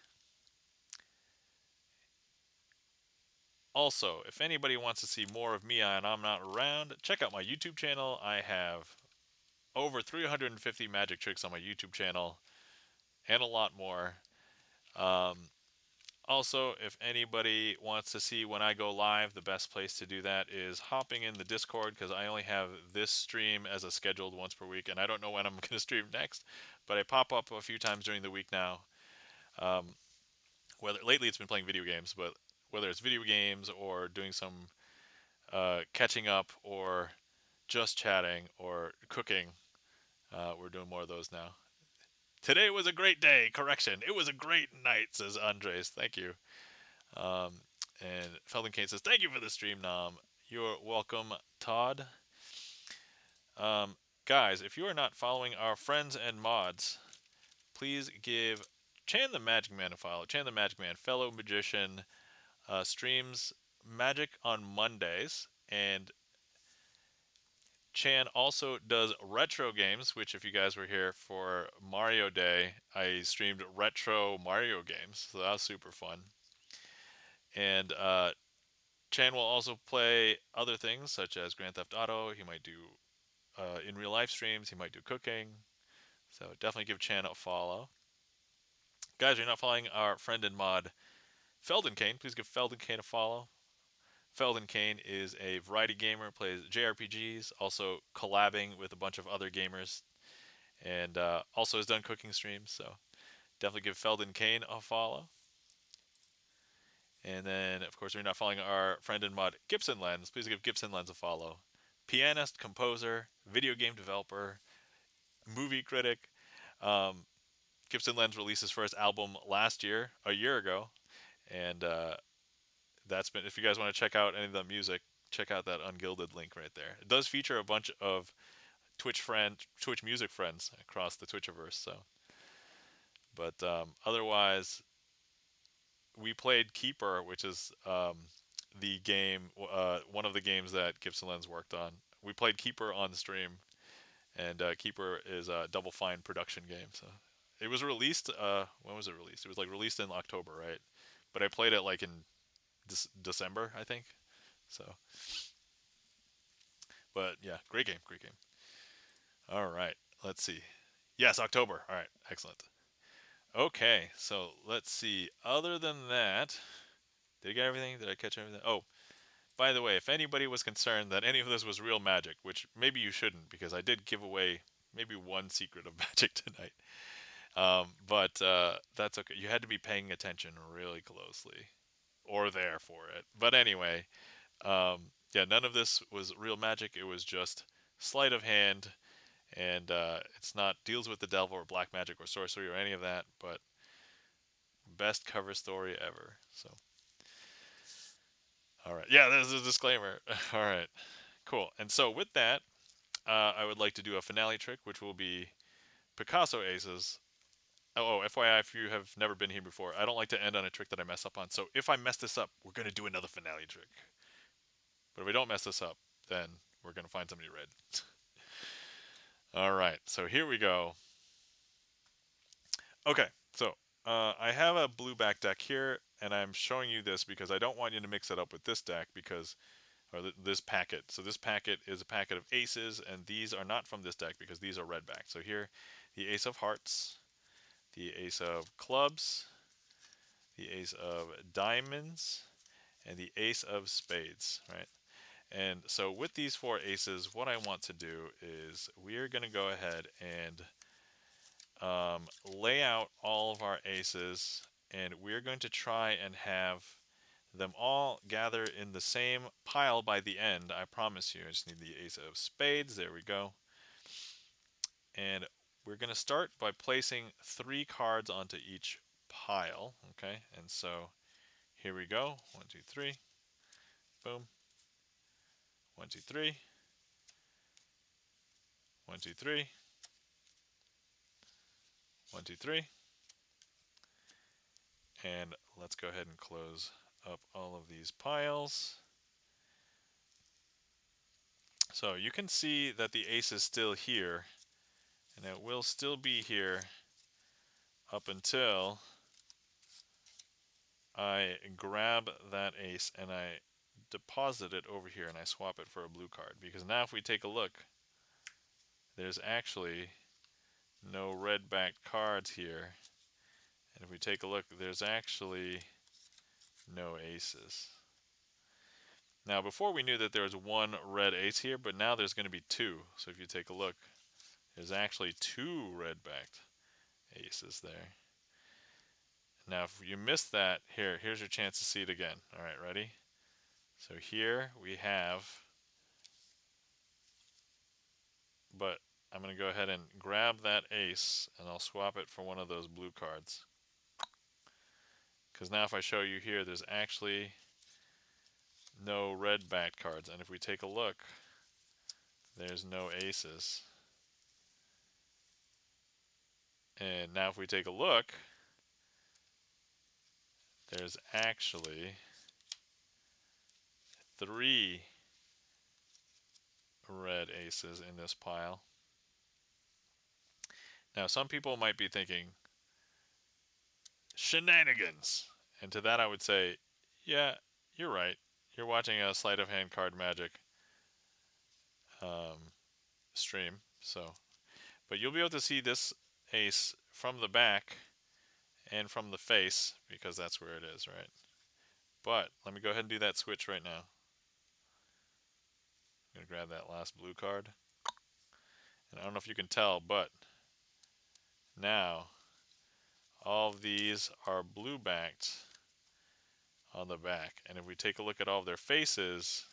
Also, if anybody wants to see more of me and I'm not around, check out my YouTube channel. I have over 350 magic tricks on my YouTube channel, and a lot more. Um, Also, if anybody wants to see when I go live, the best place to do that is hopping in the Discord, because I only have this stream as a scheduled once per week, and I don't know when I'm going to stream next, but I pop up a few times during the week now. Whether lately it's been playing video games, but whether it's video games or doing some catching up or just chatting or cooking, we're doing more of those now. Today was a great day. Correction. It was a great night, says Andres. Thank you. Um, and Felden Kane says, thank you for the stream, Nom. You're welcome, Todd. Um, Guys, if you are not following our friends and mods, please give Chan the Magic Man a follow. Chan the Magic Man, fellow magician, streams magic on Mondays, and Chan also does retro games, which if you guys were here for Mario Day, I streamed retro Mario games, so that was super fun. And Chan will also play other things such as Grand Theft Auto. He might do in real life streams. He might do cooking. So definitely give Chan a follow. Guys, if you're not following our friend and mod Felden Kane, please give Felden Kane a follow. Felden Kane is a variety gamer, plays JRPGs, also collabing with a bunch of other gamers, and also has done cooking streams. So definitely give Felden Kane a follow. And then, of course, if you're not following our friend and mod GipsonLens, please give GipsonLens a follow. Pianist, composer, video game developer, movie critic. Um, GipsonLens released his first album last year, a year ago, and that's been. If you guys want to check out any of the music, check out that Ungilded link right there. It does feature a bunch of Twitch music friends across the Twitchiverse. So, but otherwise, we played Keeper, which is the game, one of the games that GipsonLens worked on. We played Keeper on stream, and Keeper is a Double Fine production game. So it was released. When was it released? It was like released in October, right? But I played it like in December, I think. So, but yeah, great game, great game. All right, let's see. Yes, October. All right, excellent. Okay, so let's see. Other than that, did I get everything? Did I catch everything? Oh, by the way, if anybody was concerned that any of this was real magic, which maybe you shouldn't, because I did give away maybe one secret of magic tonight. But that's okay. You had to be paying attention really closely or there for it. But anyway, yeah, none of this was real magic. It was just sleight of hand, and it's not deals with the devil or black magic or sorcery or any of that. But best cover story ever. So, all right, yeah, there's a disclaimer. All right, cool. And so with that, I would like to do a finale trick, which will be Picasso aces. FYI, if you have never been here before, I don't like to end on a trick that I mess up on. So if I mess this up, we're going to do another finale trick. But if we don't mess this up, then we're going to find somebody red. All right, so here we go. Okay, so I have a blue back deck here, and I'm showing you this because I don't want you to mix it up with this deck because, or this packet. So this packet is a packet of aces, and these are not from this deck because these are red back. So here, the ace of hearts, the ace of clubs, the ace of diamonds, and the ace of spades, right? And so with these four aces, what I want to do is we're going to go ahead and lay out all of our aces, and we're going to try and have them all gather in the same pile by the end. I promise you. I just need the ace of spades. There we go. And we're going to start by placing 3 cards onto each pile. Okay, and so here we go. 1, 2, 3. Boom. 1, 2, 3. 1, 2, 3. 1, 2, 3. And let's go ahead and close up all of these piles. So you can see that the ace is still here, and it will still be here up until I grab that ace and I deposit it over here and I swap it for a blue card. Because now if we take a look, there's actually no red backed cards here. And if we take a look, there's actually no aces. Now before we knew that there was one red ace here, but now there's going to be 2. So if you take a look, there's actually 2 red backed aces there. Now if you missed that, here's your chance to see it again. Alright, ready? So here we have, but I'm going to go ahead and grab that ace and I'll swap it for one of those blue cards. Because now if I show you here, there's actually no red backed cards. And if we take a look, there's no aces. And now if we take a look, there's actually 3 red aces in this pile. Now some people might be thinking, shenanigans! And to that I would say, yeah, you're right. You're watching a sleight of hand card magic um, stream. So, but you'll be able to see this ace from the back and from the face because that's where it is, right? But let me go ahead and do that switch right now. I'm gonna grab that last blue card, and I don't know if you can tell, but now all of these are blue backed on the back, and if we take a look at all of their faces,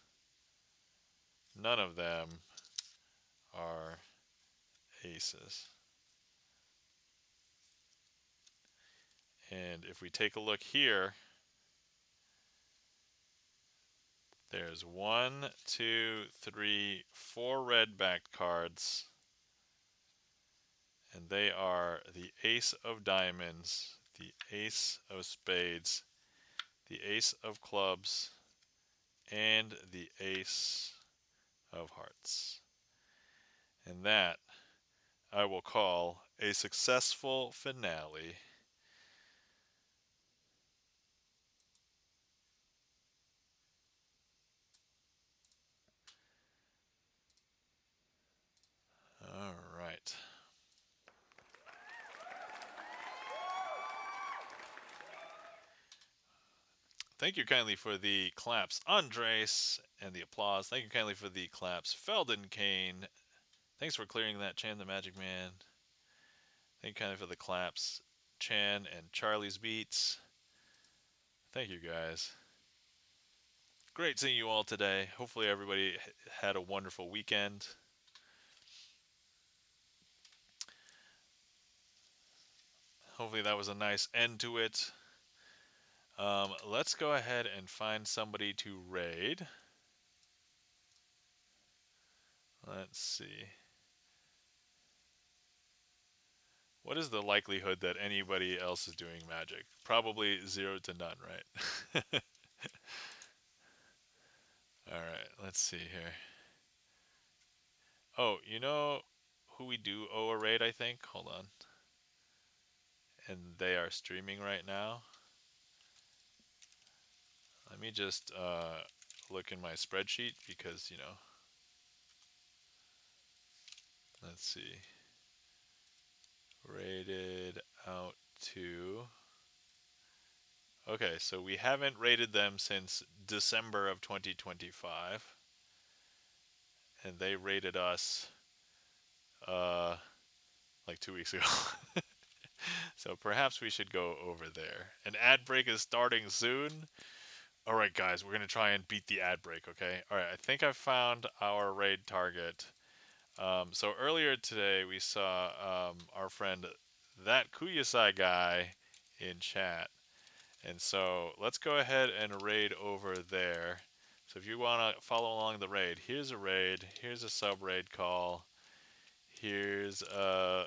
none of them are aces. And if we take a look here, there's 1, 2, 3, 4 red backed cards, and they are the ace of diamonds, the ace of spades, the ace of clubs, and the ace of hearts. And that I will call a successful finale. All right. Thank you kindly for the claps, Andres, and the applause. Thank you kindly for the claps, Felden Kane. Thanks for clearing that, Chan the Magic Man. Thank you kindly for the claps, Chan and Charlie's Beats. Thank you guys. Great seeing you all today. Hopefully everybody had a wonderful weekend. Hopefully that was a nice end to it. Let's go ahead and find somebody to raid. Let's see. What is the likelihood that anybody else is doing magic? Probably 0 to none, right? Alright, let's see here. Oh, you know who we do owe a raid, I think? Hold on. And they are streaming right now. Let me just look in my spreadsheet because, let's see. Rated out to... Okay, so we haven't rated them since December of 2025. And they rated us like 2 weeks ago. So perhaps we should go over there. An ad break is starting soon. Alright guys, we're going to try and beat the ad break, okay? Alright, I think I found our raid target. So earlier today we saw our friend, that Kuyasai guy, in chat. And so let's go ahead and raid over there. So if you want to follow along the raid, here's a raid, here's a sub-raid call. Here's the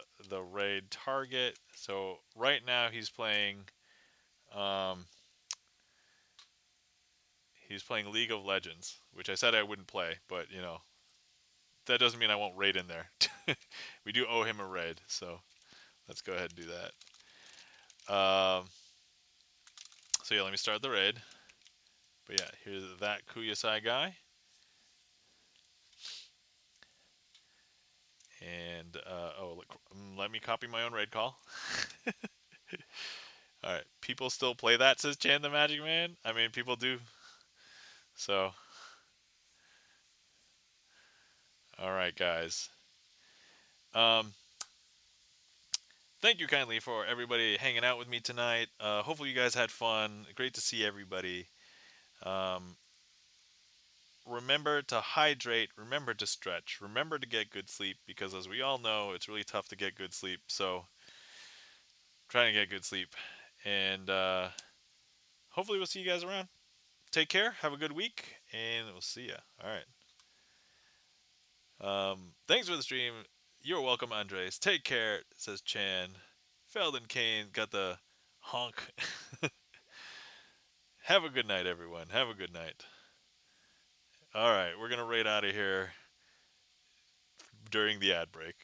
raid target. So right now he's playing League of Legends, which I said I wouldn't play, but that doesn't mean I won't raid in there. We do owe him a raid, so let's go ahead and do that. So yeah, let me start the raid. But yeah, here's that Kuyasai guy. And oh, look, let me copy my own raid call. All right, people still play that, says Chan the Magic Man. I mean, people do. So, all right, guys. Um, Thank you kindly for everybody hanging out with me tonight. Hopefully you guys had fun. Great to see everybody. Um, remember to hydrate. Remember to stretch. Remember to get good sleep because, as we all know, it's really tough to get good sleep. So, trying to get good sleep. And hopefully we'll see you guys around. Take care. Have a good week. And we'll see ya. All right. Thanks for the stream. You're welcome, Andres. Take care, says Chan. Feldon Kane got the honk. Have a good night, everyone. Have a good night. All right, we're going to raid out of here during the ad break.